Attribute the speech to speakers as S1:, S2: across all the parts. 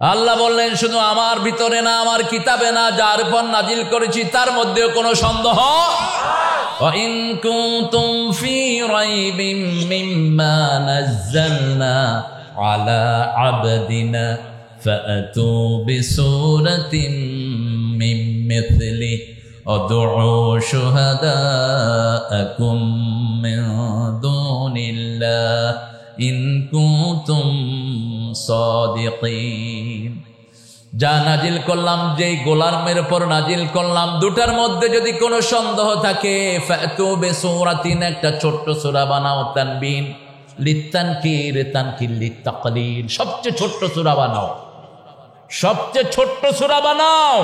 S1: আল্লাহ বললেন শুধু আমার ভিতরে না, আমার কিতাবে না, যার উপর নাজিল করেছি তার মধ্যেও কোনো সন্দেহ। وَإِن كُنتُمْ فِي رَيْبٍ مِّمَّا نَزَّلْنَا عَلَى عَبْدِنَا فَأْتُوا بِسُورَةٍ مِّن مِّثْلِهِ وَادْعُوا شُهَدَاءَكُم مِّن دُونِ اللَّهِ إِن كُنتُمْ صَادِقِينَ। যা নাজিল করলাম, যেই গোলামের উপর নাজিল করলাম, দুটার মধ্যে যদি কোনো সন্দেহ থাকে, ফাতু বিসূরাতিন, একটা ছোট্ট সূরা বানাও। তানবিন লিতানকির, তানকির লিতাকলিল, সবচেয়ে ছোট্ট সূরা বানাও, সবচেয়ে ছোট্ট সূরা বানাও।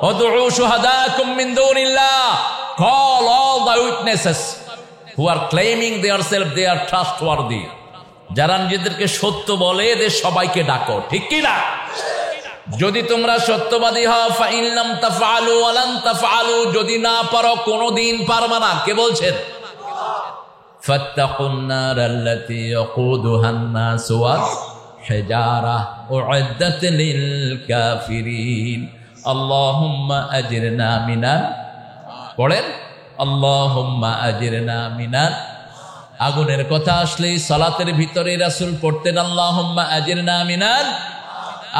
S1: উদউ শুহাদাকুম মিন দুনিল্লাহ, call all the witnesses who are claiming theirself they are trustworthy, যারা নিজেদেরকে সত্য বলে এদের সবাইকে ডাকো, ঠিক কি না? যদি তোমরা সত্যবাদী হও, ফাইন লাম তাফআলু ওয়া লান তাফআলু, যদি না পারো কোনদিন পারবা না। কে বলছেন? ফাত্তাকুন নার আল্লাতী ইয়াকুদুহান নাস ওয়াল হিজারা উইদ্দাত লিল কাফিরিন। আল্লাহুম্মা আজিরনা মিনাল, পড়েন আল্লাহুম্মা আজিরনা মিনাল। আগুনের কথা আসলেই সালাতের ভিতরে রাসূল পড়তেন আল্লাহুম্মা আজিরনা মিনাল।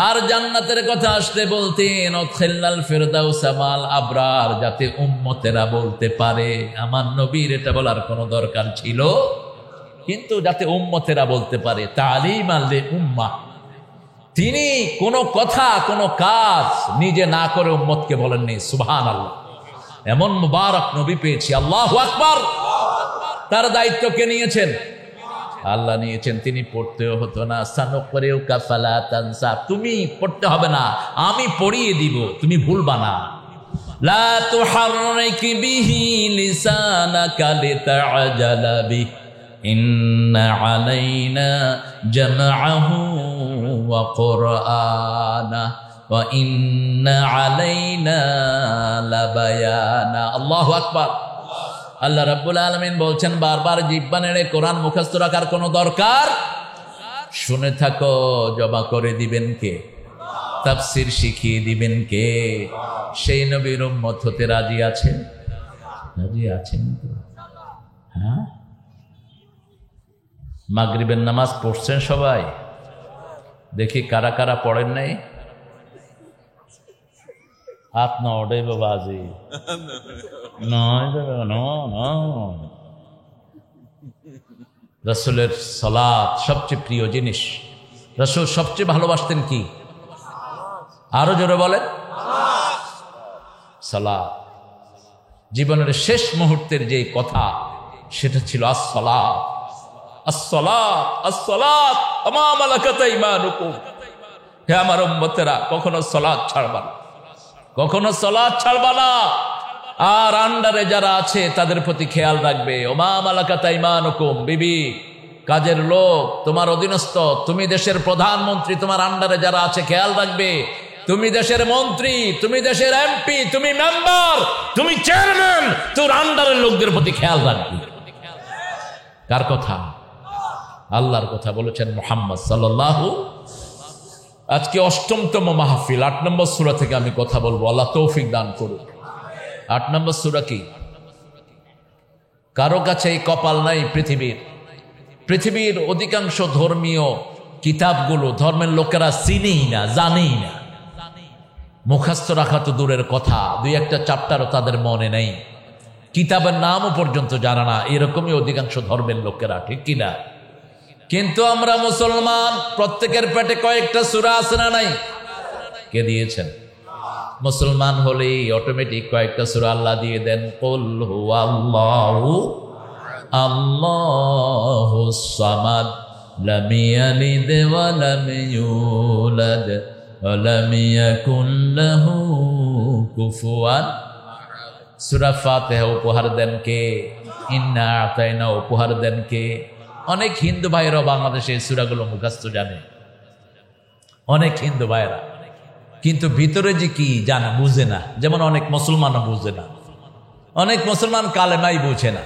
S1: আর জান্নাতের কথা আসলে বলতেন উদখিলনাল ফিরদাউসা মাল আবরার, যাতে উম্মতেরা বলতে পারে। আমার নবীর এটা বলার কোনো দরকার ছিল, কিন্তু যাতে উম্মতেরা বলতে পারে। তালিম আল্লি উম্মাহ, তিনি কোনো কথা কোনো কাজ নিজে না করে উম্মতকে বলেননি। সুবহানাল্লাহ, এমন মুবারক নবী পেয়েছি। আল্লাহু আকবার। তার দায়িত্ব কে নিয়েছেন? আল্লাহ নিয়েছেন। তিনি পড়তেও হতো না। সানুকরিউকা ফালা তানসা, তুমি পড়তে হবে না, আমি পড়িয়ে দিব, তুমি ভুলবা না। লা তুহাররিক বিহি লিসানাকা লিতাআজালা বিহি ইন্না আলাইনা জামআহু ওয়া কুরআনা ওয়া ইন্না আলাইনা লাবায়ানা। আল্লাহু আকবার। আল্লাহ রাব্বুল আলামিন বলছেন বারবার জিহ্বা নেড়ে কোরআন মুখস্থ রাখার কোনো দরকার। শুনে থাকো, জমা করে দিবেন কে? তাফসীর শিখিয়ে দিবেন কে? সেই নবীর উম্মত হতে রাজি আছেন? রাজি আছেন তো? হ্যাঁ, মাগরিবের নামাজ পড়ছেন সবাই? দেখি কারা কারা পড়েন নাই। হাত না ওঠে বাবাজি, রাসূলের সালাত সবচেয়ে প্রিয় জিনিস। রাসূল সবচেয়ে ভালোবাসতেন কি? আরো জোরে বলেন। সালাত। জীবনের শেষ মুহূর্তের যে কথা, সেটা ছিল আসসালাত, আসসালাত, আসসালাত ওয়া মা মালাকাত আইমানুকুম। হে আমার উম্মতেরা, কখনো সালাত ছাড়বা না, কখনো সালাত ছাড়বা না। আর আন্ডারে যারা আছে তাদের প্রতি খেয়াল রাখবে। ওমা মালাকাত আইমানুকুম, বিবি, কাজের লোক, তোমার অধীনস্থ, তুমি দেশের প্রধানমন্ত্রী, তোমার আন্ডারে যারা আছে খেয়াল রাখবে। তুমি দেশের মন্ত্রী, তুমি দেশের এমপি, তুমি মেম্বার, তুমি চেয়ারম্যান, তোর আন্ডারের লোকদের প্রতি খেয়াল রাখবে। কার কথা? আল্লাহর কথা বলেছেন মুহাম্মদ সাল্লাল্লাহু। আজকে ৮ম মাহফিল, ৮ নম্বর সূরা থেকে আমি কথা বলবো। আল্লাহ তৌফিক দান করুন। ৮ নম্বর সূরা কি? কারো কাছে এই কপাল নাই পৃথিবীর অধিকাংশ ধর্মীয় কিতাবগুলো ধর্মের লোকেরা চিনেই না, জানেই না। মুখস্থ রাখা তো দূরের কথা, ২-১টা চ্যাপ্টারও তাদের মনে নেই, কিতাবের নামও পর্যন্ত জানা না। এরকমই অধিকাংশ ধর্মের লোকেরা, ঠিক কিনা? কিন্তু আমরা মুসলমান, প্রত্যেকের পেটে কয়েকটা সূরা আছে না নাই? কে দিয়েছেন? মুসলমান হলেই অটোমেটিক কয়েকটা সূরা আল্লাহ দিয়ে দেন। কুল হুয়াল্লাহু আল্লাহুস সামাদ লাম ইয়ালিদ ওয়া লাম ইউলাদ ওয়া লাম ইয়াকুল লাহু কুফুয়ান। সূরা ফাতিহা উপহার দেন কে? ইন্না আতাইনা উপহার দেন কে? অনেক হিন্দু ভাইয়েরা বাংলাদেশে এই সূরাগুলো মুখস্থ জানে, অনেক হিন্দু ভাইয়েরা, কিন্তু ভিতরে যে কি জানে বুঝে না। যেমন অনেক মুসলমানও বুঝে না, অনেক মুসলমান কালেমাই বুঝে না।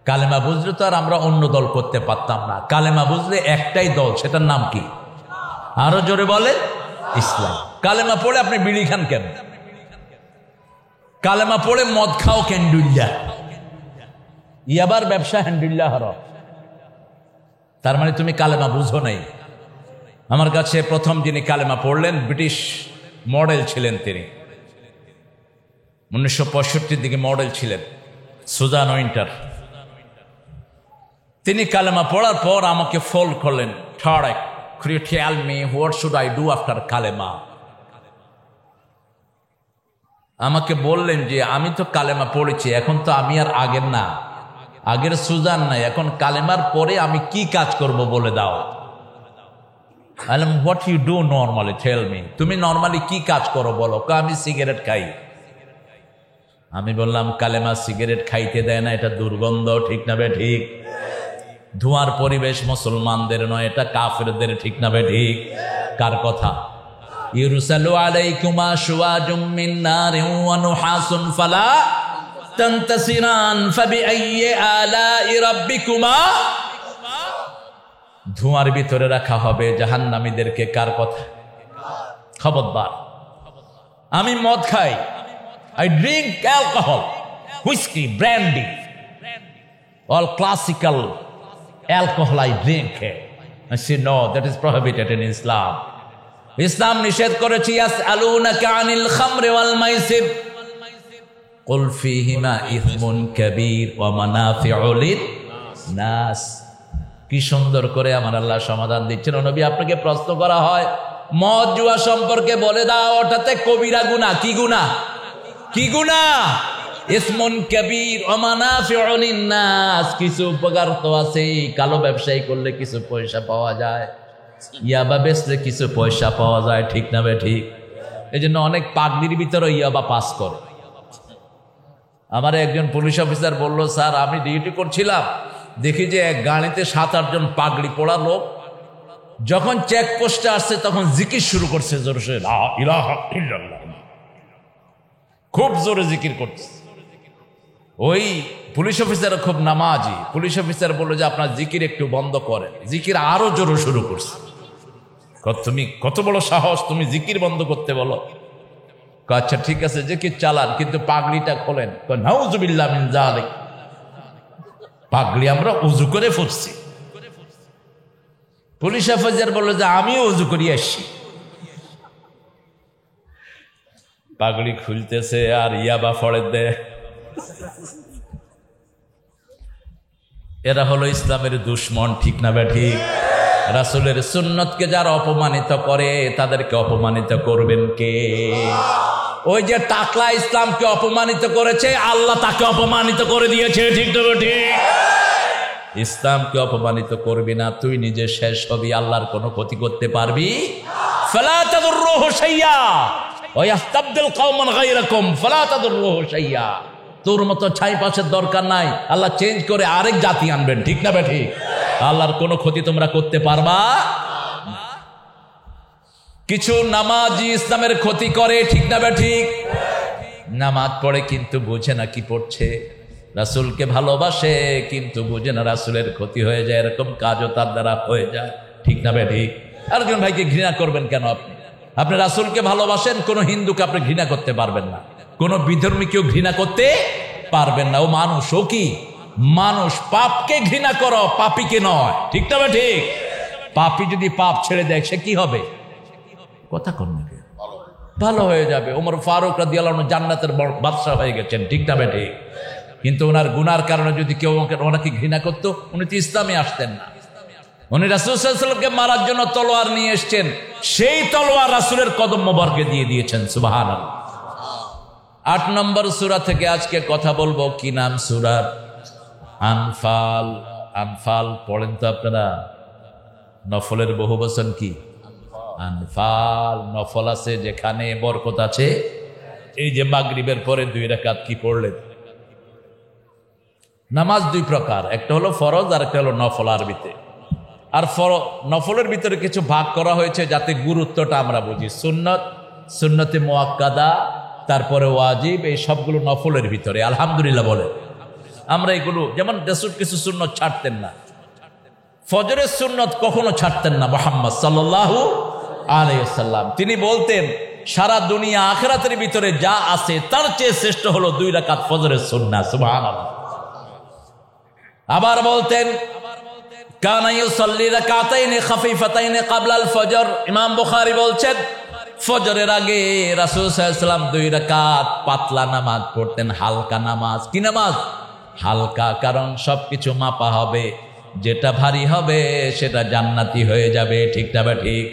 S1: কালেমা বুঝলে তো আর আমরা অন্য দল করতে পারতাম না। কালেমা বুঝলে একটাই দল, সেটার নাম কি? আরো জোরে বলে ইসলাম। কালেমা পড়ে আপনি বিড়ি খান কেন? কালেমা পড়ে মদ খাও ক্যান্ডুল্লা, ইয়াবার ব্যবসা হ্যান্ডুল্লা হর। তার মানে তুমি কালেমা বুঝো নাই। আমার কাছে প্রথম যিনি কালেমা পড়লেন ব্রিটিশ মডেল ছিলেন, তিনি 1965 দিকে মডেল ছিলেন, সুজান উইন্টার। তিনি কালেমা পড়ার পর আমাকে ফোন করলেন, Tarek, could you tell me what should I do after কালেমা? আমাকে বললেন যে আমি তো কালেমা পড়েছি, এখন তো আমি আর আগের না, আগের সুজান নাই, এখন কালেমার পরে আমি কি কাজ করব বলে দাও। What you do normally, tell me, তুমি নর্মালি কি কাজ করো বলো। আমি সিগারেট খাই। আমি বললাম কালেমা সিগারেট খাইতে দেয় না, এটা দুর্গন্ধ, ঠিক না বে ঠিক? ধোঁয়ার পরিবেশ মুসলমানদের নয়, এটা কাফেরদের, ঠিক না বে ঠিক? কার কথা? ইউরসালু আলাইকুমা শুওয়াজুম মিন নারিন ওয়া নুহাসুন ফালা তানতাসিরান ফাবিআইয়ি আলাই রাব্বিকুমা। ধোঁয়ার ভিতরে রাখা হবে জাহান্নামীদেরকে, কার কথা? খবরদার। আমি মদ খাই, I drink alcohol, whiskey, brandy, all classical alcohol I drink. I say no, that is prohibited in Islam. Islam নিষেধ করেছে, ইয়াসআলুনাকা আনিল খামরি ওয়াল মাইসির কুল ফীহিমা ইসমুন কাবীর ওয়া মানাফিউ লিন-নাস। কি সুন্দর করে আমার আল্লাহ সমাধান দিচ্ছেন। নবী, আপনাকে প্রশ্ন করা হয় মদ জুয়া সম্পর্কে, বলে দাও ওটাতে কবিরা গুনাহ। কি গুনাহ? কি গুনাহ? ইসমুন কাবীর ওয়া মানাফিউ লিন-নাস, কিছু উপকার তো আছে। কালো ব্যবসায়ী করলে কিছু পয়সা পাওয়া যায়, ইয়াবা বেচলে কিছু পয়সা পাওয়া যায়, ঠিক না বে ঠিক? এই জন্য অনেক পাগড়ির ভিতরে ইয়াবা পাস করে। আমার একজন পুলিশ অফিসার বলল, স্যার আমি ডিউটি করছিলাম, দেখি যে এক গাড়িতে 7-8 জন পাগড়ি পড়া লোক যখন চেকপোস্টে আসছে তখন জিকির শুরু করছে জোরে, লা ইলাহা ইল্লাল্লাহ, খুব জোরে জিকির করছে। ওই পুলিশ অফিসার খুব নামাজি, পুলিশ অফিসার বললো যে আপনার জিকির একটু বন্ধ করেন। জিকির আরো জোরে শুরু করছে। তুমি কত বড় সাহস, তুমি জিকির বন্ধ করতে বলো? আচ্ছা ঠিক আছে, জিকির চালান, কিন্তু পাগড়িটা খোলেন। নাউজুবিল্লাহ মিন যালিক, পাগড়ি আমরা উজু করে ফুটছি। পুলিশ অফিসার বললো যে আমিও উজু করি আসছি। পাগড়ি খুলতেছে আর ইয়াবা ফড়ে দেয়। এরা হলো ইসলামের দুশ্মন, ঠিক না বে ঠিক? রাসূলের সুন্নতকে যারা অপমানিত করে তাদেরকে অপমানিত করবেন কে? ওই যে টাকলা ইসলামকে অপমানিত করেছে, আল্লাহ তাকে অপমানিত করে দিয়েছে, ঠিক না বে ঠিক? ইসলামকে অপমানিত করবি না, তুই নিজে শেষ হবি, আল্লাহর কোনো ক্ষতি করতে পারবি? ফালা তাদুররুহু শাইয়্যা ওয়া ইস্তাবদিল কওমান গায়রাকুম ফালা তাদুররুহু শাইয়্যা। তোর মতো ছাই পাশের দরকার নাই, আল্লাহ চেঞ্জ করে আরেক জাতি আনবেন, ঠিক না বে ঠিক? আল্লাহর কোনো ক্ষতি তোমরা করতে পারবা? কিছু নামাজি ইসলামের ক্ষতি করে, ঠিক না বে ঠিক? নামাজ পড়ে কিন্তু বোঝে না কি পড়ছে, রাসূলকে ভালোবাসে কিন্তু বোঝে না রাসূলের ক্ষতি হয়ে যায়, এরকম কাজও তার দ্বারা হয়ে যায়, ঠিক না বে ঠিক? আরেকজন ভাইকে ঘৃণা করবেন কেন? আপনি রাসূলকে ভালোবাসেন, কোন হিন্দুকে আপনি ঘৃণা করতে পারবেন না, কোন বিধর্মীকেও ঘৃণা করতে পারবেন না। ও মানুষ, ও কি মানুষ। পাপকে ঘৃণা করো, পাপীকে নয়, ঠিক না বে ঠিক? পাপী যদি পাপ ছেড়ে দেয় সে কি হবে? কথা কন নাকি? ভালো হয়ে যাবে। ওমর ফারুক রাদিয়াল্লাহু আনহু জান্নাতের বাদশা হয়ে গেছেন, ঠিক না বে ঠিক? কিন্তু ওনার গুনার কারণে যদি কেউ ওনাকে ঘৃণা করতো, উনি তো ইসলামে আসতেন না। উনি রাসূল সাল্লাল্লাহু আলাইহি ওয়াসাল্লামকে মারার জন্য তলোয়ার নিয়ে এসেছেন, সেই তলোয়ার রাসূলের কদম মোবারকে দিয়ে দিয়েছেন, সুবহানাল্লাহ। 8 নম্বর সূরা থেকে আজকে কথা বলবো। কি নাম সূরার? আনফাল। আনফাল পড়েন তো আপনারা? নফলের বহুবচন কি? আনফাল। নফল আছে যেখানে বরকত আছে। এই যে মাগরিবের পরে 2 রাকাত কি পড়লেন? নামাজ 2 প্রকার, একটা হলো ফরজ আর একটা হলো নফল আরবিতে। আর নফলের ভিতরে কিছু ভাগ করা হয়েছে যাতে গুরুত্বটা আমরা বুঝি। সুন্নত, সুন্নতে মুআক্কাদা, তারপরে ওয়াজিব, এই সবগুলো নফলের ভিতরে। আলহামদুলিল্লাহ বলে আমরা এগুলো, যেমন রাসূল কিছু সুন্নত ছাড়তেন না। ফজরের সুন্নত কখনো ছাড়তেন না মুহাম্মদ সাল্লাল্লাহু আলাইহিস সালাম। তিনি বলতেন সারা দুনিয়া আখিরাতের ভিতরে যা আছে তার চেয়ে শ্রেষ্ঠ হলো 2 রাকাত ফজরের সুন্নাহ। সুবহানাল্লাহ। আবার বলতেন কানা ইউসাল্লি রাকাতাইনি খাফিফাতাইনি ক্বাবলা আল ফজর। ইমাম বুখারী বলছেন ফজরের আগে রাসূল সাল্লাল্লাহু আলাইহি ওয়াসাল্লাম 2 রাকাত পাতলা নামাজ পড়তেন, হালকা নামাজ। কি নামাজ? হালকা, কারণ সবকিছু মাপা হবে, যেটা ভারী হবে সেটা জান্নাতি হয়ে যাবে। ঠিক না বা ঠিক?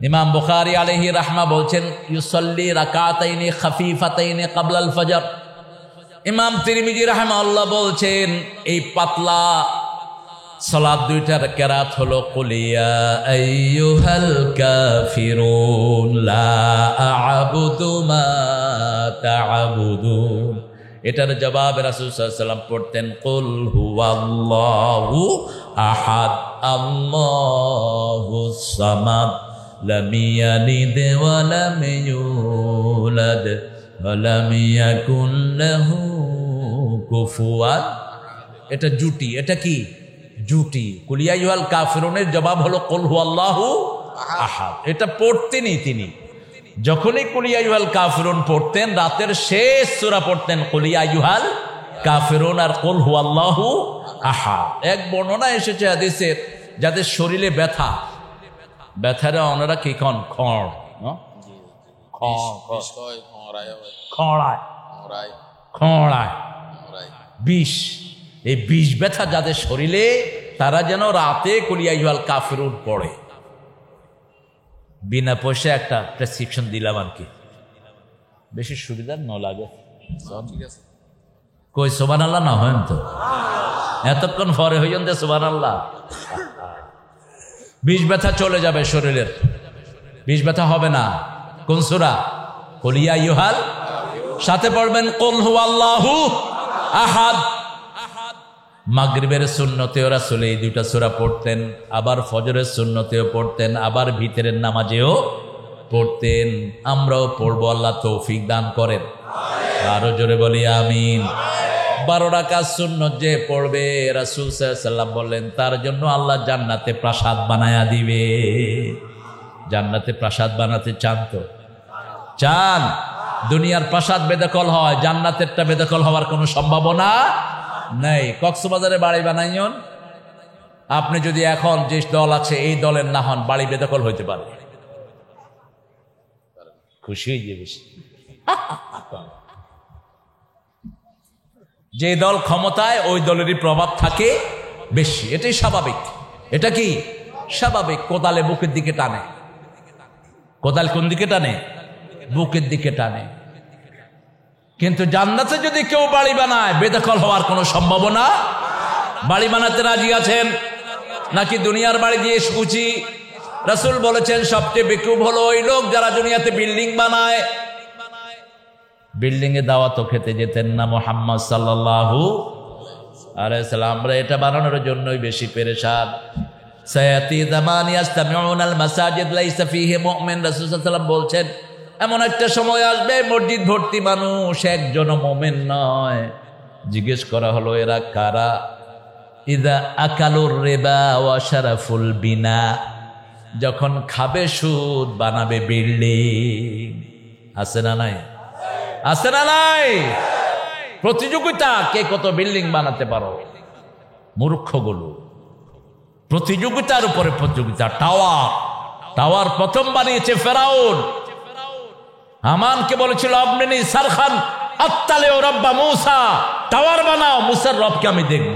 S1: ইমাম বুখারী আলাইহি রাহমা বলছেন ইউসাল্লি রাকাতাইনি খাফিফাতাইনি ক্বাবলা আল ফজর। ইমাম তিরমিজি রাহিমাহুল্লাহ বলছেন এই পাতলা সালাত দুইটার কেরাত হলো কুল ইয়া আইয়ুহাল কাফিরুন লা আ'বুদু মা তা'বুদুন। এটার জবাবে রাসূল সাল্লাল্লাহু আলাইহি ওয়াসাল্লাম পড়তেন কুল হুয়াল্লাহু আহাদ আল্লাহুস সামাদ লাম ইয়ালিদ ওয়া লাম ইউলাদ ওয়া লাম ইয়াকুল লাহু কুফুয়ান। এটা জুটি। এটা কি? জুটি। কুল ইয়া আইয়ুহাল কাফিরুনের জবাব হলো কুল হুয়াল্লাহু আহাদ। এটা পড়তেনই তিনি। যখনই কুল ইয়া আইয়ুহাল কাফিরুন পড়তেন, রাতের শেষ সূরা পড়তেন কুল ইয়া আইয়ুহাল কাফিরুন আর কুল হুয়াল্লাহু আহাদ। এক বর্ণনা এসেছে হাদিসের, যাদের শরীরে ব্যথা, ব্যথারে ওনারা কি কন? খড়। খড়ায় বিষ। এই বিষ ব্যথা যাদের শরীরে, তারা যেন রাতে কুল ইয়া আইয়ুহাল কাফিরুন পড়ে। বিনা পয়সা একটা প্রেসক্রিপশন দিলাম আর কি, বেশি সুবিধার ন লাগে। কই সুবহানাল্লাহ না হয় তো এতক্ষণ পরে হইন যে সুবহানাল্লাহ। বিষ ব্যথা চলে যাবে শরীরের, বিষ ব্যথা হবে না। কোন সূরা? কুল ইয়া আইয়ুহাল। সাথে পড়বেন কুল হুয়াল্লাহু আহাদ। মাগরিবের সুন্নতেও রাসূল এই 2টা সূরা পড়তেন, আবার ফজরের সুন্নতেও পড়তেন, আবার ভিতরের নামাজেও পড়তেন। আমরাও পড়বো, আল্লাহ তৌফিক দান করেন। আরো জোরে বলি আমিন। 12 রাকাত সুন্নত যে পড়বে, রাসূল সাল্লাল্লাহু আলাইহি ওয়াসাল্লাম বললেন তার জন্য আল্লাহ জান্নাতে প্রাসাদ বানায়া দিবে। জান্নাতে প্রাসাদ বানাতে চান তো? চান? দুনিয়ার প্রাসাদ বেদখল হয়, জান্নাতেরটা বেদখল হওয়ার কোনো সম্ভাবনা নেই। কক্সবাজারে বাড়ি বানাইন, আপনি যদি এখন যে দল আছে এই দলের না হন, বাড়ি বেদখল হইতে পারে। খুশি হয়ে যাবে। যে দল ক্ষমতায় ওই দলেরই প্রভাব থাকে বেশি, এটাই স্বাভাবিক। এটা কি স্বাভাবিক? কোদালে বুকের দিকে টানে। কোদাল কোন দিকে টানে? বুকের দিকে টানে। কিন্তু জান্নাতে যদি কেউ বাড়ি বানায়, বেদখল হওয়ার কোনো সম্ভাবনা। বাড়ি বানাতে রাজি আছেন নাকি দুনিয়ার বাড়ি দিয়ে খুশি? রাসূল বলেছেন সবচেয়ে বেকুব হলো ওই লোক যারা দুনিয়াতে বিল্ডিং বানায়। বিল্ডিং এ দাওয়াতও খেতে যেতেন না মুহাম্মদ সাল্লাল্লাহু আলাইহি সাল্লাম। আমরা এটা বানানোর জন্যই বেশি পেরেশান। সায়াতি জামান ইয়াস্তামিউনাল মাসাজিদ লাইসা ফিহি মুমিন। রাসূল সাল্লাল্লাহু আলাইহি ওয়াসাল্লাম বলছেন এমন একটা সময় আসবে মসজিদ ভর্তি মানুষ, একজনও মুমিন নয়। জিজ্ঞেস করা হলো এরা কারা? ইযা আকালুর রিবা ওয়া শারাফুল বিনা। যখন খাবে সুদ, বানাবে বিল্ডিং। আছে না নাই? আছে না নাই? প্রতিযোগিতা, কে কত বিল্ডিং বানাতে পারো। মূর্খগুলো প্রতিযোগিতার উপরে প্রতিযোগিতা। টাওয়ার প্রথম বানিয়েছে ফেরাউন। হামানকে বলেছিল আপনি সারখান আত্তালে ও রব্বা মুসা, টাওয়ার বানাও, মুসার রবকে আমি দেখব।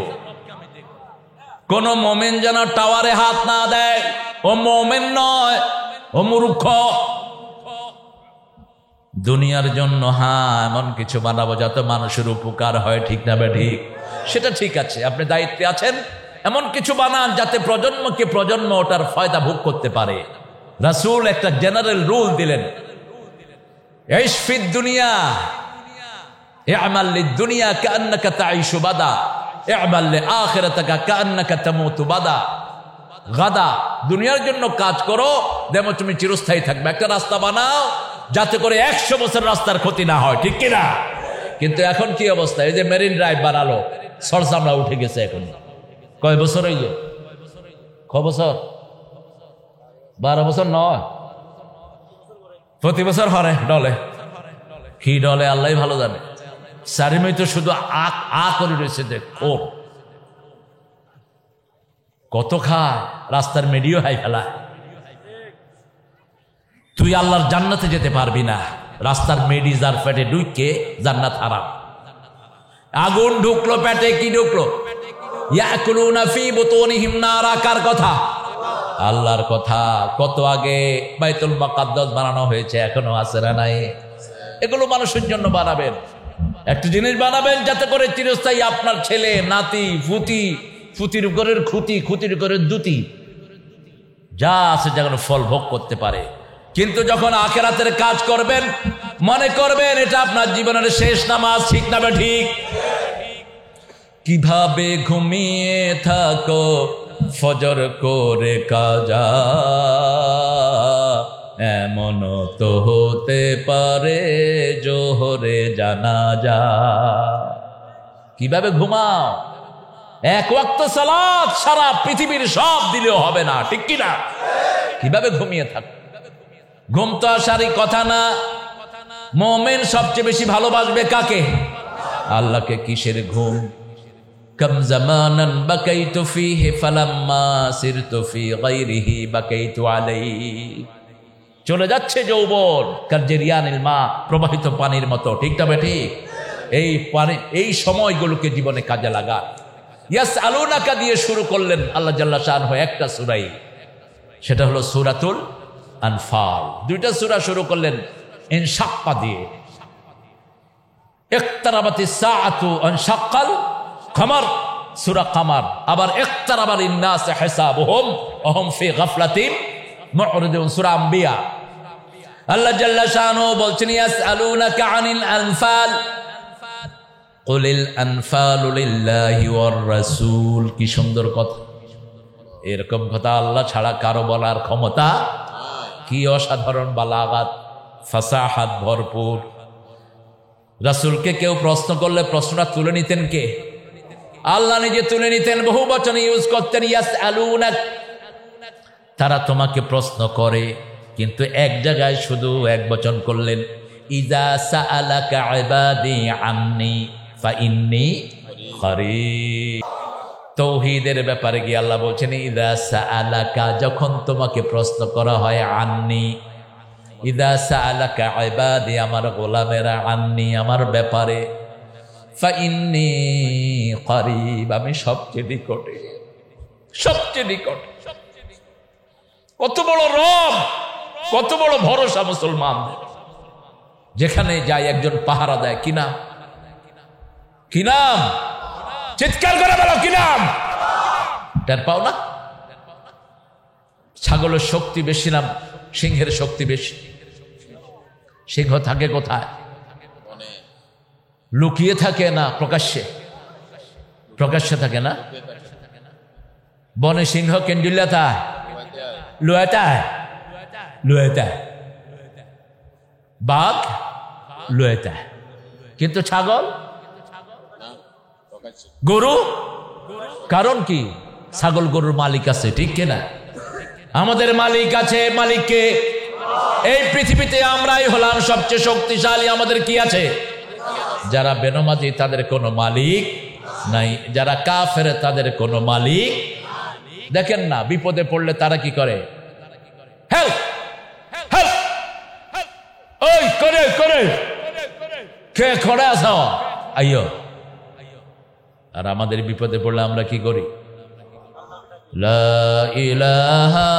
S1: কোন মোমেন যেন টাওয়ারে হাত না দেয়, ও মোমেন নয়, ও মূর্খ। দুনিয়ার জন্য এমন কিছু বানাবো যাতে মানুষের উপকার হয়। ঠিক না বে ঠিক? সেটা ঠিক আছে, আপনি দায়িত্বে আছেন। এমন কিছু বানান যাতে প্রজন্মকে প্রজন্ম ওটার ফায়দা ভোগ করতে পারে। রাসূল একটা জেনারেল রুল দিলেন, ইশ ফিদ দুনিয়া ইআমাল লিদ-দুনিয়া কাআন্নাকা তাঈশু বাদা ইআমাল লিআখিরাতিকা কাআন্নাকা তামুতু বাদা গাদা। দুনিয়ার জন্য কাজ করো, যেন তুমি চিরস্থায়ী থাকবে। একটা রাস্তা বানাও যাতে করে 100 বছর রাস্তার ক্ষতি না হয়। ঠিক কিনা? কিন্তু এখন কি অবস্থা? এই যে মেরিন ড্রাইভ বানালো, সরসামরা উঠে গেছে। এখন কয় বছর হইল? ক বছর? 12 বছর নয়, প্রতি বছর হরে ডলে। কি ডলে আল্লাহ ভালো জানে। সারিমই তো শুধু আ করে রয়েছে, দেখ ওর কত খায়, রাস্তার মেডিও হাই ফেলায়। তুই আল্লাহর জান্নাতে যেতে পারবি না, রাস্তার মেডি যার পেটে ঢুকে জান্নাত হারাম। আগুন ঢুকলো পেটে, কি ঢুকলো? ইয়াকুলুনা ফি বুতুনিহিম নারা, কার কথা? আল্লাহর কথা। কত আগে বাইতুল মুকাদ্দাস বানানো হয়েছে, এখনো আছে না নাই? এগুলো মানুষের জন্য বানাবেন। একটা জিনিস বানাবেন যাতে করে চিরস্থায়ী আপনার ছেলে নাতি ফুতি, ফুতির ঘরের খুঁতি, খুঁতির ঘরের দুতি, যা আছে যেন ফল ভোগ করতে পারে। কিন্তু যখন আখিরাতের কাজ করবেন, মনে করবেন এটা আপনার জীবনের শেষ নামাজ। ঠিক না ঠিক? কিভাবে ঘুমিয়ে থাকো ফজর করে কাজা, এমন তো হতে পারে জোহরে জানাজা। কিভাবে ঘুমাও? এক ওয়াক্ত সালাত সারা পৃথিবীর সব দিলেও হবে না, ঠিক কিনা? কিভাবে ঘুমিয়ে থাকো? ঘুম তো আসারই কথা না। মুমিন সবচেয়ে বেশি ভালোবাসবে কাকে? আল্লাহকে। কিসের ঘুম? কম জামানান বাকাইতু ফীহি ফালাম্মা সিরতু ফী গায়রিহি বাকাইতু আলাইহি। চলে যাচ্ছে যৌবন কারজেরিয়ানিল মা, প্রবাহিত পানির মতো। ঠিক না ঠিক? এই পানি, এই সময়গুলোকে জীবনে কাজে লাগা। ইয়াসআলুনাকা দিয়ে শুরু করলেন আল্লাহ জাল্লা শাআনহু একটা সূরাই, সেটা হলো সূরাতুল আনফাল। দুইটা সূরা শুরু করলেন ইনশাক্কা দিয়ে। ইকতারাবাতিস সাআতু ওয়ানশাক্কাল কমর, সূরা কমর। আবার ইকতারাবা লিন-নাসি হিসাবুহুম ওয়া হুম ফি গাফলাতিন মু'রিদুন, সূরা আম্বিয়া। আল্লাহ জাল্লা শাআনহু বলছেন ইয়াসআলুনাকা আনিল আনফাল কুলিল আনফালু লিল্লাহি ওয়ার রাসূল। কি সুন্দর কথা! এরকম কথা আল্লাহ ছাড়া কারো বলার ক্ষমতা। কি অসাধারণ বালাগাত, ফাসাহাত ভরপুর। রাসূলকে কেউ প্রশ্ন করলে প্রশ্নটা তুলে নিতেন কে? আল্লাহ নিজে তুলে নিতেন, বহু বচনে ইউজ করতেন। ইয়াসআলুনাক, তারা তোমাকে প্রশ্ন করে, কিন্তু এক জায়গায় শুধু এক বচন করলেন। ইযা সাআলাকা ইবাদি আন্নি ফাইন্নী করিব। তৌহিদের ব্যাপারে গিয়ে আল্লাহ বলছেন ইযা সাআলাকা, যখন তোমাকে প্রশ্ন করা হয় আন্নি, ইযা সাআলাকা ইবাদি, আমার গোলামেরা, আন্নি, আমার ব্যাপারে, ফাইন্নী করিব, আমি সবচেয়ে নিকটে, সবচেয়ে নিকটে। কত বড় রব, কত বড় ভরসা মুসলমান। যেখানে যায় একজন পাহারা দেয়। কি নাম? কি নাম? চিৎকার করে বলো, কি নাম? টের পাও না? ছাগলের শক্তি বেশি না সিংহের শক্তি বেশি? সিংহ থাকে কোথায়? লুকিয়ে থাকে না প্রকাশ্যে? প্রকাশ্যে থাকে না। বনে সিংহ কেন্দ্রিল্লাতা লুয়াতা লুয়াতা, বাঘ লুয়াতা, কিন্তু ছাগল, গরু। কারণ কি? ছাগল গরুর মালিক আছে, ঠিক কিনা? আমাদের মালিক আছে। মালিককে এই পৃথিবীতে আমরাই হলাম সবচেয়ে শক্তিশালী। আমাদের কি আছে? যারা বেনমাজি তাদের কোনো মালিক নাই, যারা কাফের তাদের কোনো মালিক। দেখেন না, বিপদে পড়লে তারা কি করে? হেল্প হেল্প, ওই করে করে কে খড়ে আছো আইয়ো। আর আমাদের বিপদে পড়লে আমরা কি করি? লা ইলাহা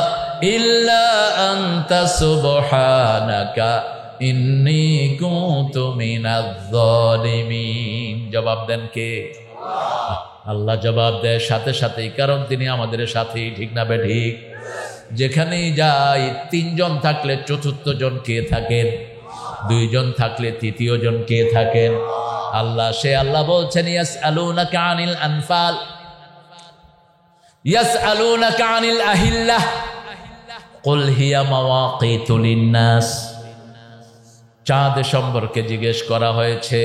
S1: ইল্লা আনতা সুবহানাকা ইন্নী কুনতু মিনাজ জালিমিন। জবাব দেন কে? আল্লাহ জবাব দেয় সাথে সাথেই, কারণ তিনি আমাদের সাথেই। ঠিক না বে ঠিক? যেখানেই যাই, তিনজন থাকলে চতুর্থ জন কে থাকেন? দুইজন থাকলে তৃতীয় জন কে থাকেন? আল্লাহ। সে আল্লাহ বলছেন ইয়াসআলুনাকা আনিল আনফাল, ইয়াসআলুনাকা আনিল আহিল্লাহ কুল হিয়া মাওয়াকিতু লিন-নাস। চাঁদ সম্পর্কে জিজ্ঞেস করা হয়েছে,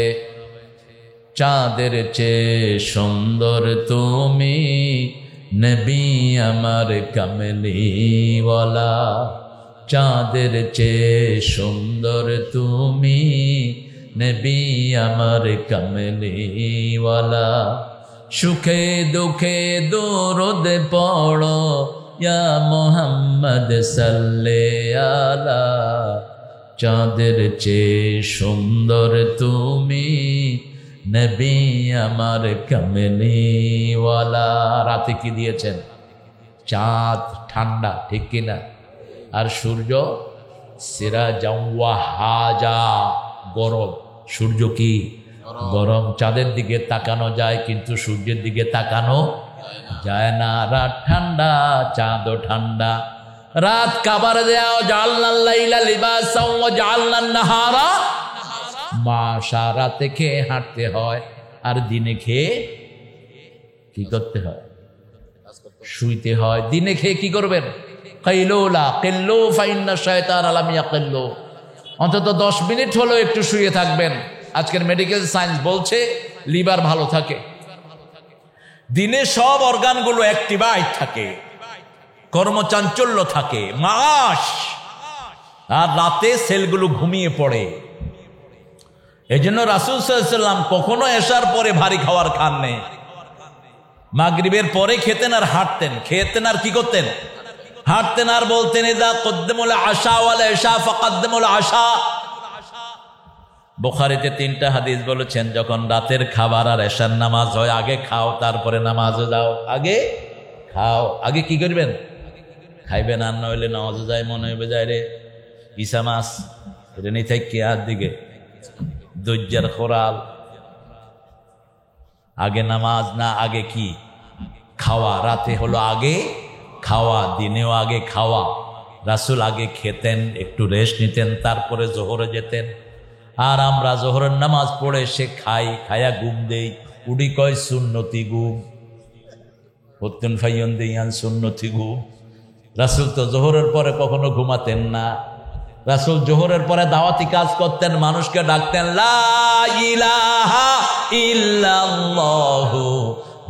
S1: চাঁদের চেয়ে সুন্দর তুমি নবী আমার কামলিওয়ালা, চাঁদের চেয়ে সুন্দর তুমি, নবী আমার কামলিওয়ালা। সুখে দুঃখে দরুদ পড়ো, ইয়া মুহাম্মদ সাল্লে আলা, চাঁদের চেয়ে সুন্দর তুমি, নবী আমার কামলিওয়ালা। রাতে কি দিয়েছেন? চাঁদ ঠান্ডা, ঠিক কিনা? আর সূর্য সিরাজাও ওয়াহাজা, গরম। সূর্য কি গরম, চাঁদের দিকে তাকানো যায় কিন্তু সূর্যের দিকে তাকানো যায় না। রাত ঠান্ডা, চাঁদও ঠান্ডা। রাত কাবার দেও, জাআলনাল লাইলা লিবাসাও ওয়া জাআলনান নাহারা মাশা। রাতে খেয়ে হাঁটতে হয় আর দিনে খেয়ে কি করতে হয়? শুইতে হয়। দিনে খেয়ে কি করবেন? কাইলুলা কিল্লু ফাইন্না শায়তান আলাম ইয়াকিল্লু, অন্তত 10 মিনিট হলো একটু শুয়ে থাকবেন। আজকের মেডিকেল সায়েন্স বলছে লিভার ভালো থাকে। দিনে সব অর্গানগুলো অ্যাক্টিভাইড থাকে, কর্মচাঞ্চল্য থাকে, মাস। আর রাতে সেলগুলো ঘুমিয়ে পড়ে। এই জন্য রাসূল সাল্লাল্লাহু আলাইহি ওয়াসাল্লাম কখনো এশার পরে ভারী খাবার খান নেই। মাগরিবের পরে খেতেন আর হাঁটতেন, খেতেন আর কি করতেন? হাঁটতেন। আর বলতেন ইযা কদ্দামুল আশা ওয়াল ইশা ফাকদ্দামুল আশা। বুখারীতে 3টা হাদিস বলেছেন, যখন রাতের খাবার আর এশার নামাজ হয়, আগে খাও তারপরে নামাজে যাও। আগে খাও, আগে কি করবেন? খাইবেন। আর নইলে নামাজে যায় মনে হইবে যায় রে ইসা মাছ এটা নেই থাকি আর দিকে দজ্জার খোরাল। আগে নামাজ না, আগে কি? খাওয়া। রাতে হলো আগে খাওয়া, দিনেও আগে খাওয়া। রাসূল আগে খেতেন, একটু রেস্ট নিতেন, তারপরে জোহরে যেতেন। আর আমরা জোহরের নামাজ পড়ে সে খায়া ঘুম দেই, উডি কয় সুন্নতি ঘুম, হত্যন ফাইয়ন দেয়ান সুন্নতি ঘুম। রাসূল তো জোহরের পরে কখনো ঘুমাতেন না। রাসূল জোহরের পরে দাওয়াতি কাজ করতেন, মানুষকে ডাকতেন লা ইলাহা ইল্লাল্লাহু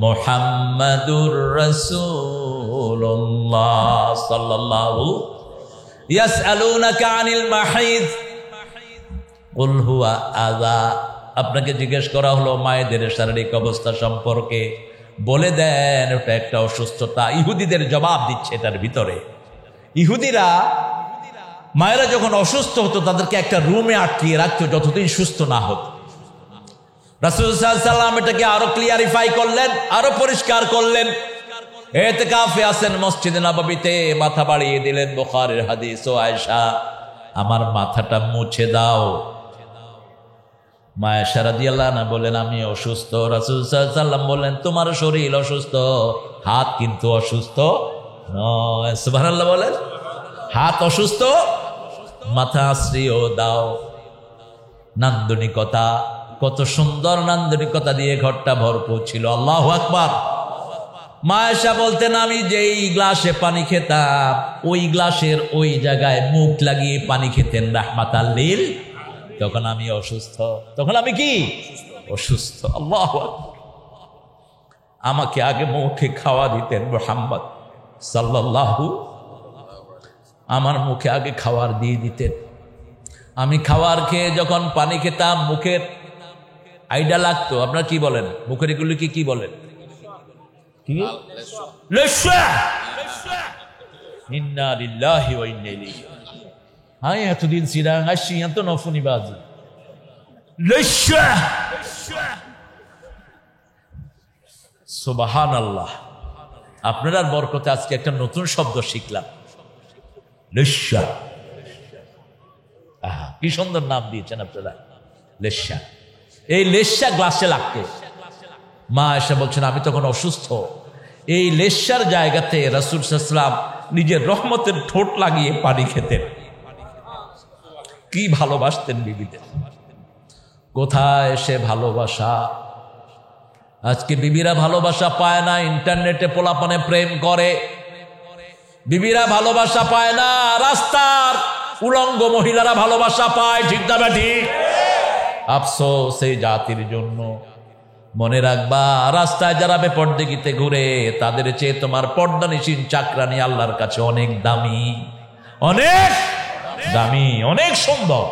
S1: মুহাম্মাদুর রাসূলুল্লাহ সাল্লাল্লাহু ইয়াসআলুনাকা আনিল মাহিদ কুল হুয়া আযা। আপনাকে জিজ্ঞেস করা হলো মায়েদের শারীরিক অবস্থা সম্পর্কে, বলে দেন ওটা একটা অসুস্থতা। ইহুদিদের জবাব দিচ্ছে এটার ভিতরে। ইহুদিরা মায়েরা যখন অসুস্থ হতো তাদেরকে একটা রুমে আটকিয়ে রাখতো যতদিন সুস্থ না হতো। রাসূল সাল্লাল্লাহু আলাইহি ওয়াসাল্লাম এটাকে আরো ক্লিয়ারিফাই করলেন, আরো পরিষ্কার করলেন। ইতিকাফে আছেন মসজিদে নববীতে, মাথা বাড়িয়ে দিলেন। বুখারীর হাদিস, ও আয়েশা আমার মাথাটা মুছে দাও। মা আয়েশা রাদিয়াল্লাহু আনহা বলেন আমি অসুস্থ। রাসূল সাল্লাল্লাহু আলাইহি ওয়াসাল্লাম বললেন তোমার শরীর অসুস্থ, হাত কিন্তু অসুস্থ নয়। সুবহানাল্লাহ বলেন। হাত অসুস্থ, মাথা আশ্রিও দাও। নান্দনিকতা, কত সুন্দর নান্দনিকতা দিয়ে ঘরটা ভরপুর ছিল। আল্লাহু আকবার। মা আয়েশা বলতেন আমি যেই গ্লাসে পানি খেতাম ওই গ্লাসের ওই জায়গায় মুখ লাগিয়ে পানি খেতেন রাহমাতাল লিল। তখন আমি অসুস্থ, তখন আমি কি অসুস্থ। আল্লাহু আকবার। আমাকে আগে মুখে খাওয়া দিতেন মুহাম্মদ সাল্লাল্লাহু, আমার মুখে আগে খাবার দিয়ে দিতেন। আমি খাবার খেয়ে যখন পানি খেতাম মুখের আইডা লাগতো। আপনার কি বলেন? মুখের এগুলো কি বলেন? কি? লেশা। ইন্না লিল্লাহি ওয়া ইন্না ইলাইহি। হাই এতদিন সিরাং আসি এত নফুনি বাজি লেশা। সুবহানাল্লাহ। আপনার বরকতে আজকে একটা নতুন শব্দ শিখলাম, লেশা। কি সুন্দর নাম দিয়েছেন আপনারা, লেশা। এই লেশা গ্লাসে লাগতো। মা আয়েশা বলছেন আমি তখন অসুস্থ। এই লেশার জায়গাতে রাসূল সাল্লাল্লাহু আলাইহি ওয়াসাল্লাম নিজের রহমতের ঠোঁট লাগিয়ে পানি খেতেন। কি ভালোবাসতেন বিবিদের। কোথায় সে ভালোবাসা? আজকে বিবিরা ভালোবাসা পায় না, ইন্টারনেটে পোলাপানে প্রেম করে। বিবিরা ভালোবাসা পায় না, রাস্তার উলঙ্গ মহিলারা ভালোবাসা পায়। ঠিক না ঠিক? আফসোস এই জাতির জন্য। মনে রাখবা, রাস্তায় যারা বেপরদেগিতে ঘুরে তাদের চেয়ে তোমার পর্দানিসীন চাকরানি আল্লাহর কাছে অনেক দামি, অনেক দামি, অনেক সুন্দর।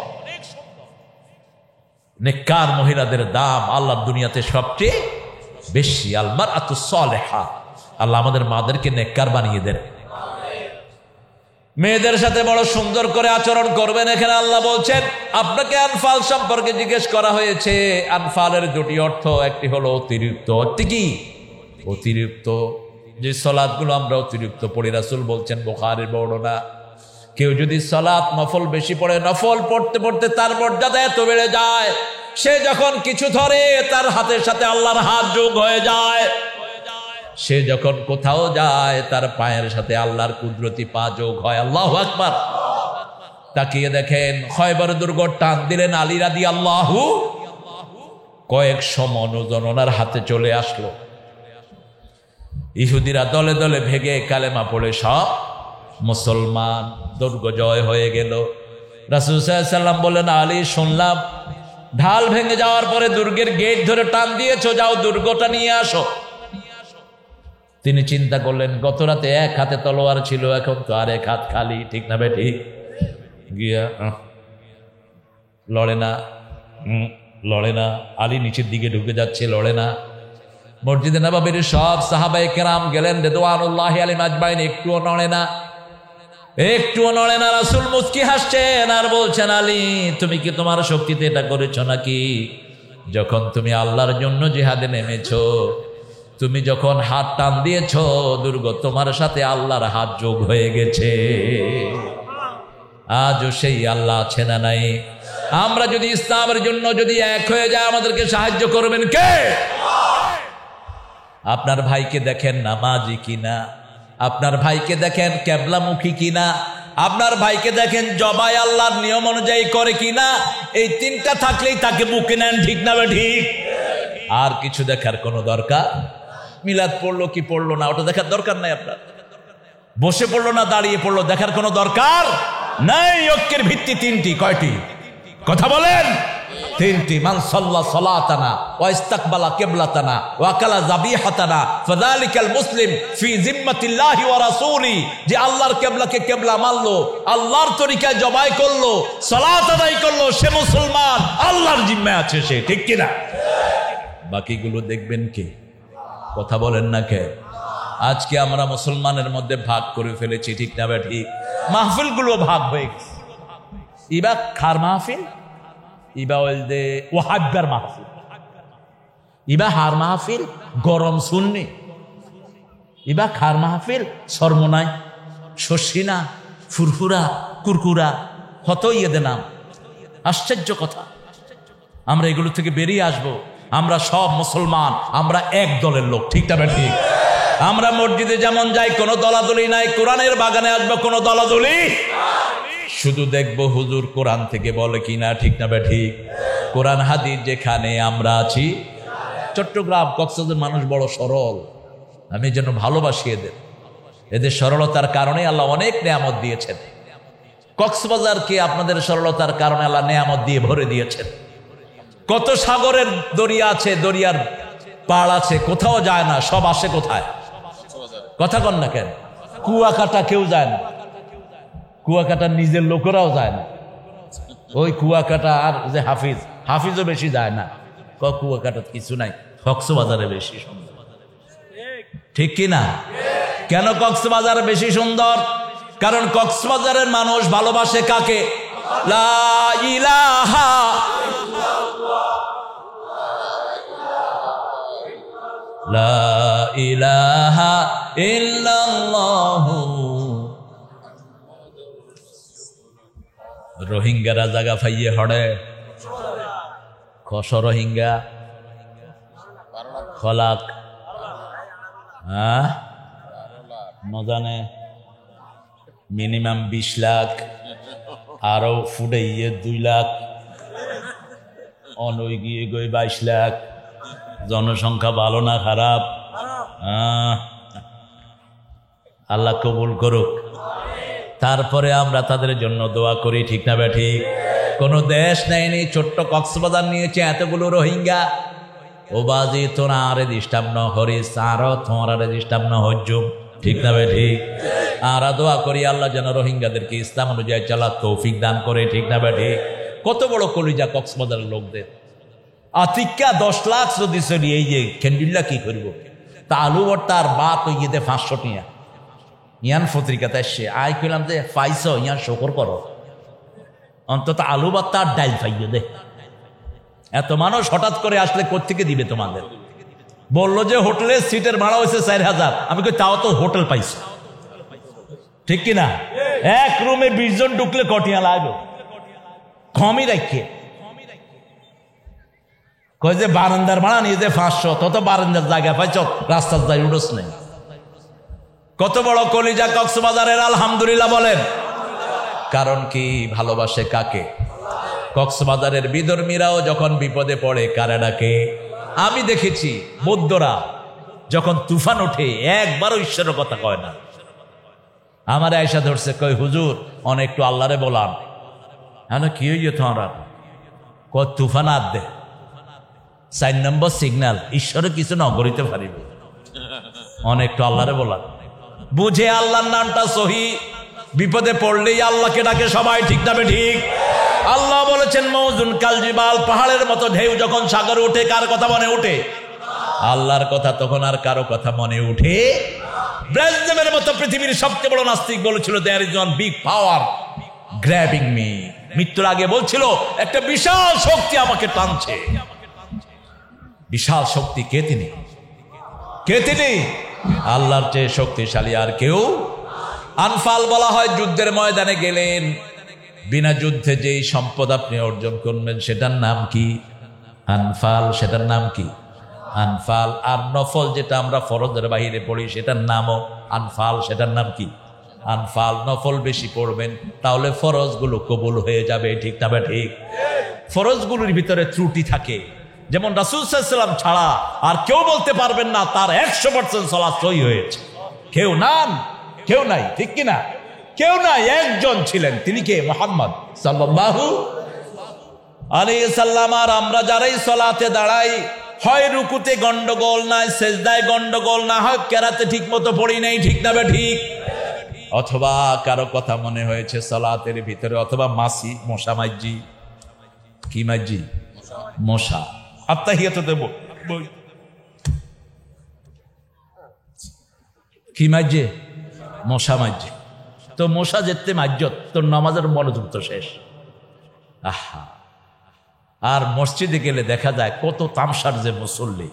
S1: নেককার মহিলাদের দাম আল্লাহর দুনিয়াতে সবচেয়ে বেশি। আল মারআতুস সালিহা, আল্লাহ আমাদের মাদেরকে নেককার বানিয়ে দেন। মেয়েদের সাথে বড় সুন্দর করে আচরণ করবেন। এখানে আল্লাহ বলছেন, আপনাকে আনফাল সম্পর্কে জিজ্ঞেস করা হয়েছে। আনফালের দুটি অর্থ, একটি হলো অতিরিক্ত, একটি কি অতিরিক্ত। যে সালাতগুলো আমরা অতিরিক্ত পড়ি, রাসূল বলছেন বুখারীর বর্ণনা, কেউ যদি সালাত নফল বেশি পড়ে, নফল পড়তে পড়তে তার মর্যাদা এত বেড়ে যায়, সে যখন কিছু ধরে তার হাতের সাথে আল্লাহর হাত যোগ হয়ে যায়। সে যখন কোথাও যায় তার পায়ের সাথে আল্লাহর কুদরতি পা যোগ হয়। আল্লাহু আকবার। তাকিয়ে দেখেন, খয়বর দুর্গ টান দিলেন আলী রাদিয়াল্লাহু, কয়েকশো মণ ওজন ওনার হাতে চলে আসলো। ইহুদিরা দলে দলে ভেগে কালেমা পড়ে সব মুসলমান, দুর্গ জয় হয়ে গেল। রাসূল সাল্লাল্লাহু আলাইহি সাল্লাম বললেন, আলী শুনলাম ঢাল ভেঙে যাওয়ার পরে দুর্গের গেট ধরে টান দিয়েছো, যাও দুর্গটা নিয়ে আসো। তিনি চিন্তা করলেন, গত রাতে এক হাতে তলোয়ার ছিল, এখন তো আর এক হাত খালি, ঠিক না বে ঠিক? গিয়া লড়ে না, লড়ে না। আলী নিচের দিকে ঢুকে যাচ্ছে, লড়ে না। মসজিদে নববীর সব সাহাবায়ে কেরাম গেলেন রিদওয়ানুল্লাহি আলাইহিম আজমাইন, একটুও নড়ে না, একটুও নড়ে না। রাসূল মুস্কি হাসছেন আর বলছেন, আলী তুমি কি তোমার শক্তিতে এটা করেছো নাকি? যখন তুমি আল্লাহর জন্য জিহাদে নেমেছো, তুমি যখন হাত টান দিয়েছ, দুর্গ তোমার সাথে আল্লাহর হাত যোগ হয়ে গেছে। আজও সেই আল্লাহ আছে না নাই? আমরা যদি ইসলামের জন্য যদি এক হয়ে যায়, আমাদেরকে সাহায্য করবেন কে? আপনার ভাইকে দেখেন নামাজি কিনা, আপনার ভাইকে দেখেন কেবলামুখী কিনা, আপনার ভাইকে দেখেন জবাই আল্লাহর নিয়ম অনুযায়ী করে কিনা। এই তিনটা থাকলেই তাকে বুকে নেন, ঠিক না ঠিক? আর কিছু দেখার কোনো দরকার, মিলাদ পড়লো কি পড়লো না ওটা দেখার দরকার নাই। আপনার বসে পড়লো না দাঁড়িয়ে পড়লো দেখার কোনো দরকার নাই। ঐক্যের ভিত্তি তিনটি। কয়টি? কথা বলেন। তিনটি। মান সাল্লা সালাতানা ওয়া ইস্তাকবালা কিবলাতানা ওয়া আকালা যাবিহাতানা ফাযালিকাল মুসলিম ফি জিম্মাতিল্লাহি ওয়া রাসূলি। যে আল্লাহর কিবলাকে কিবলা মানলো, আল্লাহর তরিকায় জবাই করলো, সালাত আদায় করলো, সে মুসলমান, আল্লাহর জিম্মায় আছে সে, ঠিক কি না? বাকিগুলো দেখবেন কে? কথা বলেন না কে? আজকে আমরা মুসলমানের মধ্যে ভাগ করে ফেলেছি, ঠিক না ঠিক? মাহফিল গুলো ভাগ হয়ে গেছে। ইবা খার মাহফিল, ইবা ওয়ালদে ওয়াহাব্বার মাহফিল, ইবা হার মাহফিল গরম সুন্নি, ইবা খার মাহফিল সরমনাই শশিনা ফুরফুরা কুরকুরা হত ইয়েদে নাম। আশ্চর্য কথা। আমরা এগুলো থেকে বেরিয়ে আসবো। আমরা সব মুসলমান, আমরা এক দলের লোক, ঠিক না ঠিক? আমরা মসজিদে যেমন যাই, কোনো দলাদলি নাই। কোরআনের বাগানে আসবো, কোনো দলাদলি। শুধু দেখবো হুজুর কোরআন থেকে বলে কিনা, ঠিক না ঠিক? কোরআন হাদিস যেখানে আমরা আছি। চট্টগ্রাম কক্সবাজারের মানুষ বড় সরল, আমি যেন ভালোবাসি এদের। এদের সরলতার কারণে আল্লাহ অনেক নেয়ামত দিয়েছেন। কক্সবাজারকে আপনাদের সরলতার কারণে আল্লাহ নেয়ামত দিয়ে ভরে দিয়েছেন। কত সাগরের দরিয়া আছে, দরিয়ার পাড় আছে, কোথাও যায় না, সব আসে কোথায়? কথা কন না কেন? কুয়াকাটা কেউ যায় না, কুয়াকাটার নিজের লোকেরাও যায় না। ওই কুয়াকাটা আর যে হাফিজও বেশি যায় না। কুয়াকাটা কিছু নাই, কক্সবাজারে বেশি সুন্দর, ঠিক কি না? কেন কক্সবাজার বেশি সুন্দর? কারণ কক্সবাজারের মানুষ ভালোবাসে কাকে? লা ইলাহা লা ইলাহা ইল্লাল্লাহু। রোহিঙ্গারা জায়গা পাইয়ে হড়ে কস রোহিঙ্গা খলাক নজানে মিনিমাম 20 লাখ, আরো ফুটে 2 লাখ, অনই গিয়ে 22 লাখ। জনসংখ্যা ভালো না খারাপ? আল্লাহ কবুল করুক। তারপরে আমরা তাদের জন্য দোয়া করি, ঠিক না ঠিক? কোন দেশ নেয়নি, ছোট্ট কক্সবাজার নিয়েছে এতগুলো রোহিঙ্গা। ও বাজি তোরা আরে ডিস্টার্ব ন হরিস আর তোমার আরে ডিস্টার্ব ন হজ্জুম, ঠিক না ভাই? ঠিক। আর দোয়া করি আল্লাহ যেন রোহিঙ্গাদেরকে ইসলাম অনুযায়ী চলার তৌফিক দান করে, ঠিক না ভাই? ঠিক। কত বড় কলিজা কক্সবাজারের লোকদের। আতিকা 10 লাখ যদি চলি, এই যে খেন্ডুল্লা কি করব, তা আলু ভর্তার বা তো ইয়েতে 500 টিয়া ইয়ান পত্রিকাতে আসছে। আই কইলাম যে পাইছ ইয়ান শকর করো, অন্তত আলু ভর্তা আর ডাইল পাইয়ে দে। এত মানুষ হঠাৎ করে আসলে কোত্থেকে দিবে তোমাদের? বললো যে হোটেলের সিটের ভাড়া হয়েছে 4000। আমি কই তাও তো হোটেল পাইছো, ঠিক কিনা? এক রুমে 20 জন ঢুকলে কটিয়া লাগবে, কমই রাখে। কয় যে বারান্দার ভাড়া নিয়ে যে 500, তত বারান্দার জায়গা পাইছ, রাস্তার যাই উঠোস নেই। কত বড় কলিজা কক্সবাজারের, আলহামদুলিল্লাহ বলেন। কারণ কি? ভালোবাসে কাকে? কক্সবাজারের বিধর্মীরাও যখন বিপদে পড়ে কারে ডাকে? আমি দেখেছি বৌদ্ধরা যখন তুফান ওঠে একবারও ঈশ্বরের কথা কয় না। আমার আয়সা ধরছে, কই হুজুর অনেক একটু আল্লাহরে বলান। হ্যাঁ, কি হইছে তোমরা? কয় তুফান আর দে 4 নম্বর সিগন্যাল, ঈশ্বরে কিছু না করিতে পারিবে, অনেক একটু আল্লাহরে বলান। বুঝে আল্লাহর নামটা সহি, বিপদে পড়লেই আল্লাহকে ডাকে সবাই, ঠিক না? ঠিক। আল্লাহ বলেছেন মওজুন কাল জিবাল, পাহাড়ের মতো ঢেউ যখন সাগরে ওঠে কার কথা মনে ওঠে? আল্লাহর কথা। তখন আর কারো কথা মনে উঠে? ব্রেজনেভের মতো পৃথিবীর সবচেয়ে বড় নাস্তিক বলেছিল there is one big power grabbing me. মৃত্যুর আগে বলছিল একটা বিশাল শক্তি আমাকে টানছে। বিশাল শক্তি কে? তিনি। কে তিনি? আল্লাহর চেয়ে শক্তিশালী আর কেউ। আনফাল বলা হয় যুদ্ধের ময়দানে গেলেন, বিনা যুদ্ধে যেই সম্পদ আপনি অর্জন করবেন সেটার নাম কি? আনফাল। সেটার নাম কি? আনফাল। আর নফল যেটা আমরা ফরজের বাহিরে পড়ি সেটার নামও আনফাল, সেটার নাম কি? আনফাল। নফল বেশি পড়বেন তাহলে ফরজগুলো কবুল হয়ে যাবে, ঠিক না? ঠিক। ফরজগুলোর ভিতরে ত্রুটি থাকে, যেমন রাসূল সাল্লাল্লাহু আলাইহি ওয়াসাল্লাম ছাড়া আর কেউ বলতে পারবেন না তার 100% সালাত সহি হয়েছে। কেউ নাই, ঠিক কিনা? কেউ নাই, একজন ছিলেন, তিনি কে? মুহাম্মদ সাল্লাল্লাহু আলাইহি সাল্লাম। আর আমরা যারাই সালাতে দাঁড়াই, হয় রুকুতে গন্ডগোল নাই, সেজদায় গন্ডগোল না, হয় কেরাতে ঠিক মতো পড়ি নাই, ঠিক না? ঠিক। অথবা কারো কথা মনে হয়েছে সালাতের ভিতরে, অথবা মাসি মশা মাইজি। কি মাইজি? মশা। আত্তাহিয়াতে দেব কি মাইজে? মশা মাইজে। তো মশা যেতে মাজ্জত, তোর নামাজের মনোযোগ তো শেষ। আহা। আর মসজিদে গেলে দেখা যায় কত তামসার যে মুসল্লি।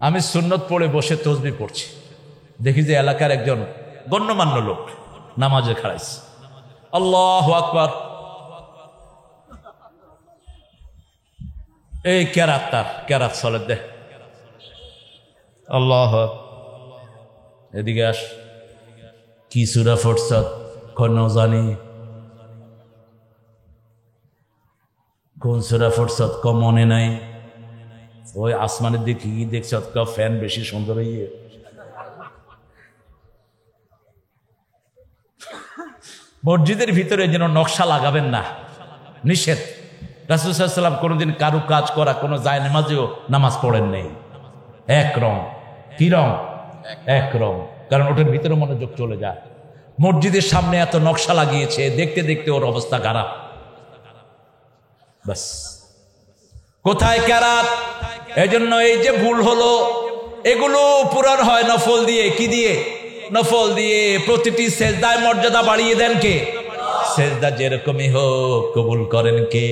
S1: আমি সুন্নত পড়ে বসে তসবিহ পড়ছি, দেখি যে এলাকার একজন গণ্যমান্য লোক নামাজে খাড়াইছে, আল্লাহু আকবার। এই কেরাত চলে দে, আল্লাহ। এদিকে আস, কি সূরা পড়ছ? কোন জানি। কোন সূরা পড়ছ? মনে নাই। ওই আসমানের দিকে কি দেখছ? ফ্যান বেশি সুন্দর হইয়ে। মসজিদের ভিতরে যেন নকশা লাগাবেন না, নিষেধ। রাসূল সাল্লাল্লাহু আলাইহি ওয়াসাল্লাম কোনোদিন কারু কাজ করা কোনো জায়নামাজেও নামাজ পড়েন নেই। এক রং। কি রং? এক রং। কারণ ওটার ভিতরে মনোযোগ চলে যায়। মসজিদের সামনে এত নকশা লাগিয়েছে, দেখতে দেখতে ওর অবস্থা খারাপ। বাস, কোথায় কেরাত? এজন্য এই যে ভুল হলো, এগুলো পূরণ হয় নফল দিয়ে। কি দিয়ে? নফল দিয়ে। প্রতিটি সেজদায় মর্যাদা বাড়িয়ে দেন কে? সেজদা যেরকমই হোক কবুল করেন কে?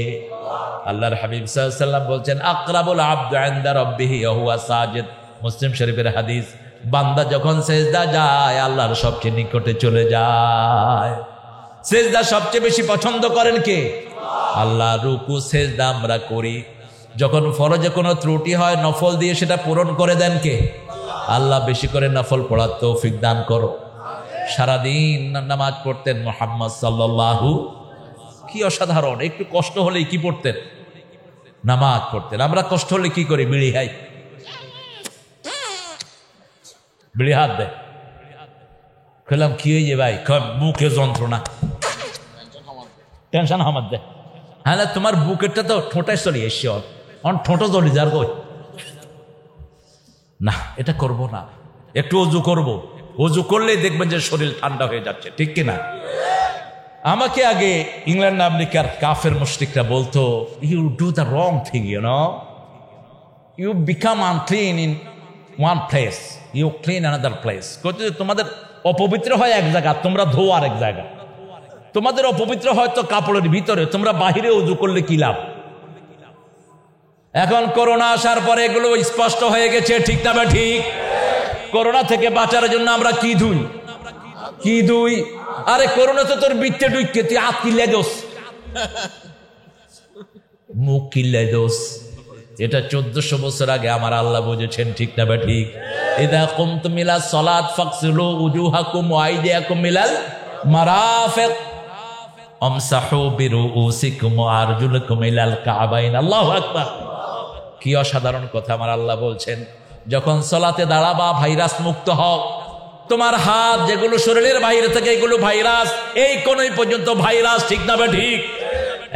S1: আল্লাহর হাবিব সাল্লাল্লাহু আলাইহি ওয়াসাল্লাম বলছেন, আকরাবুল আবদু ইনদা রাব্বিহি ওয়া হুয়া সাজিদ। মুসলিম শরীফের হাদিস। বান্দা যখন সেজদা যায় আল্লাহর সবচেয়ে নিকটে চলে যায়। সেজদা সবচেয়ে বেশি পছন্দ করেন কে? আল্লাহ। রুকু সেজদা আমরা করি, যখন ফরজে কোনো ত্রুটি হয় নফল দিয়ে সেটা পূরণ করে দেন কে? আল্লাহ। বেশি করে নফল পড়ার তৌফিক দান করো। সারাদিন নামাজ পড়তেন মুহাম্মদ সাল্লাল্লাহু। কি অসাধারণ! একটু কষ্ট হলেই কি পড়তেন? নামাজ পড়তেন। আমরা কষ্ট হলে কি করি? বিড়ি খাই, বিড়ি হাত দেয়। খেলাম কি হয়ে ভাই? মুখে যন্ত্রণা, টেনশন আমার দেয়। হ্যাঁ তোমার বুকেরটা তো ঠোঁটায় চলিয়ে এসছে অন ঠোঁটো চলি যার কই না, এটা করব না, একটু অজু করব, অজু করলেই দেখবেন যে শরীর ঠান্ডা হয়ে যাচ্ছে, ঠিক কিনা? আমাকে আগে ইংল্যান্ড আমেরিকার কাফের মুশরিকরা বলতো, you do the wrong thing, you become unclean in one place, you clean another place. তোমাদের অপবিত্র হয় এক জায়গা, তোমরা ধো আর এক জায়গা। তোমাদের অপবিত্র হয়তো কাপড়ের ভিতরে, তোমরা বাহিরে অজু করলে কি লাভ? এখন করোনা আসার পরে এগুলো স্পষ্ট হয়ে গেছে, ঠিক না বা ঠিক? করোনা থেকে বাঁচার জন্য আমরা কি ধুই, কি ধুই? আরে করোনা তো তোর বৃত্তে ডুইকে, তুই হাত কিল্লাই দোস, মুখ কিল্লাই দোস। এটা 1400 বছর আগে আমার আল্লাহ বুঝেছেন, ঠিক না বা ঠিক? ইদা কুমতুম ইলা সালাত ফাগসিলু উজুহাকুম ওয়া আইদিয়াকুম ইলাল মারাফিক আমসাহু বিরুউসিকুম ওয়া আরজুলাকুম ইলাল কাবাইন। আল্লাহু আকবার। কি অসাধারণ কথা আমার আল্লাহ বলছেন, যখন সালাতে দাঁড়াবা ভাইরাস মুক্ত হও। তোমার হাত যেগুলো শরীরের বাইরে থেকে, এগুলো ভাইরাস, এই কোণে পর্যন্ত ভাইরাস, ঠিক না বা ঠিক?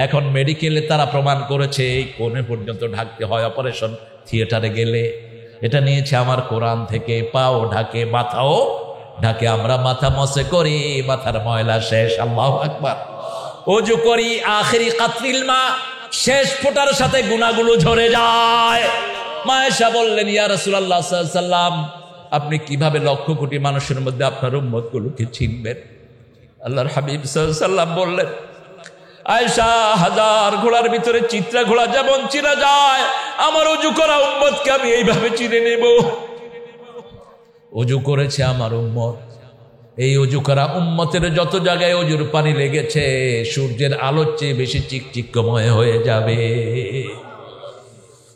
S1: এখন মেডিকেলে তারা প্রমাণ করেছে এই কোণে পর্যন্ত ঢাকতে হয় অপারেশন থিয়েটারে গেলে। এটা নিয়েছে আমার কোরআন থেকে। পাও ঢাকে, মাথাও ঢাকে। আমরা মাথা মসে করি, মাথার ময়লা শেষ। আল্লাহু আকবার। ওযু করি, আখিরি কাতরিল মা, শেষ ফোঁটার সাথে গুনাহগুলো ঝরে যায়। মা আয়েশা বললেন, ইয়া রাসূলুল্লাহ সাল্লাল্লাহু আলাইহি ওয়াসাল্লাম, আপনি কিভাবে লক্ষ কোটি মানুষের মধ্যে আপনার উম্মতগুলোকে চিনবেন? আল্লাহর হাবিব সাল্লাল্লাহু আলাইহি ওয়াসাল্লাম বললেন, আয়েশা, 1000 ঘোড়ার ভিতরে চিত্রা ঘোড়া যেমন চিনা যায়, আমার ওযু করা উম্মতকে আমি এইভাবে চিনে নেব। ওযু করেছে আমার উম্মত, এই ওযু করা উম্মতের যত জায়গায় ওযুর পানি লেগেছে, সূর্যের আলোর চেয়ে বেশি চিকচিকময় হয়ে যাবে।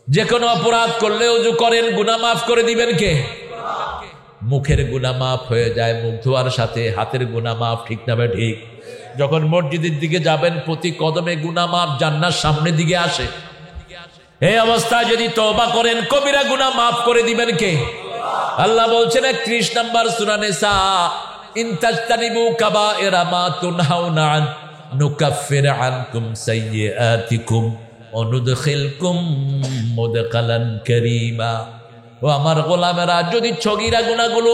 S1: যে কোনো অপরাধ করলে ওযু করেন, গুনাহ মাফ করে দিবেন কে? মুখের গুনাহ মাফ হয়ে যায় মুখ ধোয়ার সাথে, হাতের গুনাহ মাফ, ঠিক না বা ঠিক? যখন মসজিদের দিকে যাবেন, প্রতি কদমে গুনাহ মাফ, জান্নাত সামনের দিকে আসে। এই অবস্থায় যদি তওবা করেন, কবিরা গুনাহ মাফ করে দিবেন কে? আল্লাহ বলছেন 31 নম্বর সূরা নিসা, ইন তাজতানিবু কাবাইরা মা তুনহাউনা আন নুকাফির আনকুম সাইয়্যাতিকুম ওয়া নুদখিলকুম মুদখালান কারীমা। ও আমার গোলামেরা, যদি ছগিরা গুনাহগুলো,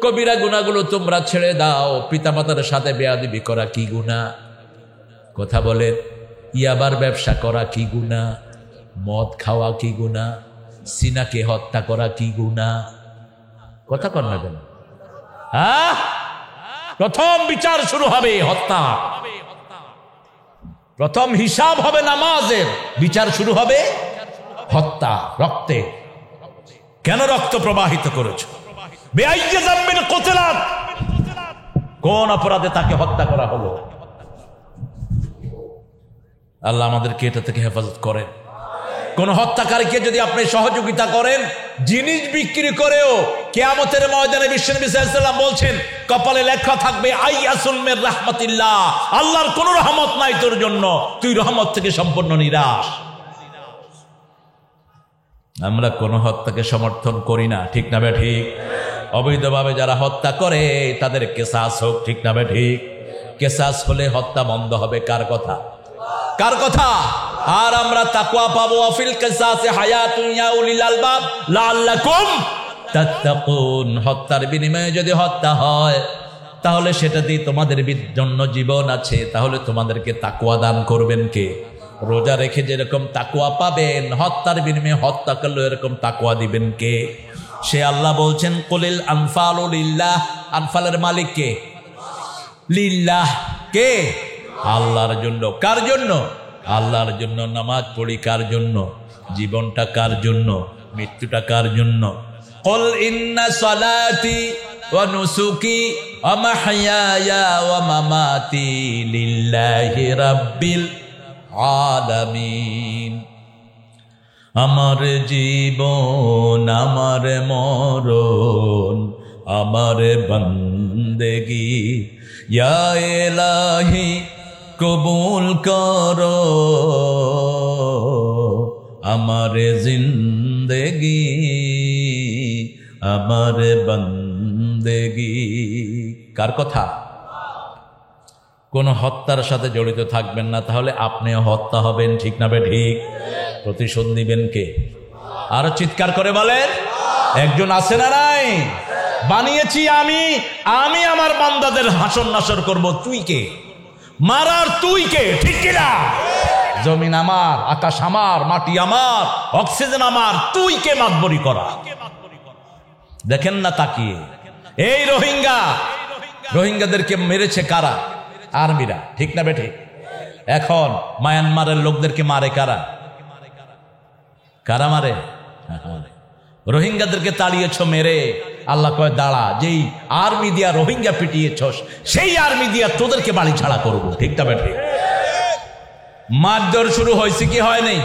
S1: কবিরা গুনাহগুলো তোমরা ছেড়ে দাও। পিতামাতার সাথে বেয়াদবি করা কি গুনাহ? কথা বলেন। ইয়াবার ব্যবসা করা কি গুনাহ? মদ খাওয়া কি গুনাহ? সিনাকে হত্যা করা কি গুনাহ? কথা কর না কেন? হ্যাঁ, প্রথম বিচার শুরু হবে হত্যা, প্রথম হিসাব হবে নামাজের, বিচার শুরু হবে হত্যা, রক্তে। কেন রক্ত প্রবাহিত করেছো? বেআইয়্যি যামবিন কুতিলাত, কোন অপরাধে তাকে হত্যা করা হলো? আল্লাহ আমাদেরকে এটা থেকে হেফাজত করেন। কোন হত্যাকারীকে যদি আপনি সহযোগিতা করেন, জিনিস বিক্রি করেও, কিয়ামতের ময়দানে বিশ্বনবী সাল্লাল্লাহু আলাইহি ওয়াসাল্লাম বলছেন, কপালে লেখা থাকবে আইয়াসুল মির রাহমাতিল্লাহ, আল্লাহর কোন রহমত নাই তোর জন্য, তুই রহমত থেকে সম্পূর্ণ নিরাশ। আমরা কোন হত্যাকে সমর্থন করি না, ঠিক না বে ঠিক? অবৈধভাবে যারা হত্যা করে তাদের কিসাস হোক, ঠিক না বে ঠিক? কিসাস হলে হত্যা বন্ধ হবে। কার কথা? কার কথা? আর আমরা তাকওয়া পাবো, আফিল কিসাসে হায়াতুন ইয়া উলিল আলবাব লাআল্লাকুম তাত্তাকুন। হত্যার বিনিময়ে যদি হত্যা হয়, তাহলে সেটা দিয়ে তোমাদের জন্য জীবন আছে, তাহলে তোমাদেরকে তাকওয়া দান করবেন কে? রোজা রেখে যেরকম তাকওয়া পাবেন, হত্যার বিনিময়ে হত্যা করলে এরকম তাকওয়া দিবেন কে? সে আল্লাহ বলছেন, কুলিল আনফালু লিল্লাহ, আনফালের মালিক কে? লিল্লাহ। কে? আল্লাহর জন্য। কার জন্য? আল্লাহর জন্য। নামাজ পড়ি কার জন্য? জীবনটা কার জন্য? মৃত্যুটা কার জন্য? কুল ইন্না সালাতি ওয়া নুসুকি ওয়া মাহইয়ায়া ওয়া মামাতি লিল্লাহি রাব্বিল আলামিন। আমার জীবন, আমার মরণ, আমার বন্দেগি ইয়া ইলাহি কবুল করো, আমার জিন্দেগি, আমার বন্দেগি। কার কথা? কোন হত্যার সাথে জড়িত থাকবেন না, তাহলে আপনিও হত্যা হবেন। ঠিক না ঠিক? প্রতিশোধ নিবেন কে? আরো চিৎকার করে বলেন। একজন আছে না নাই? বানিয়েছি আমি আমার বান্দাদের হাসর নাসর করব। তুই কে? মারার তুই কে? ঠিক কিনা? জমিন আমার, আকাশ আমার, মাটি আমার, অক্সিজেন আমার, তুই কে মাতবরি করা? দেখেন না তাকিয়ে? এই রোহিঙ্গাদেরকে মেরেছে কারা? আর্মিরা। ঠিক না বেঠে? এখন মায়ানমারের লোকদেরকে মারে কারা? কারা মারে? রোহিঙ্গাদেরকে তাড়িয়েছ মেরে। আল্লাহ কয় দাঁড়া, যেই আর্মি দিয়া রোহিঙ্গা পিটিয়েছ সেই আর্মি দিয়া তোদেরকে বাড়ি ছাড়া করবো। ঠিক না বেঠে? মারধর শুরু হয়েছে কি হয় নাই?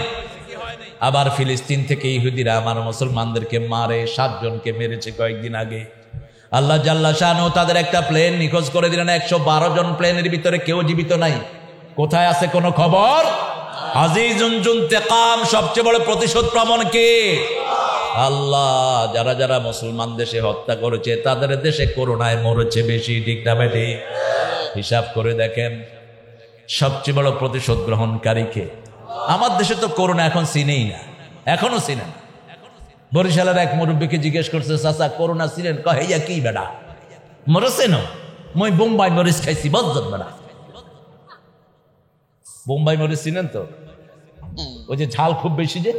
S1: আবার ফিলিস্তিন থেকে ইহুদিরা আমার মুসলমানদেরকে মারে। 7 জনকে মেরেছে কয়েকদিন আগে। আল্লাহ জাল্লা শানু তাদের একটা প্লেন নিখোঁজ করে দিলেন। 112 জন প্লেনের ভিতরে কেউ জীবিত নাই। কোথায় আছে কোনো খবর? আজিজুন যুনতাকাম, সবচেয়ে বড় প্রতিশোধ প্রমাণ কে? আল্লাহ। যারা যারা মুসলমান দেশে হত্যা করেছে তাদের দেশে করোনায় মরেছে বেশি। ঠিক না বেটি? হিসাব করে দেখেন সবচেয়ে বড় প্রতিশোধ গ্রহণকারীকে। আমার দেশে তো করোনা এখন চিনেই না, এখনো চিনে না। বরিশালের এক মুরব্বীকে জিজ্ঞেস করছে, চাচা করোনা ছিলেন? কহিয়া কি বেড়া মরেছে না? মই বোম্বাই মরিচ খাইছি। বজ্জত বেড়া বোম্বাই মরিচ চিনেন তো? ওই যে ঝাল খুব বেশি যে,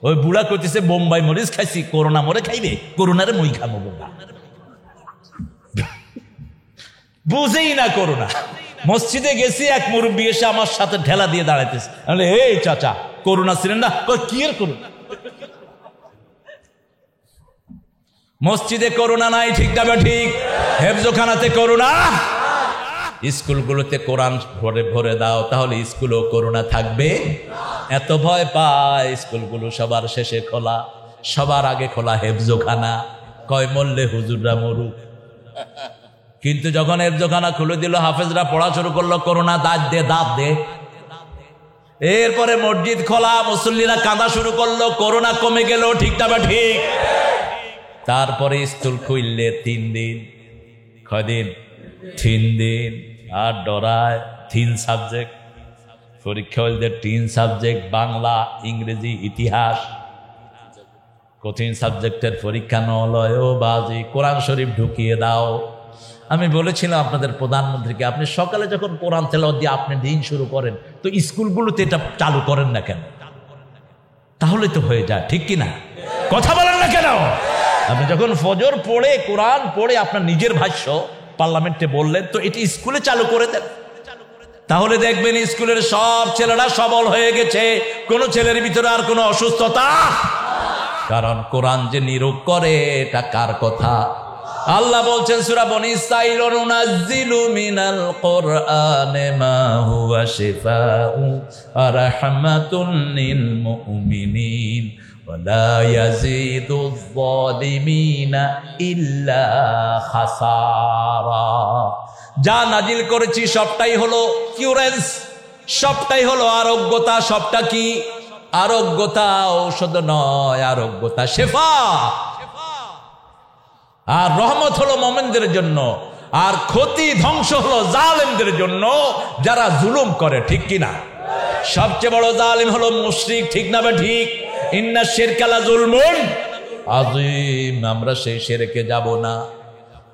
S1: ওই বুড়া কইতেছে বোম্বাই মরিচ খাইছি, করোনা মরে খাইবে? করোনারে মই খাবো বোম্বা। বুঝেই না করোনা। মসজিদে গেছি, এক মুরব্বী এসে আমার সাথে ঠেলা দিয়ে দাঁড়াইতেছে। এই চাচা করোনা ছিলেন না? কি এর করোনা? মসজিদে করোনা নাই। ঠিক না ঠিক? হেফজোখানাতে করোনা। স্কুলগুলোতে কোরআন ভরে ভরে দাও, তাহলে স্কুলেও করোনা থাকবে। এত ভয় পায় স্কুলগুলো সবার শেষে খোলা, সবার আগে খোলা হেফজোখানা। কয় মরলে হুজুররা মরুক। কিন্তু যখন হেফজোখানা খুলে দিল, হাফেজরা পড়া শুরু করলো, করোনা দাঁত দে। এরপরে মসজিদ খোলা, মুসল্লিরা কাঁদা শুরু করলো, করোনা কমে গেল। ঠিক না ঠিক? তারপরে স্কুল খুললে 3 দিন। কয়দিন? 3 দিন। আর ডরায় 3 সাবজেক্ট পরীক্ষা হইলে 3 সাবজেক্ট, বাংলা, ইংরেজি, ইতিহাস। কঠিন সাবজেক্টের পরীক্ষা নলয় ও বাজি। কোরআন শরীফ ঢুকিয়ে দাও। আমি বলেছিলাম আপনাদের প্রধানমন্ত্রীকে, আপনি সকালে যখন কোরআন তেলাওয়াত দিয়ে আপনি দিন শুরু করেন, তো স্কুলগুলোতে এটা চালু করেন না কেন? তাহলে তো হয়ে যায়। ঠিক কিনা? কথা বলেন না কেন? আপনি যখন ফজর পড়ে কোরআন পড়ে আপনার নিজের ভাষ্য পার্লামেন্টে বললেন, তো এটি স্কুলে চালু করে দেন। তাহলে দেখবেন স্কুলের সব ছেলেরা সবল হয়ে গেছে, কোনো ছেলের ভিতরে আর কোনো অসুস্থতা। কারণ কোরআন যে নিরোগ করে, এটা কার কথা? আল্লাহ বলছেন সূরা বনী ইসরাঈল, নুনাজ্জিলু মিনাল কুরআনি মা হুয়া শিফাউ ওয়া রাহমাতুন লিল মুমিনিন ওয়া লা ইয়াজিদুয যালিমিনা ইল্লা খাসারা। যা নাজিল করেছি সবটাই হলো কিউরেন্স, সবটাই হলো আরোগ্যতা। সবটা কি? আরোগ্যতা। ঔষধ নয়, আরোগ্যতা, শেফা। আর রহমত হলো মুমিনদের জন্য, আর ক্ষতি ধ্বংস হলো জালেমদের জন্য, যারা জুলুম করে। ঠিক কিনা? সবচেয়ে বড় জালিম হলো মুশরিক। ঠিক না ঠিক? ইন্না শিরকা লা যুলমুন আযীম। আমরা সেই শিরকে যাব না।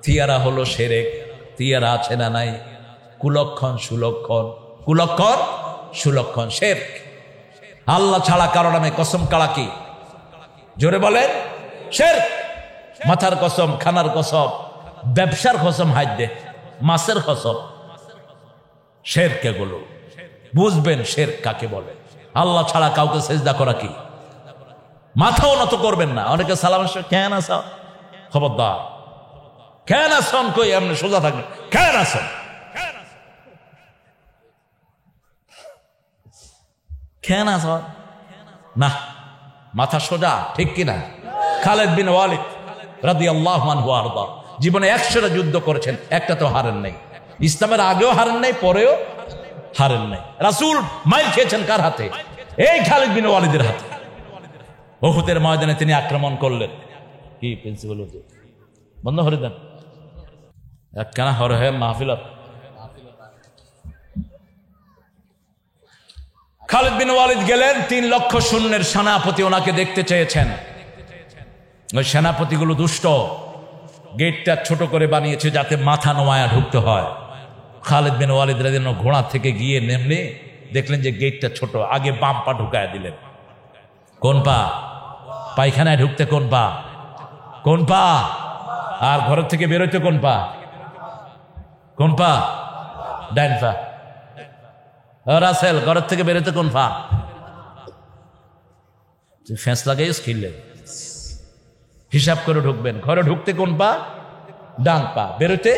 S1: থিয়ারা হলো শিরক। থিয়ারা আছে না নাই? কুলক্ষণ সুলক্ষণ, কুলক্ষণ সুলক্ষণ শিরক। আল্লাহ ছাড়া কারো নামে কসম কাড়া কি? জোরে বলেন। শিরক। মাথার কসম, খানার কসম, ব্যবসার কসম, হাত দে, মাছের কসম, শিরক। এগুলো বুঝবেন শিরক কাকে বলে। আল্লাহ ছাড়া কাউকে সেজদা করা কি? মাথাও নত করবেন না। অনেকে সালাম কেন আস, খবরদার, কেন আসন কই এমনি সোজা থাকবেন, কেন আসন, কেন আস না, মাথা সোজা। ঠিক কিনা? খালিদ বিন ওয়ালিদ রাদিয়াল্লাহু আনহু আরদা জীবনে 100টা যুদ্ধ করেছেন, একটা তো হারেন নাই। ইসলামের আগেও হারেন নাই, পরেও হারেন নাই। রাসূল মাইর খেয়েছেন কার হাতে? এই খালিদ বিন ওয়ালিদের হাতে। উহুদের ময়দানে তিনি আক্রমণ করলেন। কি প্রিন্সিপাল বন্ধ করে দেন একখানা হর হে মাহফিলত খালিদ বিন ওয়ালিদ গেলেন, 3 লক্ষ সৈন্যের সেনাপতি ওনাকে দেখতে চেয়েছেন। ওই সেনাপতিগুলো দুষ্ট, গেটটা ছোট করে বানিয়েছে যাতে মাথা নোয়ায়া ঢুকতে হয়। খালিদ বিন ওয়ালিদ রাদিয়াল্লাহু আনহু ঘোড়া থেকে গিয়ে নেমে দেখলেন যে গেটটা ছোট, আগে বাম পা ঢুকায় দিলেন। কোন পা? পায়খানায় ঢুকতে কোন পা? কোন পা? আর ঘর থেকে বেরোইতে কোন পা? কোন পা? ডাইন পা। রাসেল, ঘরের থেকে বেরোতে কোন পা? ফেঁস লাগাই খিললেন, হিসাব করে ঢুকবেন। ঘরে ঢুকতে কোন পা? ডান পা, বেরোতে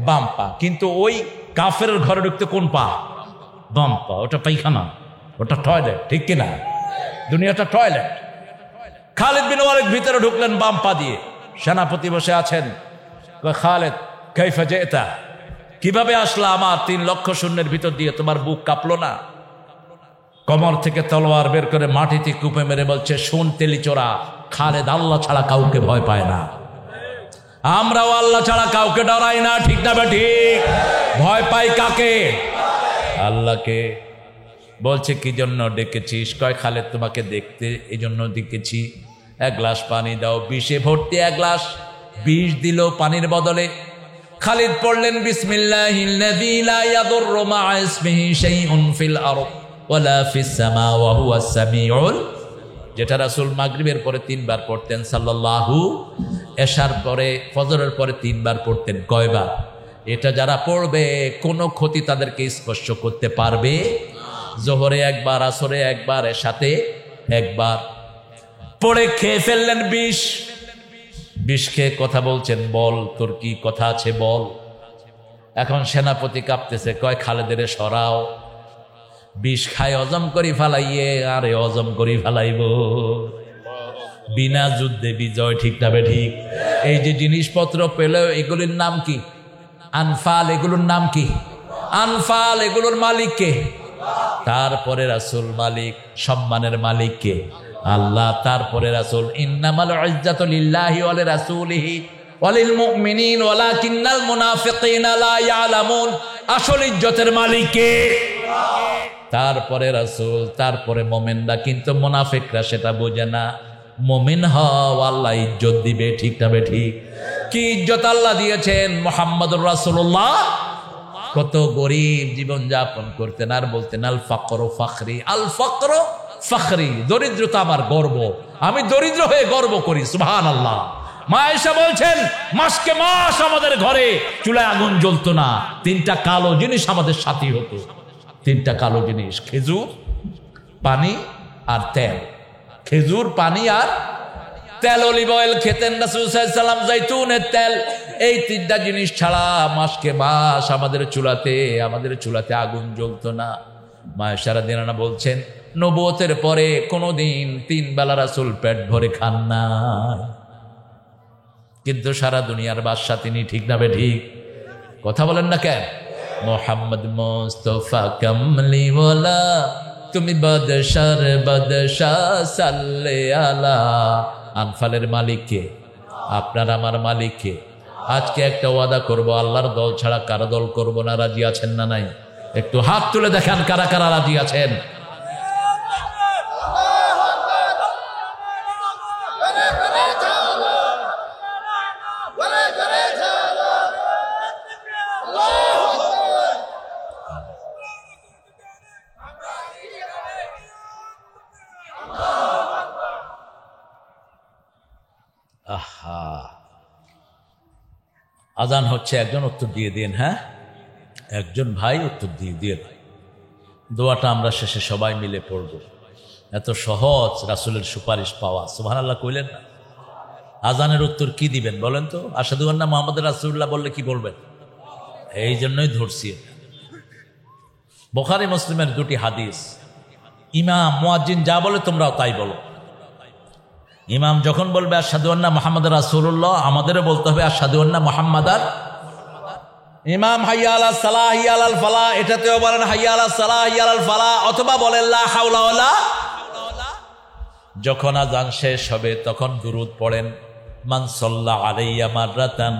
S1: বাম পা। কিন্তু ওই কাফের ঘরে ঢুকতে কোন পা? বাম পা। ওটা পায়খানা, ওটা টয়লেট, ঠিক কিনা? দুনিয়াটা টয়লেট। খালিদ বিন ওয়ালিদ ভিতরে ঢুকলেন বাম পা দিয়ে। সেনাপতি বসে আছেন। খালিদ, কাইফা জিতা, কিভাবে আসলা আমার 3 লক্ষ সৈন্যের ভিতর দিয়ে? তোমার বুক কাঁপলো না? কমর থেকে তলোয়ার বের করে মাটিতে কুপে মেরে বলছে, শোন তেলিচোরা, খালিদ আল্লাহ ছাড়া কাউকে ভয় পায় না। আমরাও আল্লাহ ছাড়া কাউকে ডরাই না, ঠিক না ঠিক? ভয় পাই কাকে? আল্লাহকে। বলছে কি জন্য ডেকেছিস? কয় খালিদ তোমাকে দেখতে এই জন্য ডেকেছি। 1 গ্লাস পানি দাও। 20-এ ভর্তি 1 গ্লাস, 20 দিল পানির বদলে। খালিদ পড়লেন বিসমিল্লাহিল্লাযী লা ইয়াদুররু মা'a ইসমিহি শাইউন ফিল আরদ ওয়ালা ফিস সামা ওয়া হুয়াস সামিউল, যেটা রাসূল মাগরিবের পরে 3 বার পড়তেন সাল্লাল্লাহু, এশার পরে ফজরের পরে 3 বার পড়তেন। কয়বার? এটা যারা পড়বে কোনো ক্ষতি তাদেরকে স্পর্শ করতে পারবে। জোহরে 1 বার, আসরে 1 বার, এশাতে 1 বার। পড়ে খেয়ে ফেললেন 20 খেয়ে কথা বলছেন, বল তোর কি কথা আছে বল। এখন সেনাপতি কাঁপতেছে, কয় খালেদের সরাও। 20 খায় হজম করি ফেলাইয়ে, আরে হজম করি ফেলাইব। বিনা যুদ্ধে বিজয়, ঠিক না ঠিক? এই যে জিনিসপত্র পেল, এগুলির নাম কি? আনফাল। এগুলোর নাম কি? আনফাল। এগুলোর মালিক কে? তারপরে রাসূল মালিক, সম্মানের মালিক কে? আল্লাহ। তারপরে রাসূল, ইন্নামাল ইজ্জাতু লিল্লাহি ওয়া লিরাসূলিহি ওয়া লিল মুমিনিন ওয়ালাকিন্নাল মুনাফিকিনা লা ইয়ালামুন। আসল ইজ্জতের মালিক কে? তারপরে রাসূল, তারপরে মুমিনরা। কিন্তু মুনাফিকরা সেটা বোঝে না। মুমিন হও, আল্লাহ ইজ্জত দিবে, ঠিক না ঠিক? কি ইজ্জত আল্লাহ দিয়েছেন? মুহাম্মদুর রাসূলুল্লাহ কত গরিব জীবন যাপন করতেন, আর বলতেন আল ফাকরু ফাখরি, আল ফাকরু ফাখরি, দরিদ্রতা আমার গর্ব, আমি দরিদ্র হয়ে গর্ব করি। সুবহানাল্লাহ। মা আয়েশা বলছেন, মাসকে মাস আমাদের ঘরে চুলায় আগুন জ্বলতো না। 3টা কালো জিনিস আমাদের সাথী হতো। 3টা কালো জিনিস, খেজুর, পানি আর তেল। খেজুর, পানি আর তেল। অলিভ অয়েল খেতেন রাসূল সাল্লাল্লাহু আলাইহি ওয়াসাল্লাম, জাইতুনের তেল। এই 3টা জিনিস ছাড়া মাসকে মাস আমাদের চুলাতে আগুন জ্বলতো না। মা আয়েশা রাদিয়াল্লাহু আনহা বলছেন, নবুয়তের পরে কোনোদিন 3 বেলা রাসূল পেট ভরে খান না। কিন্তু সারা দুনিয়ার বাদশা তিনি, ঠিক না ঠিক? কথা বলেন না কেন? মোহাম্মদ মুস্তাফা কামলিওয়ালা, তুমি বাদশার বাদশাহ, সাল্লে আলা। আনফালের মালিক কে? আপনার আমার মালিক কে? আজকে একটা ওয়াদা করব, আল্লাহর দল ছাড়া কারো দল করব না। রাজি আছেন না নাই? একটু হাত তুলে দেখান কারা কারা রাজি আছেন। আহা, আজান হচ্ছে, একজন উত্তর দিয়ে দিন। হ্যাঁ, একজন ভাই উত্তর দিয়ে দিন। দোয়াটা আমরা শেষে সবাই মিলে পড়ব। এত সহজ রাসূলের সুপারিশ পাওয়া। সুবহানাল্লাহ কইলেন না? আজানের উত্তর কি দিবেন বলেন তো? আশহাদু আন্না মুহাম্মাদুর রাসূলুল্লাহ বললে কি বলবেন? এই জন্যই ধরছি। বুখারী মুসলিমের 2টি হাদিস। ইমাম মুয়াজ্জিন যা বলে তোমরাও তাই বলো। ইমাম যখন বলবে আশহাদু আন্না মুহাম্মাদুর রাসূলুল্লাহ, আমাদেরও বলতে হবে আশহাদু আন্না মুহাম্মাদার। ইমাম হাইয়া আলাস সালাহ হাইয়া আলাল ফালাহ, এটাতেও বলেন হাইয়া আলাস সালাহ হাইয়া আলাল ফালাহ, অথবা বলেন লা হাওলা ওয়ালা। যখন আজান শেষ হবে তখন দুরূদ পড়েন, মান সাল্লা আলাইয়া মাররাতান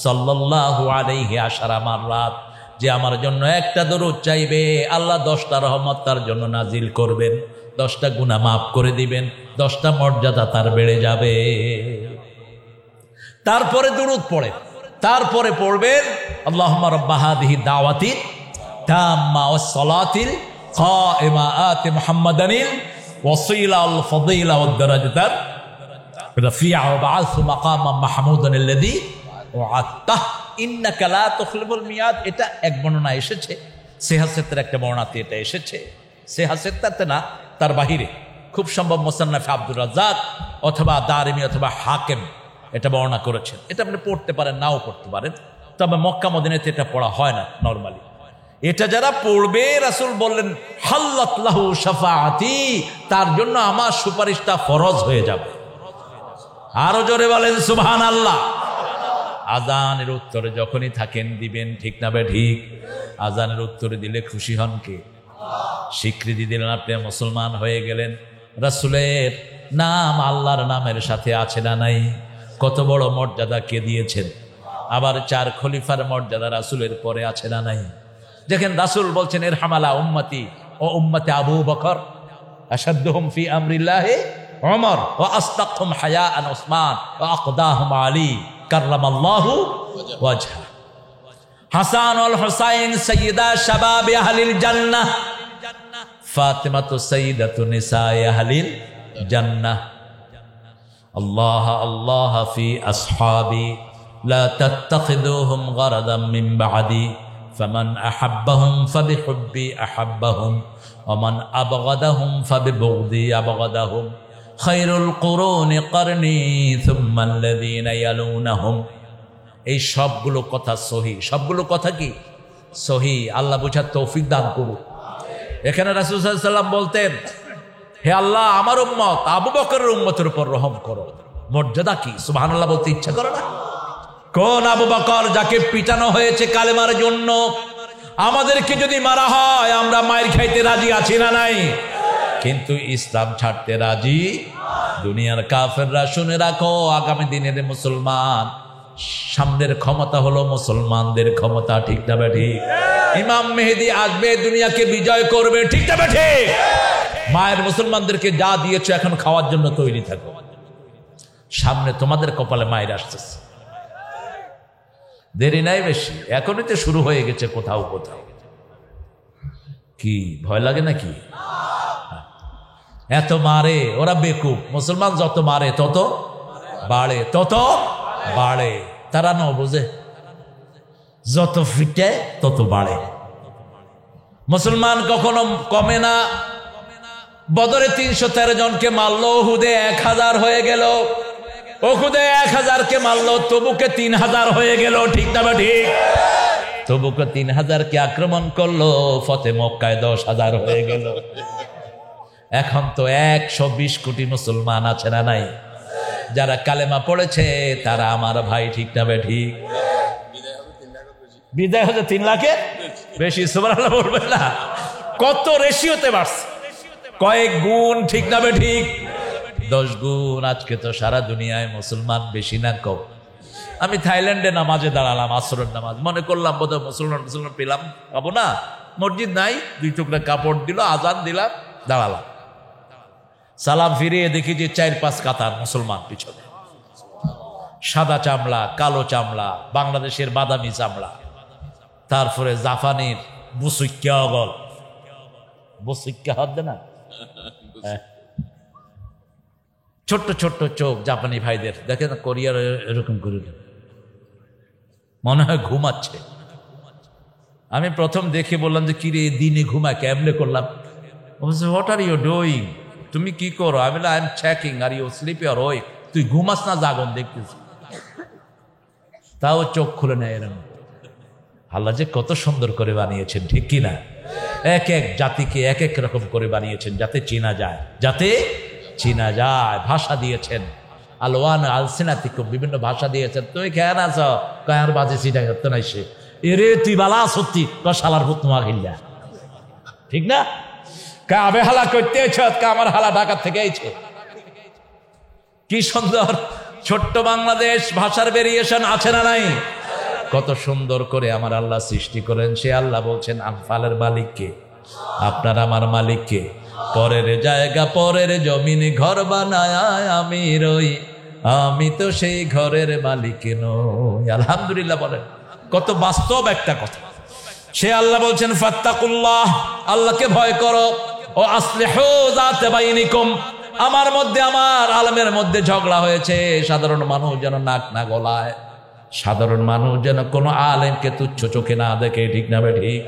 S1: সাল্লাল্লাহু আলাইহি আশারা মাররাত। যে আমার জন্য একটা দরুদ চাইবে, আল্লাহ 10টা রহমত তার জন্য নাজিল করবেন, 10টা গুনাহ মাফ করে দিবেন, 10টা মর্যাদা তার বেড়ে যাবে। তারপরে দরুদ পড়ে, তারপরে পড়বেন আল্লাহুম্মা রাব্বা হাযিহি দাওয়াতি তাম্মা ওয়াস সালাতিল কাইমা আতি মুহাম্মাদানিল ওয়াসিলা আল ফাদিলা ওয়াদ দারাজাতার রাফিআ ওয়া বা'আথু মাকামান মাহমুদান আল্লাযী ওয়া'আদতা ইন্নাকা লা তুখলিফুল মিয়াদ। এটা এক বর্ণনা এসেছে, সিহাসেতের একটা বর্ণনাতে এটা এসেছে, সিহাসেতটাতে না, তার বাহিরে খুব সম্ভব মুসান্নাফে আব্দুর রাজ্জাক অথবা দারিমি অথবা হাকিম এটা বর্ণনা করেছেন। এটা আপনি পড়তে পারেন, নাও পড়তে পারেন, তবে মক্কা মদিনাতে এটা পড়া হয় না নরমালি। এটা যারা পড়বে, রাসূল বললেন হাল্লাত লাহু শাফাআতি, তার জন্য আমার সুপারিশটা ফরজ হয়ে যাবে। আরো জোরে বলেন সুবহানাল্লাহ। আজানের উত্তরে যখনই থাকেন দিবেন, ঠিক না বে ঠিক? আজানের উত্তরে দিলে খুশি হন কে? স্বীকৃতি দিলেন, আপনি মুসলমান হয়ে গেলেন। রাসূলের নাম আল্লাহর নামের সাথে আছে না নাই? কত বড় মর্যাদা কে দিয়েছেন। আবার 4 খলিফার মর্যাদা রাসূলের পরে আছে না নাই? দেখেন রাসূল বলছেন ইরহামালা উম্মতি ও উম্মতে আবু বকর, আশাদ্দুহুম ফি আমরিল্লাহি ওমর ওয়া আসতাকহুম হায়াআন উসমান ওয়া আকদাহুম আলী কাররামাল্লাহু ওয়াজহা। হাসান ওয়াল হুসাইন সাইয়্যিদা শাবাবি আহলিল জান্নাহ, ফাতিমাতু সাইয়্যিদাতু নিসাই আহলিল জান্নাহ। আল্লাহ আল্লাহ ফি আসহাবি লা তাত্তাখিযুহুম গারাদাম মিন বা'দি ফামান আহাব্বাহুম ফাবিহুব্বি আহাব্বাহুম ওয়া মান আবগাদাহুম ফাবিবুগদি আবগাদাহুম খায়রুল কুরুনি করনি সুম্মা আল্লাযীনা ইয়ালুনাহুম। এই সবগুলো কথা সহি, সবগুলো কথা কি সহি। আল্লাহ বুঝার তৌফিক দান করুন। এখানে রাসূল সাল্লাল্লাহু আলাইহি ওয়াসাল্লাম বলতেন, হে আল্লাহ আমার উম্মত আবু বকরের উম্মতের উপর রহম করো। মর্যাদা কি, সুবহানাল্লাহ বলতে ইচ্ছা করে না? কোন আবু বকর যাকে পিটানো হয়েছে কালেমার জন্য? আমাদেরকে যদি মারা হয় আমরা মায়ের খাইতে রাজি আছি না নাই? কিন্তু ইসলাম ছাড়তে রাজি। দুনিয়ার কাফেররা শুনে রাখো, আগামী দিনের মুসলমান সামনের ক্ষমতা হলো মুসলমানদের ক্ষমতা, ঠিক না ঠিক? ইমাম মেহেদী আসবে, দুনিয়াকে বিজয় করবে, ঠিক না ঠিক? মায়ের মুসলমানদেরকে যা দিয়েছে এখন খাওয়ার জন্য তৈরি থাকো, সামনে তোমাদের কপালে মায়ের আসতেছে। দেরি নাই বেশি, এখনই তো শুরু হয়ে গেছে কোথাও কোথাও। কি ভয় লাগে নাকি? এত মারে ওরা, বেকুব। মুসলমান যত মারে তত বাড়ে, তত বাড়ে। তারা ন বুঝে, যত ফিটে তত বাড়ে। মুসলমান কখনো কমে না। বদরে 313 জনকে মারলো, উহুদে 1000 হয়ে গেল। উহুদে 1000কে মারলো, তবুকে 3000 হয়ে গেল, ঠিক না ঠিক? তবুকে 3000কে আক্রমণ করলো, ফতে মক্কায় 10,000 হয়ে গেল। এখন তো 120 কোটি মুসলমান আছে না নাই? যারা কালেমা পড়েছে তারা আমার ভাই, ঠিক না ঠিক? বিদায় হচ্ছে 3 লাখের বেশি। সুবহানাল্লাহ বলবেন না? কত রেশিওতে বাড়ছে, কয়েক গুণ, ঠিক না ঠিক? 10 গুণ। আজকে তো সারা দুনিয়ায় মুসলমান বেশি না কম? আমি থাইল্যান্ডে নামাজে দাঁড়ালাম, আসরের নামাজ, মনে করলাম বোধহয় মুসলমান পেলাম, পাবো না। মসজিদ নাই, 2 টুকরা কাপড় দিল, আজান দিলাম, দাঁড়ালাম। সালাম ফিরিয়ে দেখি যে 4-5 কাতার মুসলমান পিছনে। সাদা চামড়া, কালো চামড়া, বাংলাদেশের বাদামি চামড়া, তারপরে জাপানের বুসুক্কা অগল, বুসুক্কা হবে না, ছোট্ট ছোট্ট চোখ জাপানি ভাইদের দেখেন, কোরিয়ার এরকম করে মনে হয় ঘুমাচ্ছে। আমি প্রথম দেখে বললাম যে কিরে দিনে ঘুমায়, কেমনে করলাম? What are you doing? তুমি কি করো? আমি I am checking are you sleepy or wake. তুই ঘুমাস না জাগন দেখতেছি। তাও চোখ খুলে নেয় এরকম। আল্লাহ যে কত সুন্দর করে বানিয়েছেন, ঠিক কিনা? এক এক জাতিকে এক এক রকম করে বানিয়েছেন, যাতে চেনা যায়, যাতে চেনা যায়। ভাষা দিয়েছেন, আলওয়ান আলসিনাতিকুম, বিভিন্ন ভাষা দিয়েছেন। তুমি খেয়াল আছো কায়ার বাজে চিটা করতে নাই সে, এরে তুই বালা সত্যি কষালার ভূত তোমার হিল্লা, ঠিক না? কাবে হালা করতে আমার হালা ঢাকা থেকে আইছে। কি সুন্দর ছোট্ট বাংলাদেশ, ভাষার ভেরিয়েশন আছে না নাই? কত সুন্দর করে আমার আল্লাহ সৃষ্টি করেন। সে আল্লাহ বলছেন আনফালের মালিককে, আপনার আমার মালিককে। পরের জায়গা পরের জমিনে ঘর বানায় আমি রই, আমি তো সেই ঘরের মালিক নই। আলহামদুলিল্লাহ বলেন, কত বাস্তব একটা কথা। সে আল্লাহ বলছেন ফাত্তাকুল্লাহ, আল্লাহকে ভয় করো। ও আসলিহু যাতে বাইনিকুম, আমার মধ্যে আমার আলমের মধ্যে ঝগড়া হয়েছে, সাধারণ মানুষ যেন নাক না গলায়, সাধারণ মানুষ যেন কোনো আলেমকে তুচ্ছ চোখে না দেখে, ঠিক না বেঠিক?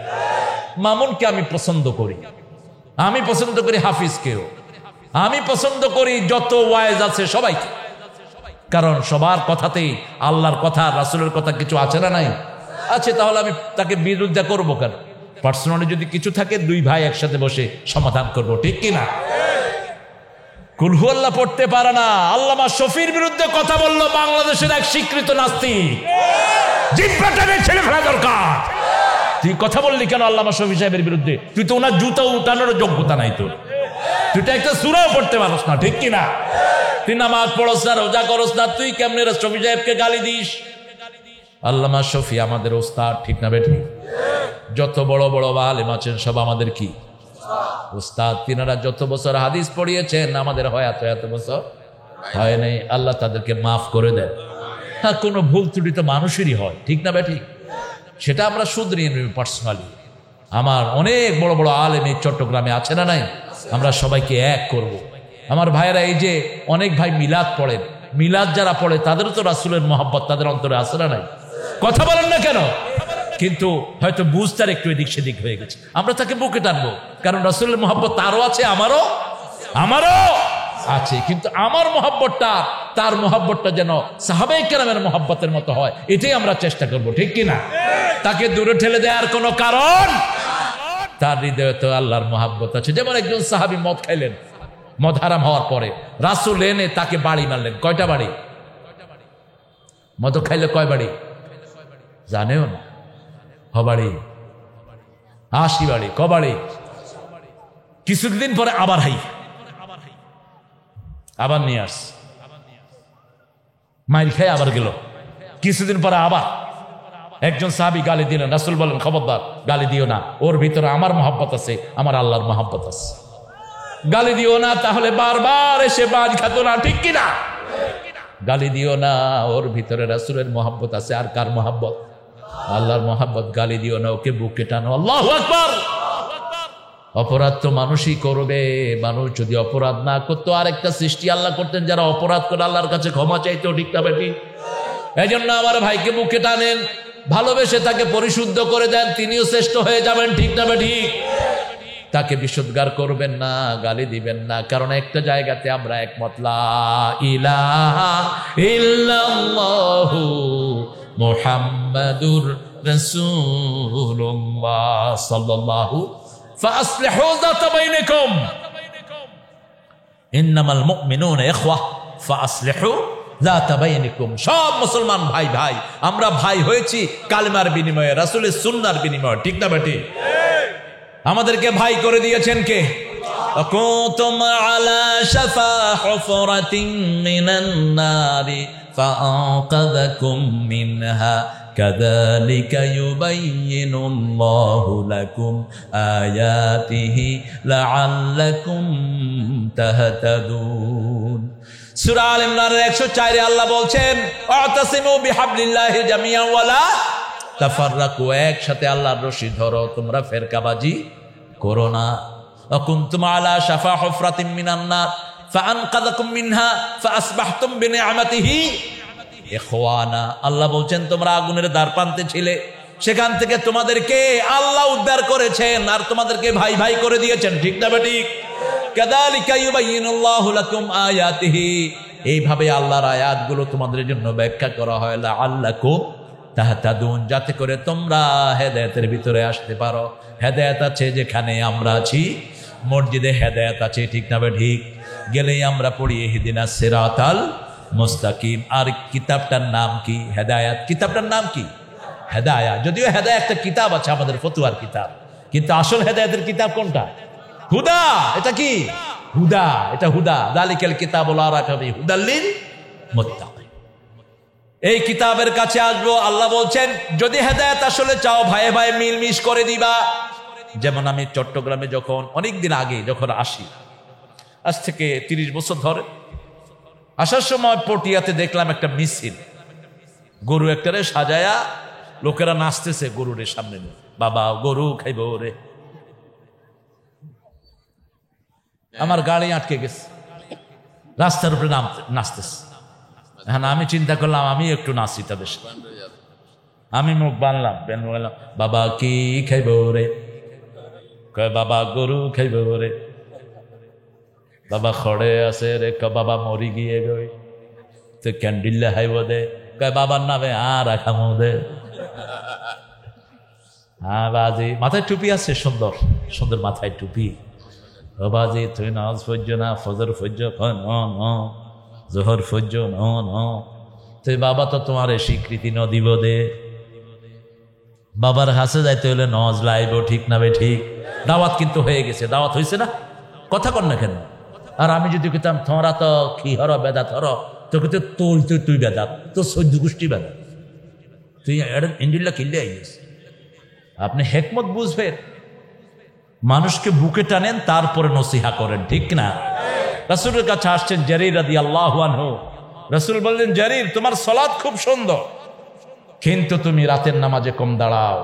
S1: মামুনকে আমি পছন্দ করি, আমি পছন্দ করি হাফিজকেও, আমি পছন্দ করি যত ওয়াইজ আছে সবাইকে, কারণ সবার কথাতেই আল্লাহর কথা রাসূলের কথা কিছু আছে না নাই? আছে। তাহলে আমি তাকে বিরোধিতা করবো কেন? পার্সোনালি যদি কিছু থাকে দুই ভাই একসাথে বসে সমাধান করব, ঠিক কিনা? কুলহু আল্লাহ পড়তে পারে না, আল্লামা শফির বিরুদ্ধে কথা বললো বাংলাদেশের এক স্বীকৃত নাস্তিক, জিহ্বাটা ছেড়ে ফেলা দরকার। তুই কথা বললি কেন আল্লামা শফি সাহেবের বিরুদ্ধে? তুই তো ওনার জুতা উঠানোর যোগ্যতা নাই তোর, তুই তো একটা সূরাও পড়তে পারস না, ঠিক কিনা? তুই নামাজ পড়স না, রোজা করস না, তুই কেমনে শফি সাহেবকে গালি দিস? আল্লামা শফি আমাদের ওস্তাদ, ঠিক না বেঠিক? যত বড় বড় আলেম আছেন সব আমাদের কি ওস্তাদ। তিনারা যত বছর হাদিস পড়িয়েছেন, আমাদের হয় এত বছর হয় নাই। আল্লাহ তাদেরকে মাফ করে দেন। হ্যাঁ, কোনো ভুল ত্রুটি তো মানুষেরই হয়, ঠিক না বেঠিক? সেটা আমরা শুধরিয়ে নেব পার্সোনালি। আমার অনেক বড় বড় আলেম এই চট্টগ্রামে আছে না নাই? আমরা সবাইকে এক করব। আমার ভাইয়েরা, এই যে অনেক ভাই মিলাদ পড়েন, মিলাদ যারা পড়ে তাদেরও তো রাসূলের মহব্বত তাদের অন্তরে আছে না নাই? কথা বলেন না কেন? কিন্তু হয়তো বুঝতার একটু এদিক সেদিক হয়ে গেছে, আমরা তাকে বুকে টানবো, কারণ রাসূলের মহব্বত তারও আছে, আমারও আছে। কিন্তু আমার মহব্বতটা, তার মহব্বতটা যেন সাহাবায়ে কেরামের মহব্বতের মতো হয়, এটাই আমরা চেষ্টা করব, ঠিক কিনা? তাকে দূরে ঠেলে দেওয়ার কোনো কারণ, তার হৃদয়ে তো আল্লাহর মহব্বত আছে। যেমন একজন সাহাবী মদ খাইলেন, মদ হারাম হওয়ার পরে রাসূল এনে তাকে বাড়ি মারলেন। কয়টা বাড়ি? মদ খাইলে কয় বাড়ি জানেও না? হবাড়ি 80 বাড়ি। কবাড়ি? কিছুদিন পরে আবার আবার নিয়ে আস, মাইল খাই আবার গেল। কিছুদিন পরে আবার একজন সাহাবী গালি দিলেন, রাসূল বলেন খবরদার গালি দিও না, ওর ভিতরে আমার মহব্বত আছে, আমার আল্লাহর মহব্বত আছে, গালি দিও না। তাহলে বারবার এসে বাজ খাতো না, ঠিক কিনা? গালি দিও না, ওর ভিতরে রাসূলের মহব্বত আছে। আর কার মহব্বত? আল্লাহর মহব্বত। গালি দিও না, ওকে বুকে টানো। আল্লাহু আকবার। অপরাধ তো মানুষই করবে, মানুষ যদি অপরাধ না করতো, আরেকটা সৃষ্টি আল্লাহ করতেন যারা অপরাধ করে আল্লাহর কাছে ক্ষমা চাইতো, ঠিক না বেটি? এই জন্য আমার ভাইকে বুকে টানেন, ভালোবেসে তাকে পরিশুদ্ধ করে দেন, তিনিও শ্রেষ্ঠ হয়ে যাবেন, ঠিক না বেটি? তাকে বিশুদ্ধগার করবেন না, গালি দিবেন না, কারণ একটা জায়গাতে আমরা একমত, লা ইলাহা ইল্লাল্লাহু মুহাম্মাদুর রাসূলুল্লাহ সাল্লাল্লাহু ফাসলিহু যাতা বাইনাকুম ইন্নামাল মুমিনুনা ইখওয়া ফাসলিহু যাতা বাইনাকুম। সব মুসলমান ভাই ভাই, আমরা ভাই হয়েছি কালেমার বিনিময়ে, রাসূলের সুন্নাহর বিনিময়ে, ঠিক না বেটি? আমাদেরকে ভাই করে দিয়েছেন কে? কুনতুম আলা শাফা হুফরাতিন মিনান নারি ফাআনকাযাকুম মিনহা কাযালিকা ইউবাইয়িনুল্লাহু লাকুম আয়াতিহি লাআল্লাকুম তাহতাদুন। সূরা আল ইমরানের 104 এ আল্লাহ বলছেন আতাসিমু বিহাবলিল্লাহি জামিআন ওয়ালা তাফাররাকু, একসাথে আল্লাহর রশি ধরো, তোমরা ফেরকাবাজি করো না। কুনতুম আলা শাফা হুফরাতিন মিনান নার ফাআনকাযাকুম মিনহা ফাআসবাহতুম বিনিআমাতিহি ইখওয়ানা। আল্লাহ বলছেন তোমরা আগুনের দ্বারপ্রান্তে ছিলে, সেখান থেকে তোমাদেরকে আল্লাহ উদ্ধার করেছেন আর তোমাদেরকে ভাই ভাই করে দিয়েছেন, ঠিক না বেটি? কাযালিকা ইউবাইয়িনুল্লাহু লাকুম আয়াতিহি, এইভাবে আল্লাহর আয়াতগুলো তোমাদের জন্য ব্যাখ্যা করা হয়, লাআল্লাকুম তাহতাদুন, যাতে করে তোমরা হেদায়েতের ভিতরে আসতে পারো। হেদায়েত আছে যেখানে আমরা আছি, মসজিদে হেদায়েত আছে, ঠিক না ঠিক? গেলেই আমরা পড়ি ইহদিনাস সিরাতাল মুস্তাকিম। আর কিতাবটার নাম কি? হেদায়েত। কিতাবটার নাম কি? হেদায়েত। যদিও হেদায়েত একটা কিতাব আছে আমাদের ফতুয়ার কিতাব, কিন্তু আসল হেদায়েতের কিতাব কোনটা? হুদা। এটা কি? হুদা। এটা হুদা। যালিকাল কিতাবুল লা রাইবা ফীহি হুদাল লিল মুত্তাকিন। এই কিতাবের কাছে আসবো। আল্লাহ বলছেন যদি হেদায়েত আসলে চাও ভাইয়ে ভাইয়ে মিলমিশ করে দিবা। যেমন আমি চট্টগ্রামে যখন অনেকদিন আগে যখন আসি, আজ থেকে 30 বছর ধরে, আসার সময় পটিয়াতে দেখলাম একটা মিছিল, গরু একটারে সাজায়া লোকেরা নাচতেছে গরুরের সামনে নিয়ে, বাবা গরু খাইব রে। আমার গাড়ি আটকে গেছে, রাস্তার উপরে নাচতেছে। হ্যাঁ, আমি চিন্তা করলাম আমি একটু নাচি, তবে আমি মুখ বানলাম, বাবা কি খাইব রে? কয় বাবা গরু খাইব রে। বাবা খড়ে আছে রে, বাবা মরি গিয়ে গই তো ক্যান্ডিল্লা খাইব দে। কয় বাবার নামে আর খামো দে। হ্যাঁ বাজি, মাথায় টুপি আছে, সুন্দর সুন্দর মাথায় টুপি। ও বাজি তুই নামাজ পড়ছ না, ফজর পড়ছ? জোহর ফজ্জ তুই বাবা তো তোমার স্বীকৃতি ন দিব দে। বাবার কাছে যাইতে হলে নজ লাইব, ঠিক না বে ঠিক? দাওয়াত কিন্তু হয়ে গেছে, দাওয়াত হয়েছে না? কথা কর না কেন? আর আমি যদি কইতাম তোমরা তো কি হর বেদাত হর, তোকে তো তুই বেদাত, তোর 14 গোষ্ঠী বেদাত, তুই ইন্ডিল্লা কিনলে আইস। আপনি হেকমত বুঝবেন, মানুষকে বুকে টানেন, তারপরে নসিহা করেন, ঠিক না? রাসূলের কাছে আসছেন জারীর রাদিয়াল্লাহু আনহু। রাসূল বললেন, জারীর তোমার সালাত খুব সুন্দর, কিন্তু তুমি রাতের নামাজে কম দাঁড়াও।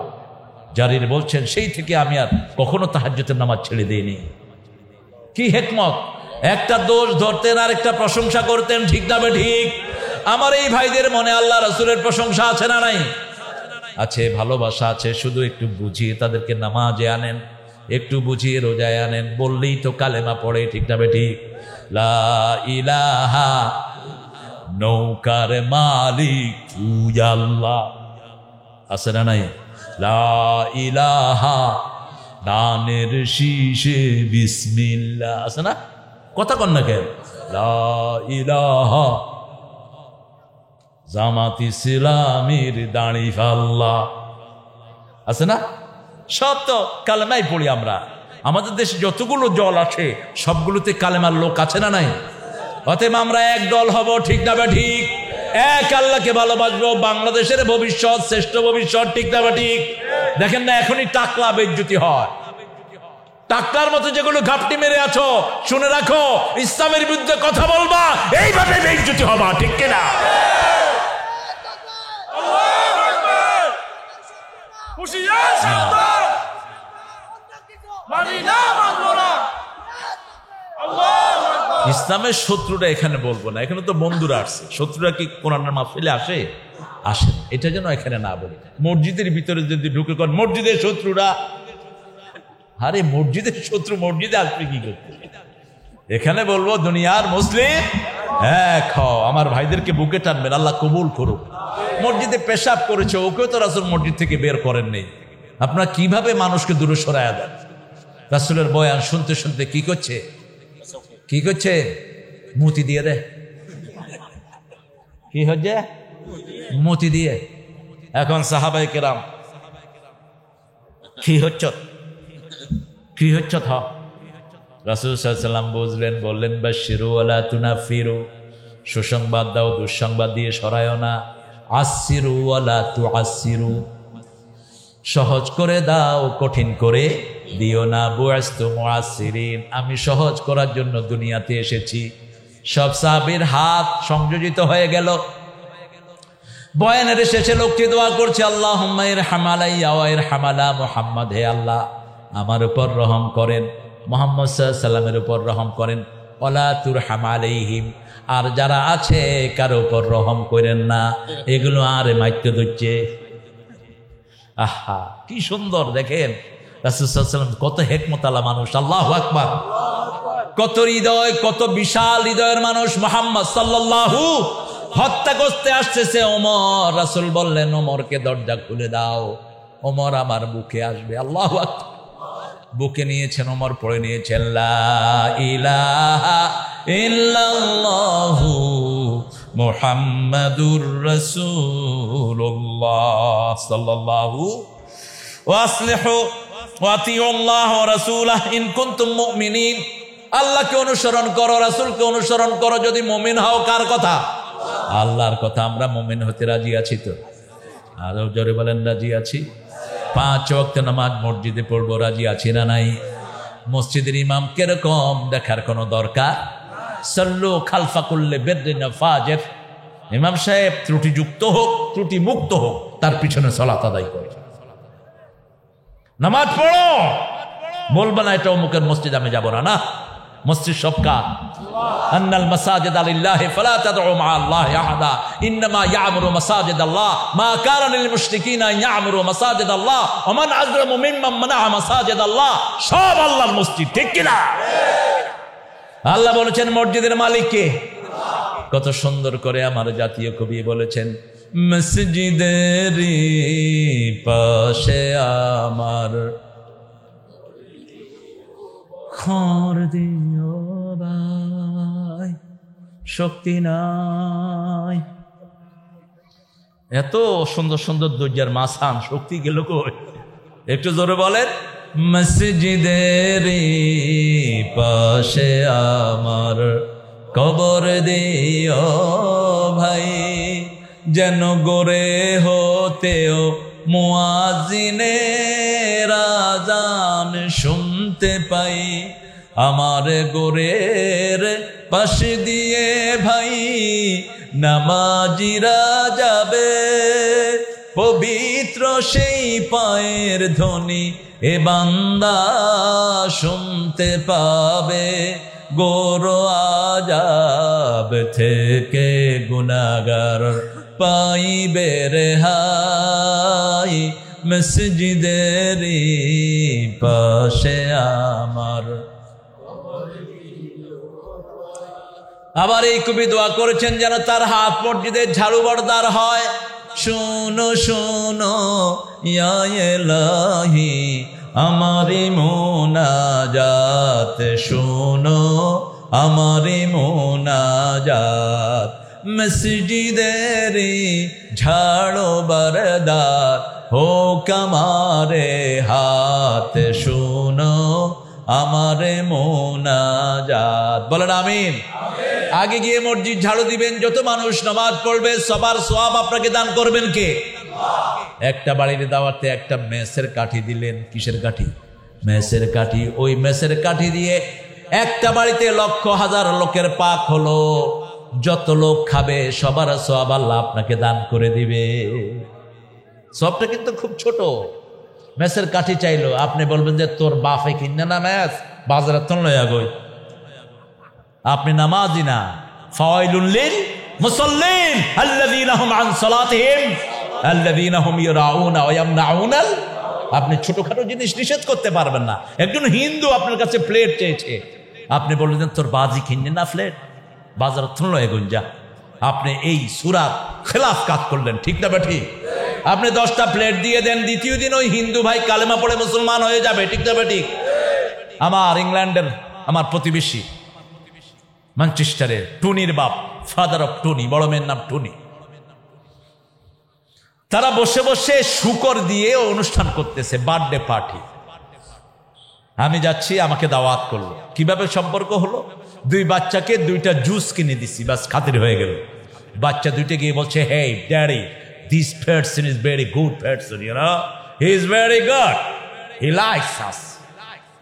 S1: জারীর বলছেন, সেই থেকে আমি আর কখনো তাহাজ্জুদের নামাজ ছেড়ে দিইনি। কি হিকমত! একটা দোষ ধরতেন আর একটা প্রশংসা করতেন, ঠিক না বে ঠিক? আমার এই ভাইদের মনে আল্লাহ রাসূলের প্রশংসা আছে না নাই? আছে, ভালোবাসা আছে। শুধু একটু বুঝিয়ে তাদেরকে নামাজে আনেন, একটু বুঝিয়ে রোজায় আনেন, বললেই তো কালেমা পড়ে, ঠিক না বে ঠিক? লা ইলাহা, নৌকার মালিক তুই আল্লাহ, আছে না নাই? লা ইলাহা, দানের শীষে বিসমিল্লাহ, আছে না? কথা কন না কেন? লা ইলাহা, জামাত ইসলামীর দাঁড়ি ফাল্লা, আছে না? সব তো কালেমাই পড়ি আমরা। আমাদের দেশে যতগুলো দল আছে সবগুলোতে কালেমার লোক আছে না নাই? অতএব আমরা এক দল হব, ঠিক না বা ঠিক? এক আল্লাহকে ভালোবাসবো, বাংলাদেশের ভবিষ্যৎ শ্রেষ্ঠ ভবিষ্যৎ, ঠিক না বা ঠিক? দেখেন না এখনই টাকলা বেইজ্জতি হয়। টাকলার মতো যেগুলো ঘাপটি মেরে আছো, শুনে রাখো, ইসলামের বিরুদ্ধে কথা বলবা, এইভাবে বেইজ্জতি হবা, ঠিক কিনা? ইসলামের শত্রুরা এখানে বলবো না, এখানে তো বন্ধুরা আসছে। শত্রুরা কি কোরআনের মাহফিলে আসে? আসে, এটা যেন এখানে না বলি। মসজিদের ভিতরে যদি ঢুকে কোন মসজিদের শত্রুরা, আরে মসজিদের শত্রু মসজিদে আসবে কি করতে? এখানে বলবো দুনিয়ার মুসলিম এক হও, আমার ভাইদেরকে বুকে টানবেন, আল্লাহ কবুল করুক। মসজিদে পেশাব করেছে, ওকেও তো রাসূল মসজিদ থেকে বের করেন নেই। আপনারা কিভাবে মানুষকে দূরে সরায়া দেন? রাসূলের বয়ান শুনতে শুনতে কি করছে? কি করছে? মুতি দিয়ে দে। কি হচ্ছে? মুতি দিয়ে। এখন সাহাবায়ে কেরাম কি হচ্ছে? কি হচ্ছে? রাসূল সাল্লাল্লাহু আলাইহি ওয়াসাল্লাম বুঝলেন, বললেন বাশিরু ওয়ালা তুনাফিরু, সুসংবাদ দাও, দুঃসংবাদ দিয়ে সরায়ও না। আসিরু ওয়ালা তুআসিরু, সহজ করে দাও, কঠিন করে দিও না। বুআসতু মুআসসিরিন, আমি সহজ করার জন্য দুনিয়াতে এসেছি। সব সাহাবীর হাত সংযোজিত হয়ে গেল। বয়ানের শেষে লোকটি দোয়া করছে, আল্লাহুম্মা ইরহাম আলাইয়া ওয়া ইরহাম আলা মুহাম্মাদ, হে আল্লাহ আমার উপর রহম করেন, মুহাম্মদ সাল্লাল্লাহু আলাইহি সাল্লামের উপর রহম করেন। ওয়ালা তুরহাম আলাইহিম, আর যারা আছে কারো উপর রহম করেন না। এগুলো আর মাইতে দিচ্ছে। আহা কি সুন্দর! দেখেন রাসূল সাল্লাল্লাহু আলাইহি ওয়াসাল্লাম কত হিকমতওয়ালা মানুষ, আল্লাহু আকবার! কত হৃদয়, কত বিশাল হৃদয়ের মানুষ মুহাম্মদ সাল্লাল্লাহু। হত্যা করতে আসতেছে ওমর, রাসূল বললেন ওমরকে দরজা খুলে দাও, ওমর আমার বুকে আসবে। আল্লাহু আকবার! বুকে নিয়েছেন ওমর, পড়ে নিয়েছেন লা ইলাহা ইল্লাল্লাহু মুহাম্মাদুর রাসূলুল্লাহ সাল্লাল্লাহু ওয়া আসলিহু ওয়া আতিউল্লাহ ওয়া রাসূলাহু ইন কুনতুম মুমিনিন। আল্লাহকে অনুসরণ করো, রাসূলকে অনুসরণ করো যদি মুমিন হও। কার কথা? আল্লাহর কথা আমরা মুমিন হতে রাজি আছি তো? আরো জোরে বলেন রাজি আছি। 5 ওয়াক্ত নামাজ মসজিদে পড়বো, রাজি আছি না নাই? মসজিদের ইমাম কিরকম দেখার কোনো দরকার? সাল্লু খালফা কুল্লি বিররিন ফাজির। ইমাম সাহেব ত্রুটিযুক্ত হোক, ত্রুটি মুক্ত হোক, তার পিছনে সালাত আদায় করে নামাজ পড়ো। বলবো না এটা অমুকের মসজিদ, আমি যাব না। না, মসজিদ সব কার? আন্নাল মাসাজিদ লিল্লাহি ফালা তাদউ মা আল্লাহি আহাদা ইন্নামা ইয়ামুরু মাসাজিদ আল্লাহ মা কানা লিল মুশরিকিনা ইয়ামুরু মাসাজিদ আল্লাহ ওয়া মান আযলামু মিম্মান মানাআ মাসাজিদ আল্লাহ। সব আল্লাহর মসজিদ, ঠিক কি না? আল্লাহ বলেছেন মসজিদের মালিক কে? কত সুন্দর করে আমার জাতীয় কবি বলেছেন, মসজিদের পাশে আমার খর দিও ভাই, শক্তি নাই। এত সুন্দর সুন্দর দরজার মাসান, শক্তি গেল কই? একটু জোরে বলেন। মসজিদের পাশে আমার কবর দিও ভাই, যেন গোরে হতেও মুয়াজ্জিনের আযান শুনতে পাই। আমার গোরের পাশ দিয়ে ভাই নামাজিরা যাবে, পবিত্র সেই পায়ের ধ্বনি এ বান্দা শুনতে পাবে। গোর আযাব থেকে গুনাহগার পাইবে রেহাই, মসজিদের পাশে আমার। আবার এই কবি দোয়া করেছেন যেন তার হাত মসজিদের ঝাড়ুবারদার হয়। শোনো শোনো ইয়া ইলাহি আমারি মুনাজাত, শোনো আমারি মুনাজাত, মসজিদের ঝাড়ুবারদার হোক আমারে হাত, শোনো আমারে মুনাজাত। বলেন আমিন। আগে গিয়ে মসজিদ ঝাড়ু দিবেন, যত মানুষ নামাজ পড়বে সবার সওয়াব আপনাকে দান করবেন কে? একটা বাড়ির দাওয়াতে একটা মেসের কাঠি দিলেন। কিসের কাঠি? মেসের কাঠি। ওই মেসের কাঠি দিয়ে একটা বাড়িতে লক্ষ হাজার লোকের পাক হলো। যত লোক খাবে সবার সওয়াব আল্লাহ আপনাকে দান করে দিবে। সবটা কিন্তু খুব ছোট। মেসের কাঠি চাইলো, আপনি বলবেন যে তোর বাপে কিনে না মেস, বাজারে তো লইয়া গই। আপনি নামাজি না। ফাওয়াইলুল লিল মুসাল্লিন আল্লাযীনা হুম আন সালাতিহিম আল্লাযীনা হুম ইরাউনা ওয়া ইয়ামনাউনাল। আপনি ছোটখাটো জিনিস নিষেধ করতে পারবেন না। একজন হিন্দু আপনার কাছে প্লেট চেয়েছে, আপনি বললেন তোর বাজি কিনে না প্লেট, বাজার থুনলয়ে গুঞ্জা। আপনি এই সূরার খেলাফ কাজ করলেন, ঠিক না বেঠি? আপনি 10টা প্লেট দিয়ে দেন, দ্বিতীয় দিন ওই হিন্দু ভাই কালেমা পড়ে মুসলমান হয়ে যাবে, ঠিক না বেঠি? আমার ইংল্যান্ডের আমার প্রতিবেশী ম্যানচেস্টারে টুনির বাপ, ফাদার অফ টুনি, বড় মেয়ের নাম টুনি। তারা বসে বসে শুকর দিয়ে অনুষ্ঠান করতেছে, বার্থডে পার্টি। আমি যাচ্ছি, আমাকে দাওয়াত করলো। কিভাবে সম্পর্ক হলো? 2 বাচ্চাকে 2টা জুস কিনে দিছি, বাস খাতির হয়ে গেল। বাচ্চা 2টে গিয়ে বলছে, হে daddy, this person is very good person, you know, he is very good, he likes us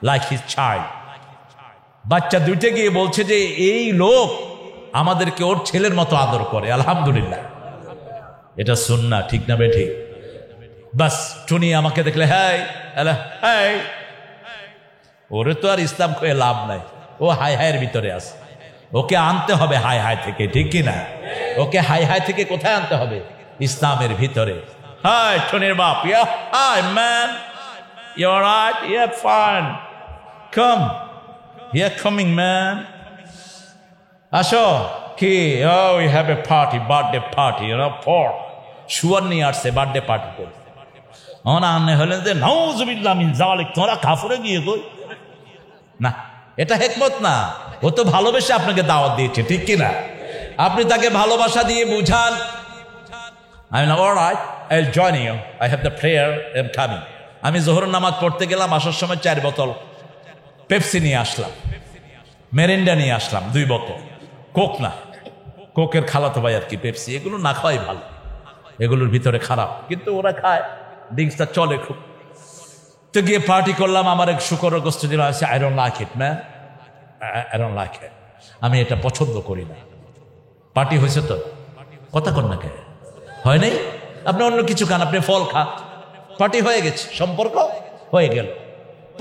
S1: like his child. বাচ্চা 2টে গিয়ে বলছে যে এই লোক আমাদেরকে ওর ছেলের মতো আদর করে, আলহামদুলিল্লাহ। এটা সুন্নাহ, ঠিক না বেঠি? বাস টুনি আমাকে দেখলে হাই হাই, ওরে তো আর ইসলাম কয়ে লাভ নাই, ও হাই হাইয়ের ভিতরে আছে। ওকে আনতে হবে হাই হাই থেকে, ঠিক কি না? ওকে হাই হাই থেকে কোথায় আনতে হবে? ইসলামের ভিতরে। হাই টুনির বাপ, yeah hi man, you alright? Yeah fine, come, yeah coming man, আসো। কি? ও we have a party, birthday party, you know, for sure নিয়ে আসছে বার্থডে পার্টি করে। ওনা আনে হলেন যে নাউযুবিল্লাহ মিন যালিক, তোরা কাফরে গিয়ে কই না, এটা হিকমত না। ও তো ভালোবেসে আপনাকে দাওয়াত দিয়েছে, ঠিক কি না? আপনি তাকে ভালোবাসা দিয়ে বুঝান, I mean, all right, I'll join you. I have the prayer, I'm coming. আমি জোহরের নামাজ পড়তে গেলাম, আসার সময় 4 বোতল পেপসি নিয়ে আসলাম, মেরিন্ডা নিয়ে আসলাম 2 বোতল, কোক না, কোকের খালাতো ভাই আর কি পেপসি, এগুলো না খাওয়াই ভালো, এগুলোর ভিতরে খারাপ, কিন্তু ওরা খায়, ড্রিঙ্কসটা চলে খুব। তো গিয়ে পার্টি করলাম, আমার এক শুকরের গোস্ত দিল, আছে I don't like it man, I don't like it, আমি এটা পছন্দ করি না। পার্টি হয়েছে তো, কথা কন না কে হয় নাই? আপনি অন্য কিছু খান, আপনি ফল খান, পার্টি হয়ে গেছে, সম্পর্ক হয়ে গেল।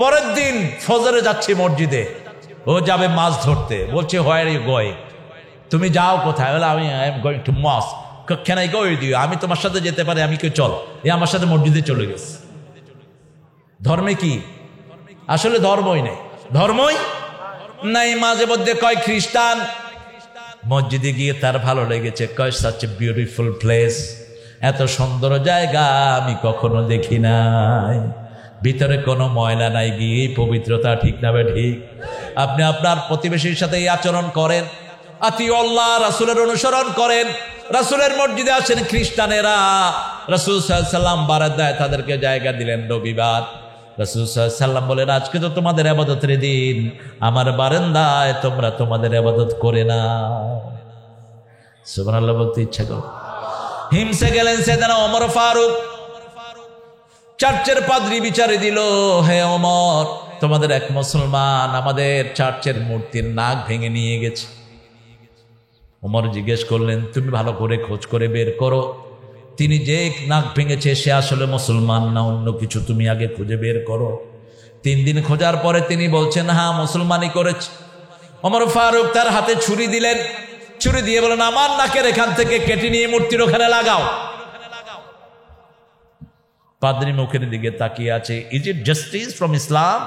S1: পরের দিন ফজরে যাচ্ছি মসজিদে, ও যাবে মাছ ধরতে, বলছে হোয়ার ইউ গোয়িং, তুমি যাও কোথায়? বলে আমি I am going to mosque. Can I go with you? আমি তোমার সাথে যেতে পারি, আমি কে চল। এ আমার সাথে মসজিদে চলে গেছে। ধর্মে কি? আসলে ধর্মই নেই, ধর্মই নাই। মাঝে মধ্যে কয় খ্রিস্টান, মসজিদে গিয়ে তার ভালো লেগেছে, কয় সাচ এ বিউটিফুল প্লেস, এত সুন্দর জায়গা আমি কখনো দেখি নাই, ভিতরে কোনো ময়লা নাই, গিয়ে পবিত্রতা ঠিক না বে ঠিক? আপনি আপনার প্রতিবেশীর সাথে এই আচরণ করেন, আতিউল্লাহ, রাসূলের অনুসরণ করেন, রাসূলের মসজিদে আসেন খ্রিস্টানেরা, রাসূল সাল্লাল্লাহু আলাইহি ওয়াসাল্লাম বারাত দেয়, তাদেরকে জায়গা দিলেন রবিবার। রাসূল সাল্লাল্লাহু আলাইহি ওয়াসাল্লাম বলেন, আজকে তো তোমাদের ইবাদতের দিন, আমার বারান্দায় তোমরা তোমাদের ইবাদত করে না। সুবহানাল্লাহ বলতে ইচ্ছা করে। হিমসে গেলেন সাইয়েদনা ওমর ফারুক, চার্চের পাদ্রী বিচারে দিল, হে ওমর, তোমাদের এক মুসলমান আমাদের চার্চের মূর্তির নাক ভেঙে নিয়ে গেছে। ওমর জিজ্ঞেস করলেন, তুমি ভালো করে খোঁজ করে বের করো, তিনি যে নাক ভেঙেছে সে আসলে মুসলমান না অন্য কিছু, তুমি আগে খুঁজে বের করো। 3 দিন খোঁজার পরে তিনি বলছেন, হ্যাঁ মুসলমানই করেছে। ওমর ফারুক তার হাতে ছুরি দিলেন, ছুরি দিয়ে বলেন, আমার নাকের এখান থেকে কেটে নিয়ে মূর্তির ওখানে লাগাও। পাদ্রী মুখের দিকে তাকিয়ে আছে, ইজ ইট জাস্টিস ফ্রম ইসলাম?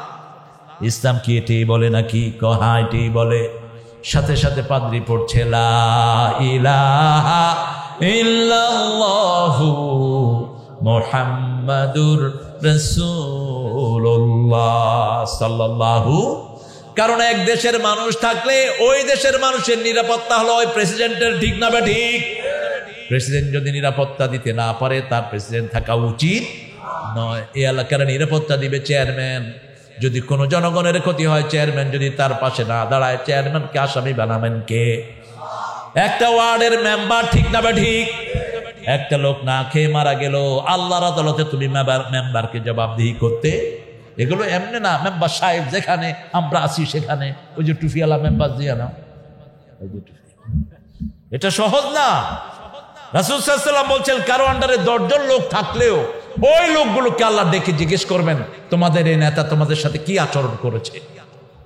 S1: ইসলাম কি এটাই বলে নাকি? হ্যাঁ এটাই বলে। সাথে সাথে পাদ্রী পড়ছে, লা ইলাহা ইল্লাল্লাহু মুহাম্মাদুর রাসূলুল্লাহ সাল্লাল্লাহু। কারণ এক দেশের মানুষ থাকলে ওই দেশের মানুষের নিরাপত্তা হলো ওই প্রেসিডেন্টের, ঠিক না বা ঠিক? প্রেসিডেন্ট যদি নিরাপত্তা দিতে না পারে, তার প্রেসিডেন্ট থাকা উচিত নয়। এই এলাকার নিরাপত্তা দিবে চেয়ারম্যান। যদি কোনো জনগণের ক্ষতি হয়, চেয়ারম্যান যদি তার পাশে না দাঁড়ায়, চেয়ারম্যানকে আসামি বানাবেন কে? একটা ওয়ার্ডের মেম্বার, ঠিক না বা ঠিক? একটা লোক না খেয়ে মারা গেল, আল্লাহর আদালতে তুমি মেম্বারকে জবাবদিহি করতে, এগুলো এমনি না। মেম্বার সাহেব যেখানে আমরা আছি সেখানে ওই যে টুফিওয়ালা মেম্বার দিয়ে নাও, এটা সহজ না। রাসূল সাল্লাল্লাহু আলাইহি ওয়াসাল্লাম বলছেন, কারো আন্ডারে 10 জন লোক থাকলেও ওই লোকগুলোকে আল্লাহ ডেকে জিজ্ঞেস করবেন, তোমাদের এই নেতা তোমাদের সাথে কি আচরণ করেছে।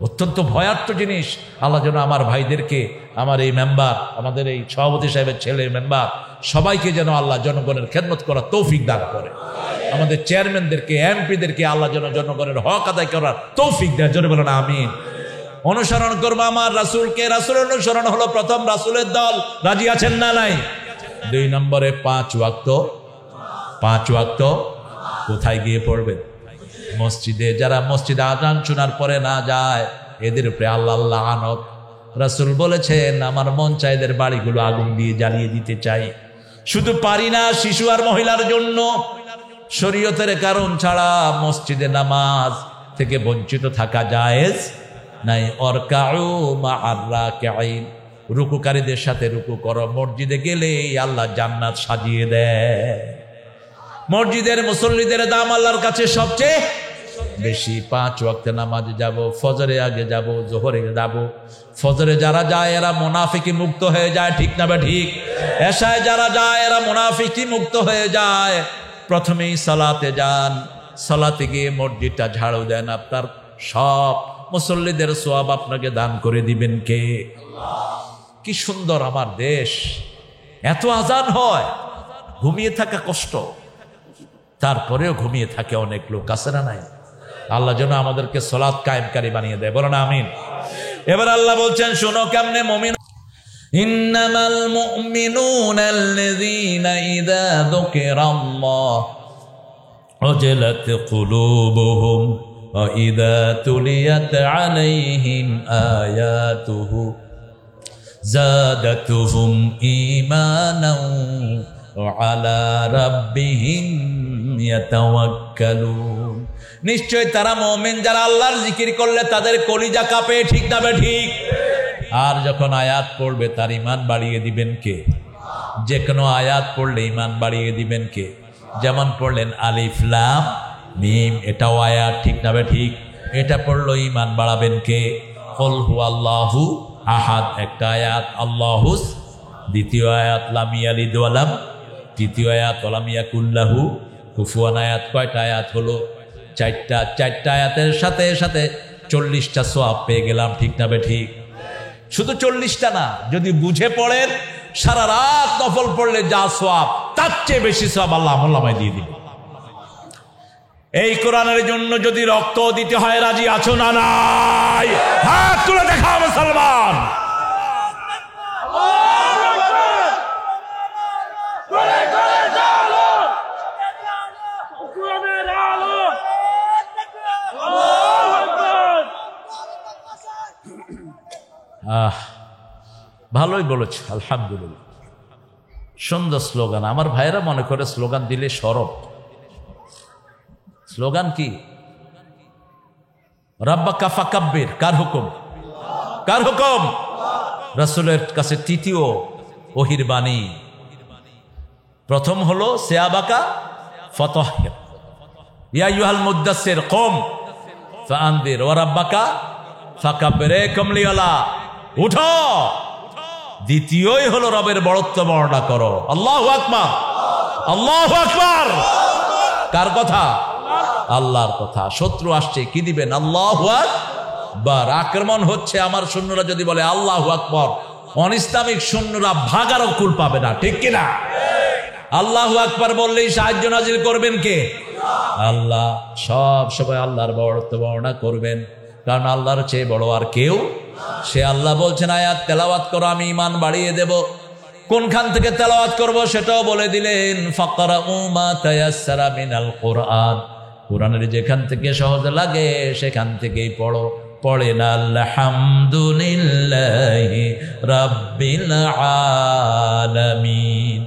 S1: অত্যন্ত ভয়ার্থ জিনিস। আল্লাহ যেন আমার ভাইদেরকে, আমার এই মেম্বার, আমাদের এই সভাপতি সাহেবের ছেলে মেম্বার, সবাইকে যেন আল্লাহ জনগণের খেদমত করার তৌফিক দান করে। আমাদের চেয়ারম্যানদেরকে, এমপিদেরকে আল্লাহ যেন জনগণের হক আদায় করার তৌফিক দেয়। জোরে বলেন আমিন। অনুসরণ করবো আমার রাসূলকে। রাসূলের অনুসরণ হলো প্রথম রাসূলের দল। রাজি আছেন না নাই? 2 নম্বরে 5 ওয়াক্ত। 5 ওয়াক্ত কোথায় গিয়ে পড়বেন? মসজিদে। যারা মসজিদে আযান শোনার পরে না যায়, এদের উপরে আল্লাহ লানত। রাসূল বলেছেন, আমার মন চায় এদের বাড়িগুলো আগুন দিয়ে জ্বালিয়ে দিতে চাই। শুধু পারি না, শিশু আর মহিলার জন্য শরীয়তের কারণ ছাড়া মসজিদে নামাজ থেকে বঞ্চিত থাকা জায়েজ নাই। অরকাউ মা'আর রাকিঈন, রুকুকারীদের সাথে রুকু করো। মসজিদে গেলে আল্লাহ জান্নাত সাজিয়ে দেয়। মসজিদের মুসল্লিদের দাম আল্লাহর কাছে সবচেয়ে বেশি। 5 ওয়াক্তে নামাজে যাব, ফজরে আগে যাব, জোহরে যাব। ফজরে যারা যায় এরা মুনাফিকি মুক্ত হয়ে যায়, ঠিক না বা ঠিক? এশায় যারা যায় এরা মুনাফিকি মুক্ত হয়ে যায়। প্রথমেই সালাতে যান, সালাতে গিয়ে মসজিদটা ঝাড়ু দেন, আপনার সব মুসল্লিদের সওয়াব আপনাকে দান করে দিবেন কে? কি সুন্দর আমার দেশ। এত আজান হয়, ঘুমিয়ে থাকা কষ্ট, তারপরেও ঘুমিয়ে থাকে অনেক লোক, আছে না নাই? আল্লাহ যেন আমাদেরকে সালাত কায়েমকারী বানিয়ে দেয়, বলো না আমিন। এবার আল্লাহ বলছেন, শোনো কেমনে মুমিন। ইন্নামাল মুমিনুনা আল্লাযীনা ইযা যুকিরাল্লাহ ওয়াজিলাত কুলুবুহুম ওয়া ইযা তুলিয়াত আলাইহিম আয়াতুহু যাদাতুহুম ঈমানাও ওয়া আলা রাব্বিহিম ইয়াতাওয়াক্কালুন। নিশ্চয় তারা মুমিন যারা আল্লাহর জিকির করলে তাদের কলিজা কাঁপে, ঠিক না ঠিক? আর যখন আয়াত পড়বে তার ইমান বাড়িয়ে দিবেন কে? যে কোনো আয়াত পড়লে ইমান বাড়িয়ে দিবেন কে? যেমন পড়লেন আলিফ লাম মিম, এটাও আয়াত, ঠিক না ঠিক? এটা পড়লো ইমান বাড়াবেন কে? কুল হুয়াল্লাহু আহাদ একটা আয়াত, আল্লাহুস দ্বিতীয় আয়াত, লাম ইয়ালিদ ওয়া লাম তৃতীয় আয়াত, ওয়া লাম ইয়াকুল লাহু কুফুয়ান আয়াত। কয়টা আয়াত হলো? চারটা। চারটা আয়াতের সাথে সাথে 40টা সওয়াব পেয়ে গেলাম, ঠিক না ঠিক? শুধু 40টা না, যদি বুঝে পড়েন সারা রাত নফল পড়লে যা সওয়াব তার চেয়ে বেশি সওয়াব আল্লাহ আমলনামায় দিয়ে দিবে। এই কোরআনের জন্য যদি রক্ত দিতে হয় রাজি আছো না নাই? হাত তুলে দেখাও মুসলমান। ভালোই বলেছ, আলহামদুলিল্লাহ। সুন্দর স্লোগান। আমার ভাইয়েরা মনে করে স্লোগান দিলে সরব। স্লোগান কি? রাব্বাকা ফাকাব্বির। কার হুকুম? কার হুকুম? রাসূলের কাছে তৃতীয় ওহির বাণী। প্রথম হলো সিয়াবাকা ফাতাহহির, ইয়া আইয়ুহাল মুদ্দাসসির কুম ফাআনদির ওয়া রাব্বাকা ফাকাব্বির। কমলিওয়ালা উঠো। দ্বিতীয়ই হলো রবের বড়ত্ব বর্ণনা করো। আল্লাহু আকবার, আল্লাহু আকবার। কার কথা? আল্লাহর কথা। শত্রু আসছে, কি দিবেন? আল্লাহু আকবার। আক্রমণ হচ্ছে, আমার সৈন্যরা যদি বলে আল্লাহু আকবার, অন ইসলামিক সৈন্যরা ভাগারও কুল পাবে না, ঠিক কিনা? আল্লাহু আকবার বললেই সাহায্য নাজিল করবেন কে? আল্লাহ। সব সময় আল্লাহর বড়ত্ব বর্ণনা করবেন, কারণ আল্লাহর চেয়ে বড় আর কেউ। সে আল্লাহ বলছেন আয়াত তেলাওয়াত করো, আমি ঈমান বাড়িয়ে দেব। কোনখান থেকে তেলাওয়াত করব সেটাও বলে দিলেন। ফাকরাউ মা তায়াসসারা মিনাল কুরআন। কোরআনের যেখান থেকে সহজ লাগে সেখান থেকেই পড়ো। পড়েন আলহামদুলিল্লাহি রাব্বিল আলামিন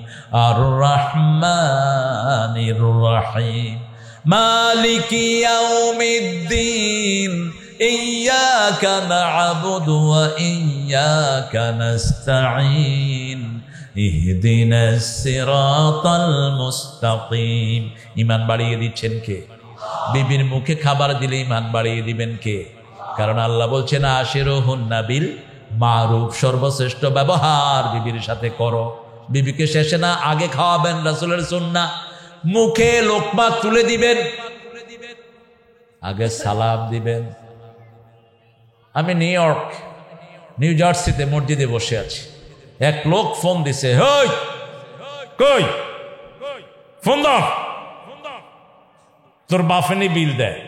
S1: আর রহমানির রহিম মালিকি ইয়াউমিদ্দিন ইয়্যাকা না'বুদু ওয়া ইয়্যাকা নাস্তাঈন ইহদিনাস সিরাতাল মুস্তাকিম। ঈমান বাড়িয়ে দিচ্ছেন কে? বিবির মুখে খাবার দিলে ঈমান বাড়িয়ে দিবেন কে? কারণ আল্লাহ বলছেন আশিরুহুন্না বিল মারুফ, সর্বশ্রেষ্ঠ ব্যবহার বিবির সাথে করো। বিবিকে শেষে না আগে খাওয়াবেন, রাসূলের সুন্নাহ। মুখে লোকমা তুলে দিবেন, আগে সালাম দিবেন। আমি নিউ জার্সিতে মসজিদে বসে আছি, এক লোক ফোন দিছে, হই কই ফোন দাও, তোর বাফেনি বিল দেয়।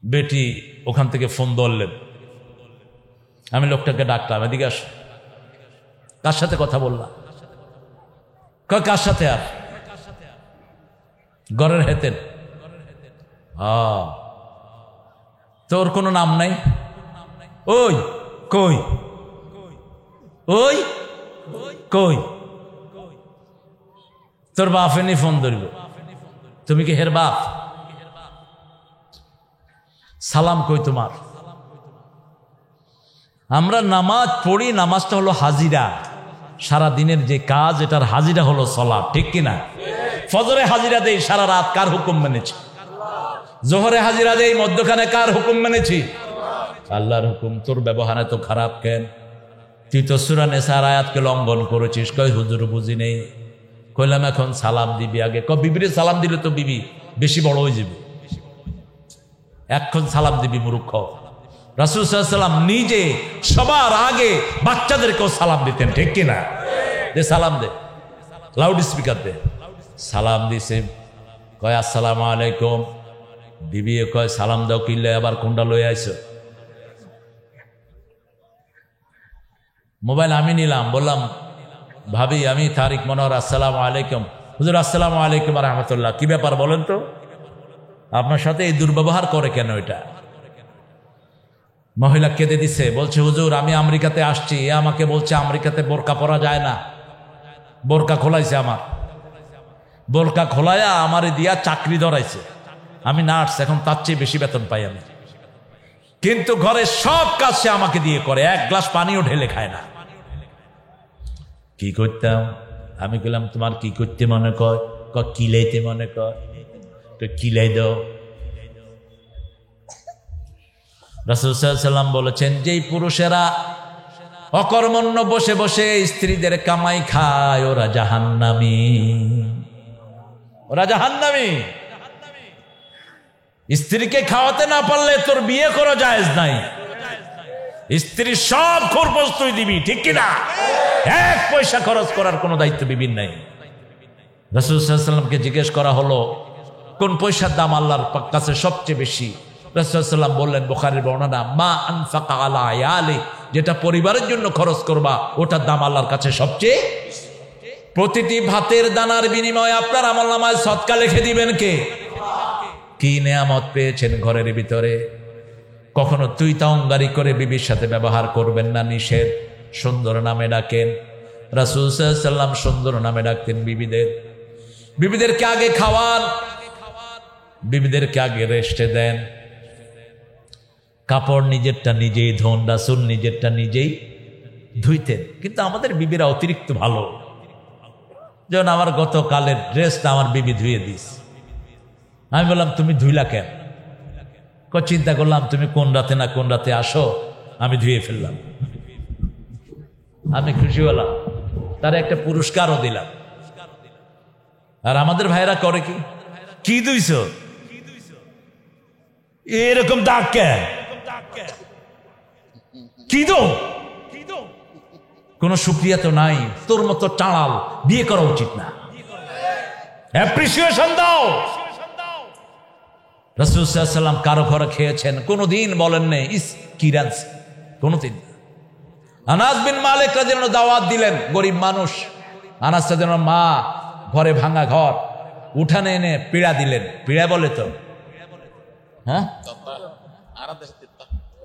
S1: বেটি ওখান থেকে ফোন ধরলেন, আমি লোকটাকে ডাকলাম, এদিকে আস। কার সাথে কথা বললাম? কয় কার সাথে? আর ঘরের হেতেন। তোর কোনো নাম নাই? ওই কই, ওই কই, তোর বাপেনি ফোন ধরল, তুমি কি হের বাপ? সালাম কই তোমার? আমরা নামাজ পড়ি, নামাজটা হলো হাজিরা, সারা দিনের যে কাজ এটার হাজিরা হলো সালাত, ঠিক কিনা? ফজরে হাজিরা দেই, সারা রাত কার হুকুম মেনেছি? জোহরে হাজিরা দেই, মধ্যখানে কার হুকুম মেনেছি? আল্লাহর হুকুম। তোর ব্যবহার এত খারাপ কেন? তুই তো সূরা নিসার আয়াতকে লঙ্ঘন করেছিস। কই হুজুর বুঝি নেই। কইলাম এখন সালাম দিবি আগে। বিবিরে সালাম দিলে তো বিবি বেশি বড় হয়ে যাবে, এখন সালাম দিবি মূর্খ। রাসূল সাল্লাল্লাহু আলাইহি ওয়াসাল্লাম নিজে সবার আগে বাচ্চাদেরকেও সালাম দিতেন, ঠিক কিনা? দে সালাম দে, লাউড স্পিকার দে। সালাম দিছে, কয় আসসালামু আলাইকুম। বিবি কয় সালাম দাও কিনলে আবার কোনটা লই আইছো? মোবাইল আমি নিলাম, বললাম ভাবি আমি তারিক মনোহর, আসসালামু আলাইকুম। হুজুর আসসালামু আলাইকুম ওয়া রাহমাতুল্লাহ। কি ব্যাপার বলেন তো, আপনার সাথে এই দুর্ব্যবহার করে কেন? এটা মহিলা কেঁদে দিছে, বলছে হুজুর আমি আমেরিকাতে আসছি, এ আমাকে বলছে আমেরিকাতে বোরকা পরা যায় না। বোরকা খোলাইছে, আমার বোরকা খোলাইয়া আমারে দিয়া চাকরি ধরাইছে। আমি নার্স, এখন তার চেয়ে বেশি বেতন পাই আমি। কিন্তু ঘরে সব কাজ সে আমাকে দিয়ে করে, এক গ্লাস পানিও ঢেলে খায় না। কি করতাম আমি? বললাম তোমার কি করতে মনে কর? কিলাইতে মনে কর, তো কিলাই দাও। রাসূল সাল্লাল্লাহু আলাইহি ওয়াসাল্লাম বলেছেন, যেই পুরুষেরা অকর্মণ্য বসে বসে স্ত্রীদের কামাই খায় ওরা জাহান্নামী, ওরা জাহান্নামী। স্ত্রীকে খাওয়াতে না পারলে তোর বিয়ে করা জায়েজ নাই। স্ত্রীর সব খরচ তুই দিবি, ঠিক কিনা? এক পয়সা খরচ করার কোনো দায়িত্ব বিবির নাই। রাসূল সাল্লাল্লাহু আলাইহি ওয়াসাল্লামকে জিজ্ঞেস করা হলো কোন পয়সার দাম আল্লাহর কাছে সবচেয়ে বেশি? রাসূল সাল্লাল্লাহু আলাইহি ওয়াসাল্লাম বললেন, বুখারীর বর্ণনা, মা আনফাকা আলা আয়ালি, যেটা পরিবারের জন্য খরচ করবা ওটার দাম আল্লাহর কাছে সবচেয়ে। প্রতিটি ভাতের দানার বিনিময়ে আপনার আমলনামায় সদকা লিখে দিবেন কে? কি নেয়ামত পেয়েছেন ঘরের ভিতরে। কখনো তুই তাওঙ্গারি করে বিবির সাথে ব্যবহার করবেন না, নিষেধ। সুন্দর নামে ডাকেন। রাসূল সাল্লাল্লাহু আলাইহি ওয়াসাল্লাম সুন্দর নামে ডাকতেন বিবিদের। বিবিদেরকে আগে খাওয়ান, বিবিদেরকে আগে রেস্টে দেন। কাপড় নিজেরটা নিজেই ধোন, রাসূল নিজেরটা নিজেই ধুইতেন। কিন্তু আমাদের বিবিরা অতিরিক্ত ভালো। যেমন আমার গতকালের ড্রেসটা আমার বিবি ধুয়ে দিস। আমি বললাম তুমি ধুইলা কেন? চিন্তা করলাম তুমি কোন রাতে না কোন রাতে আসো, আমি ধুয়ে ফেললাম। আমি খুশি হলাম, তার একটা পুরস্কারও দিলাম। আর আমাদের ভাইরা করে কি? কি ধুইছ? এরকম দাগ কেন? কি দো? কোন শুকরিয়া তো নাই। তোর মতো টাড়াল বিয়ে করা উচিত না। অ্যাপ্রিসিয়েশন দাও। রাসূল সাল্লাল্লাহু আলাইহি ওয়াসাল্লাম কারো ঘরে খেয়েছেন, কোনোদিন বলেন নেই ইস কি রাঁধছ, কোনোদিন। আনাস বিন মালিক রাদিয়াল্লাহু আনহু দাওয়াত দিলেন, গরিব মানুষ। আনাস রাদিয়াল্লাহু আনহু মা ঘরে ভাঙা ঘর, উঠানে এনে পিড়া দিলেন। পিড়া বলে তো, হ্যাঁ,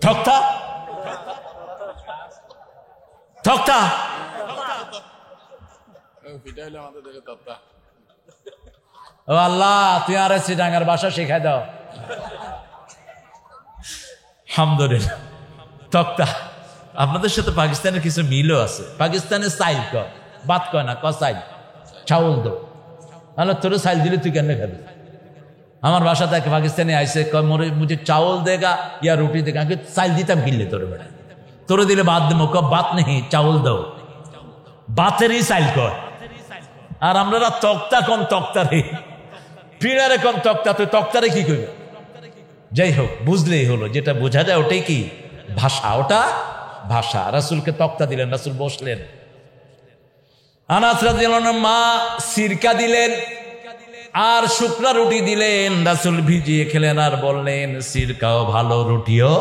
S1: থক্তা, থক্তা। ও আল্লাহ, তুই আর চিটাঙ্গার ভাষা শিখাই দাও। আলহামদুলিল্লাহ। তক্তা। আপনাদের সাথে পাকিস্তানের কিছু মিলও আছে। পাকিস্তানের সাইল কয়, বাত কয় না, সাইল, চাউল দো। তাহলে তোর সাইল দিলে তুই কেন খাবি? আমার বাসা থেকে পাকিস্তানি আইসে, মুঝে চাউল দেগা ইয়া রুটি দেগা। সাইল দিতাম কিনলে তোর বেড়া, তোরে দিলে বাদ দেবো। বাত নেই, চাউল দাও। বাতেরই সাইল কয়। আর আমরা তক্তা কোন তক্তা রে, পিড়ারে কোন তক্তা, তুই তক্তারে কি করবে? যাই হোক, বুঝলেই হলো, যেটা বোঝা যায় ওটাই কি ভাষা, ওটা ভাষা। রাসূলকে তক্তা দিলেন, রাসূল বসলেন। আনাস রাদিয়াল্লাহু আনহু মা সিরকা দিলেন আর শুকনা রুটি দিলেন। রাসূল ভিজিয়ে খেলেন আর বললেন, সিরকাও ভালো, রুটিও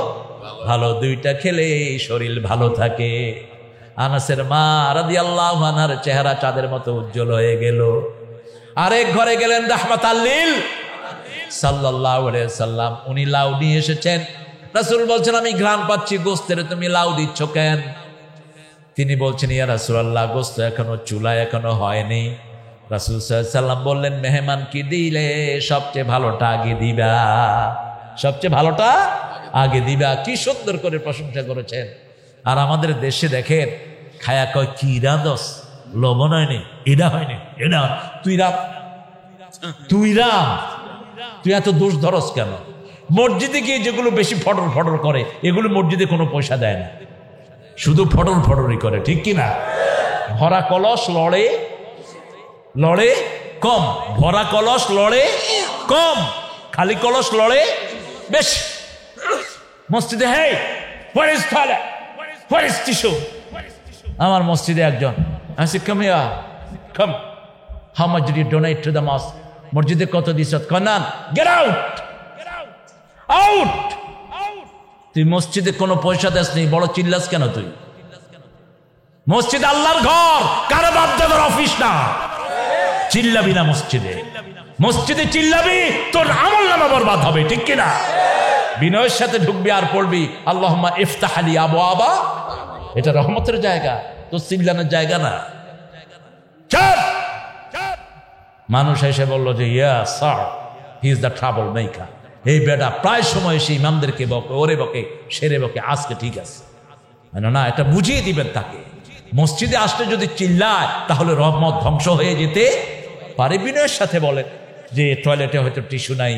S1: ভালো, দুইটা খেলে শরীর ভালো থাকে। আনাসের মা রাদিয়াল্লাহু আনহার চেহারা চাঁদের মতো উজ্জ্বল হয়ে গেল। আরেক ঘরে গেলেন রাহমাতাল লিল সাল্লাল্লাহু আলাইহি ওয়াসাল্লাম, উনি লাউ নিয়ে এসেছেন। রাসূল বলছেন, আমি ঘ্রাণ পাচ্ছি গোশতের, তুমি লাউ দিচ্ছ কেন? তিনি বলছেন, ইয়া রাসূলুল্লাহ, গোশত এখনো চুলায় এখনো হয়নি। রাসূল সাল্লাল্লাহু আলাইহি ওয়াসাল্লাম বললেন, মেহমান কি দিলে সবচেয়ে ভালোটা আগে দিবা, সবচেয়ে ভালোটা আগে দিবা। কি সুন্দর করে প্রশংসা করেছেন। আর আমাদের দেশে দেখেন, খায়া কয় কি রাঁধস, লবণ হয়নি, এটা হয়নি, এটা তুই রাম, তুই রাম, তুই এত দোষ ধরস কেন? মসজিদে গিয়ে যেগুলো বেশি ফটর ফটর করে, এগুলো মসজিদে কোনো পয়সা দেয় না, শুধু ফটর ফটরই করে, ঠিক কিনা? ভরা কলস লড়ে, লড়ে কম, ভরা কলস লড়ে কম, খালি কলস লড়ে বেশি। মসজিদে হে where is toilet, where is tissue? আমার মসজিদে একজন আসি, come here, come, how much did you donate to the mosque? মসজিদে কত দিছ? Canaan, get out, out. তুই মসজিদে কোনো পয়সা দেস নেই, বড় চিল্লাস কেন তুই? মসজিদ আল্লাহর ঘর, কারো বাপ দাদার অফিস না। চিল্লাবি না মসজিদে, মসজিদে চিল্লাবি তোর আমলনামা বরবাদ হবে, ঠিক কিনা? বিনয়ের সাথে ঢুকবি আর পড়বি, আল্লাহুম্মা ইফতাহ লি আবওয়াবা। এটা রহমতের জায়গা, তো চিল্লানোর জায়গা না। মানুষ এসে বলল যে, ইয়া sir, he is the trouble maker, এই বেটা প্রায় সময় সে ইমামদেরকে বকে, ওরে বকে, সেরে বকে, আজকে ঠিক আছে না, এটা বুঝিয়ে দিবেন তাকে। মসজিদে আসলে যদি চিল্লায় তাহলে রহমত ধ্বংস হয়ে যেতে পারে। বিনয়ের সাথে বলেন যে টয়লেটে হয়তো টিস্যু নাই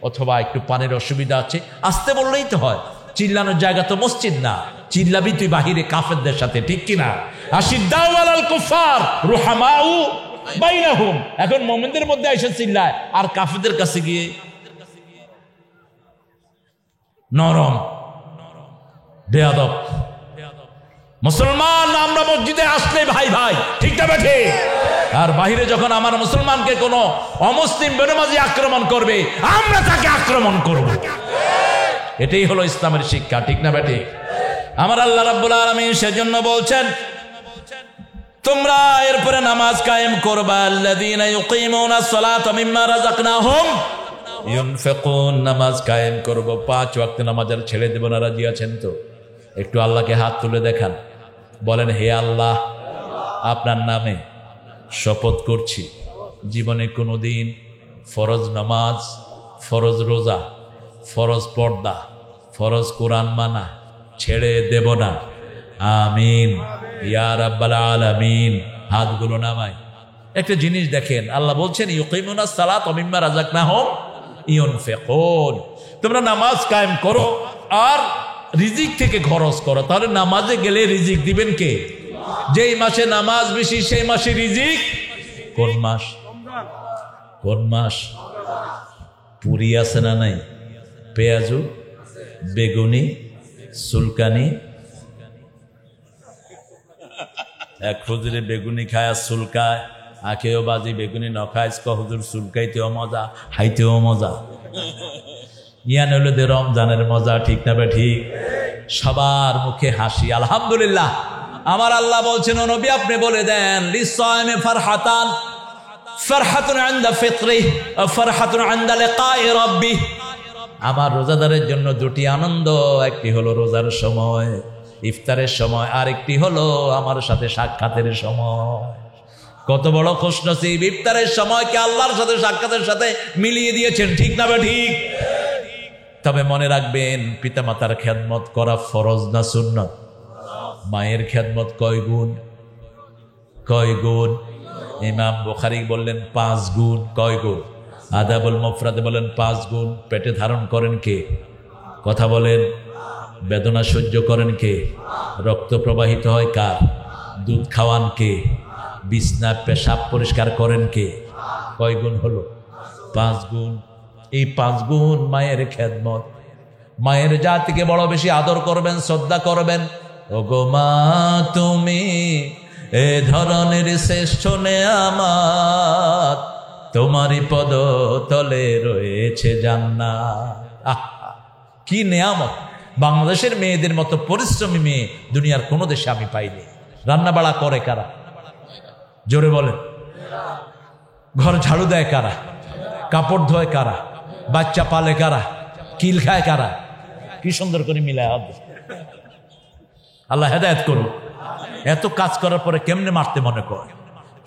S1: অথবা একটু পানির অসুবিধা আছে, আসতে বললেই তো হয়। চিল্লানোর জায়গা তো মসজিদ না, চিল্লাবি তুই বাহিরে কাফেরদের সাথে, ঠিক কিনা? আশিদ্দাউ আলাল কুফার রুহামাউ বাইনাহুম। এখন মুমিনদের মধ্যে এসে চিল্লায় আর কাফেরদের কাছে গিয়ে নরম বেয়াদব। মুসলমান আমরা মসজিদে আসলে ভাই ভাই, ঠিক না বেঠে? আর বাহিরে যখন আমার মুসলমানকে কোনো অমুসলিম বেনামাজি আক্রমণ করবে, আমরা তাকে আক্রমণ করব। এটাই হলো ইসলামের শিক্ষা, ঠিক না বেঠে? আমার আল্লাহ রাব্বুল আলামিন সেজন্য বলছেন তোমরা এরপরে নামাজ কায়েম করবা। আল্লাযীনা ইউকিমুনাস সালাতা মিম্মা রাযাকনাহুম ইউনফিকুন। নামাজ কায়েম করব, 5 ওয়াক্ত নামাজের ছেড়ে দেব না, রাজি আছেন তো? একটু আল্লাহকে হাত তুলে দেখান, বলেন হে আল্লাহ, আপনার নামে শপথ করছি জীবনে কোনোদিন ফরজ নামাজ, ফরজ রোজা, ফরজ পর্দা, ফরজ কোরআন মানা ছেড়ে দেব না। আমিন ইয়া রাব্বাল আলামিন। হাতগুলো নামাই। একটা জিনিস দেখেন, আল্লাহ বলছেন ইউকিমুনাস সালাতা মিম্মা রাযাকনাহুম ইউনফিকুন। তোমরা নামাজ কায়েম করো আর রিজিক থেকে খরচ করো। তাহলে নামাজে গেলে রিজিক দিবেন কে? যেই মাসে নামাজ বেশি সেই মাসে রিজিক। কোন মাস? কোন মাস? পুরি আছে না নাই? পেঁয়াজু, বেগুনি, সুলকানি। এক হুজুরে বেগুনি খায় আর সুলকায়, আখেও বাজি বেগুনি ন খায়, হুজুর সুলকাইতেও মজা, হাইতেও মজা। ইয়ান হলো যে রমজানের মজা, ঠিক না বে ঠিক? সবার মুখে হাসি, আলহামদুলিল্লাহ। আমার আল্লাহ বলছেন ও নবী আপনি বলে দেন লিসাইমে ফারহাতান, ফারহাতুন ইনদা ফিত্রিহি ওয়া ফারহাতুন ইনদা লিকাই রাব্বিহ। আমার রোজাদারের জন্য দুটি আনন্দ, একটি হলো রোজার সময় ইফতারের সময়, আর একটি হলো আমার সাথে সাক্ষাতের সময়। কত বড় খুশনসিব, ইফতারের সময়কে আল্লাহর সাথে সাক্ষাতের সাথে মিলিয়ে দিয়েছেন, ঠিক না বে ঠিক? তবে মনে রাখবেন পিতামাতার খেদমত করা ফরজ না সুন্নত? মায়ের খেদমত কয় গুণ? কয় গুণ? ইমাম বুখারী বললেন 5 গুণ। কয় গুণ? আদাবুল মুফরাদে বলেন 5 গুণ। পেটে ধারণ করেন কে? কথা বলেন। বেদনা সহ্য করেন কে? রক্ত প্রবাহিত হয় কার? দুধ খাওয়ান কে? বিছনা পেশাব পরিষ্কার করেন কে? কয় গুণ হলো? 5 গুণ। এই 5 গুণ মায়ের খেদমত। মায়ের জাতিকে বড় বেশি আদর করবেন, শ্রদ্ধা করবেন। ওগো মা তুমি এ ধরনের শ্রেষ্ঠ নেয়ামত, তোমারই পদ তলে রয়েছে জান্নাত। আহা কি নেয়ামত! বাংলাদেশের মেয়েদের মতো পরিশ্রমী মেয়ে দুনিয়ার কোনো দেশে আমি পাইনি। রান্না বাড়া করে কারা? জোরে বলেন। ঘর ঝাড়ু দেয় কারা? কাপড় ধোয় কারা? বাচ্চা পালে কারা? কিল খায় কারা? কি সুন্দর করে মিলায়। আল্লাহ হেদায়েত করুন। এত কাজ করার পরে কেমনে মারতে মনে করে?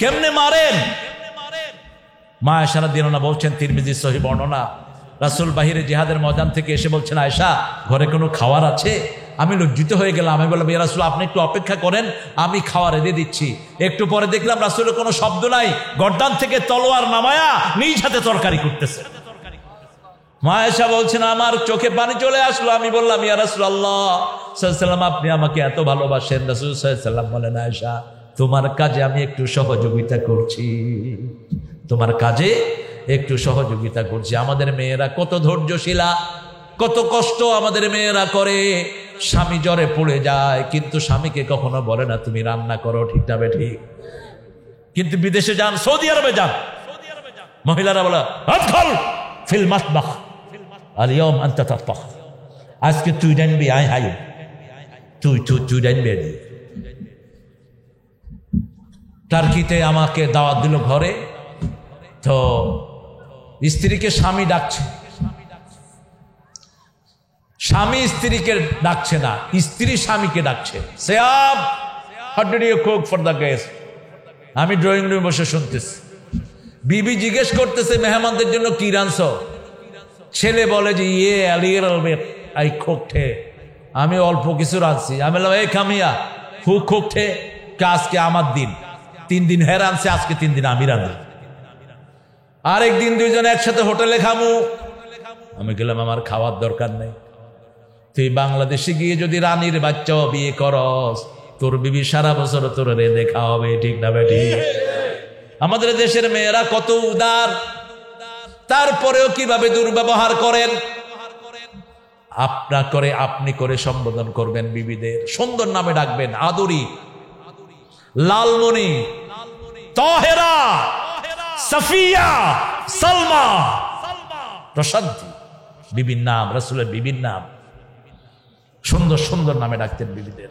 S1: কেমনে মারেন? মা আয়েশা রাদিয়াল্লাহু আনহা বলছেন, তিরমিজি সহিহ বর্ণনা, রাসূল বাহিরে জিহাদের ময়দান থেকে এসে বলছেন আয়েশা ঘরে কোনো খাবার আছে? আমি লজ্জিত হয়ে গেলাম। আমি বললাম ইয়া রাসূল আপনি একটু অপেক্ষা করেন, আমি খাওয়া রেঁধে দিচ্ছি। একটু পরে দেখলাম রাসূলের কোনো শব্দ নাই, গর্দান থেকে তলোয়ার নামায়া নিজ হাতে তরকারি করতেছে। মা আয়েশা বলছেন আমার চোখে পানি চলে আসলো। আমি বললাম ইয়া রাসূলুল্লাহ সাল্লাল্লাহু আলাইহি ওয়াসাল্লাম আপনি আমাকে এত ভালোবাসেন। রাসূল সাল্লাল্লাহু আলাইহি ওয়াসাল্লাম বলেন আয়েশা তোমার কাজে আমি একটু সহযোগিতা করছি, তোমার কাজে একটু সহযোগিতা করছি। আমাদের মেয়েরা কত ধৈর্যশীলা, কত কষ্ট আমাদের মেয়েরা করে। স্বামী জ্বরে পড়ে যায় কিন্তু স্বামীকে কখনো বলে না তুমি রান্না করো, ঠিক না বে ঠিক? কিন্তু বিদেশে যান, সৌদি আরবে যান, মহিলারা বলে আদখল ফিল মাতবাখ আল-ইয়াওম আনতা তাতবাখ, আজকে তুই রান্নবি, আয় হাই তুই রান্নবি। টার্কিতে আমাকে দাওয়াত দিল ঘরে, তো স্ত্রীকে স্বামী ডাকছে, স্বামী স্ত্রীকে ডাকছে না, স্ত্রী স্বামীকে ডাকছে। সাহেব how did you cook for the guest? আমি ড্রয়িং রুমে বসে শুনতেছি। বিবি জিজ্ঞেস করতেছে মেহমানদের জন্য কি রাঁধছো? ছেলে বলে যে আই খোকঠে, আমি অল্প কিছু রাখছি। আমি বললাম এই কামিয়া খুব খোকঠে, আজকে আমার দিন, 3 দিন হের আনছে, আজকে 3 দিন আমি রাঁধি। আরেকদিন দুইজন একসাথে হোটেলে খামু। আমি গেলাম, আমার খাওয়ার দরকার নেই। তুই বাংলাদেশে গিয়ে যদি রানীর বাচ্চাও বিয়ে করস, তোর বিবি সারা বছর তোর রেঁধে খাওয়াবে, ঠিক না বেটি? আমাদের দেশের মেয়েরা কত উদার, তারপরেও কিভাবে দুর্ব্যবহার করেন। আপনি করে সম্বোধন করবেন বিবিদের, সুন্দর নামে ডাকবেন, আদরি, লালমণি, তাহেরা, সাফিয়া, সালমা, প্রশান্তি, বিবির নাম, রাসূলের বিবির নাম, সুন্দর সুন্দর নামে ডাকতেন বিবিদের।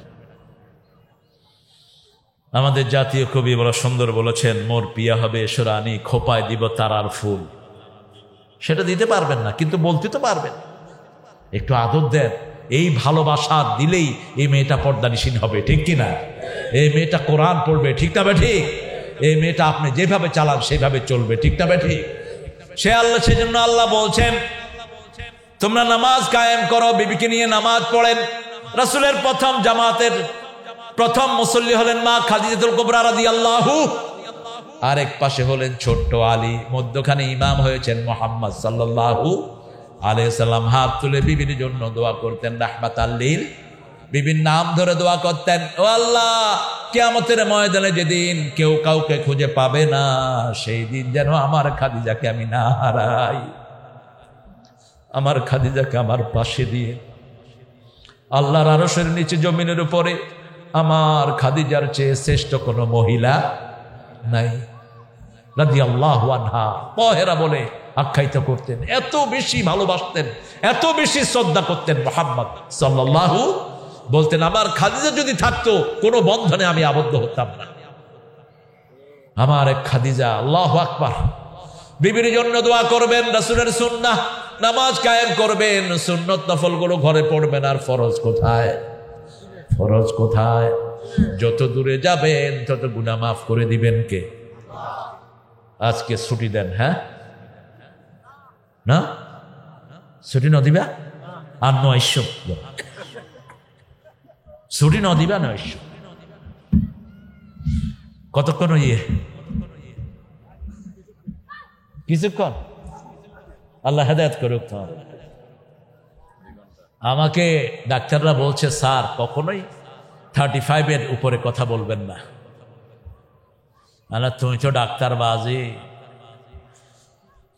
S1: আমাদের জাতীয় কবি বড় সুন্দর বলেছেন, মোর পিয়া হবে এসরানি, খোপায় দিব তারার ফুল। সেটা দিতে পারবেন না, কিন্তু বলতে তো পারবেন। একটু আদর দেন, এই ভালোবাসা দিলেই এই মেয়েটা পর্দানিসীন হবে, ঠিক কিনা? এই মেয়েটা কোরআন পড়বে, ঠিক না ঠিক? এই মেয়েটা আপনি যেভাবে চালান সেভাবে চলবে, ঠিক না ঠিক? সেজন্য আল্লাহ বলছেন, তোমরা নামাজ কায়েম করো, বিবিকে নিয়ে নামাজ পড়েন। রাসূলের প্রথম জামাতের প্রথম মুসল্লি হলেন মা খাদিজাতুল কুবরা রাদিয়াল্লাহু, আরেক পাশে হলেন ছোট্ট আলী, মধ্যখানে ইমাম হয়েছেন মুহাম্মদ সাল্লাল্লাহু আলাইহি সাল্লাম। হাত তুলে বিবির জন্য দোয়া করতেন, রাহমাতাল লিল, বিবির নাম ধরে দোয়া করতেন। ও আল্লাহ, কিয়ামতের ময়দানে যেদিন কেউ কাউকে খুঁজে পাবে না, সেই দিন যেন আমার খাদিজাকে আমি না হারাই। আমার খাদিজাকে আমার পাশে দিয়ে, আল্লাহর আরশের নিচে জমিনের উপরে আমার খাদিজার চেয়ে শ্রেষ্ঠ কোনো মহিলা নাই। রাদিয়াল্লাহু আনহা, তাহেরা বলে আখ্যায়িত করতেন। এত বেশি ভালোবাসতেন, এত বেশি শ্রদ্ধা করতেন মুহাম্মদ সাল্লাল্লাহু, বলতেন আমার খাদিজা যদি থাকতো কোনো বন্ধনে আমি আবদ্ধ হতাম না। আমার এক খাদিজা, আল্লাহু আকবার। বিবির জন্য দোয়া করবেন, রাসূলের সুন্নাহ নামাজ কায়েম করবেন, সুন্নত নফলগুলো ঘরে পড়বেন। আর ফরজ কোথায়? ফরজ কোথায়? যত দূরে যাবেন তত গুনাহ মাফ করে দিবেন কে? আজকে ছুটি দেন, হ্যাঁ না? ছুটি ন দিবা আর নয়শ, ছুটি ন দিবা 900। কতক্ষণ কিছুক্ষণ? আল্লাহ হেদায়েত করুক। আমাকে ডাক্তাররা বলছে, স্যার কখনোই 35-এর উপরে কথা বলবেন না। আল্লাহ, তুমি তো ডাক্তার বাজি,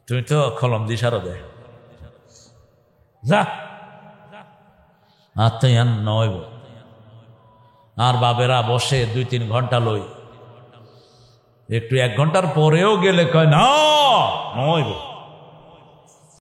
S1: তুমি তো কলম দিশারো দে যা, আর তো ইয়ান নইব। আর বাবেরা বসে 2-3 ঘন্টা লই, একটু 1 ঘন্টার পরেও গেলে কয় না নইব।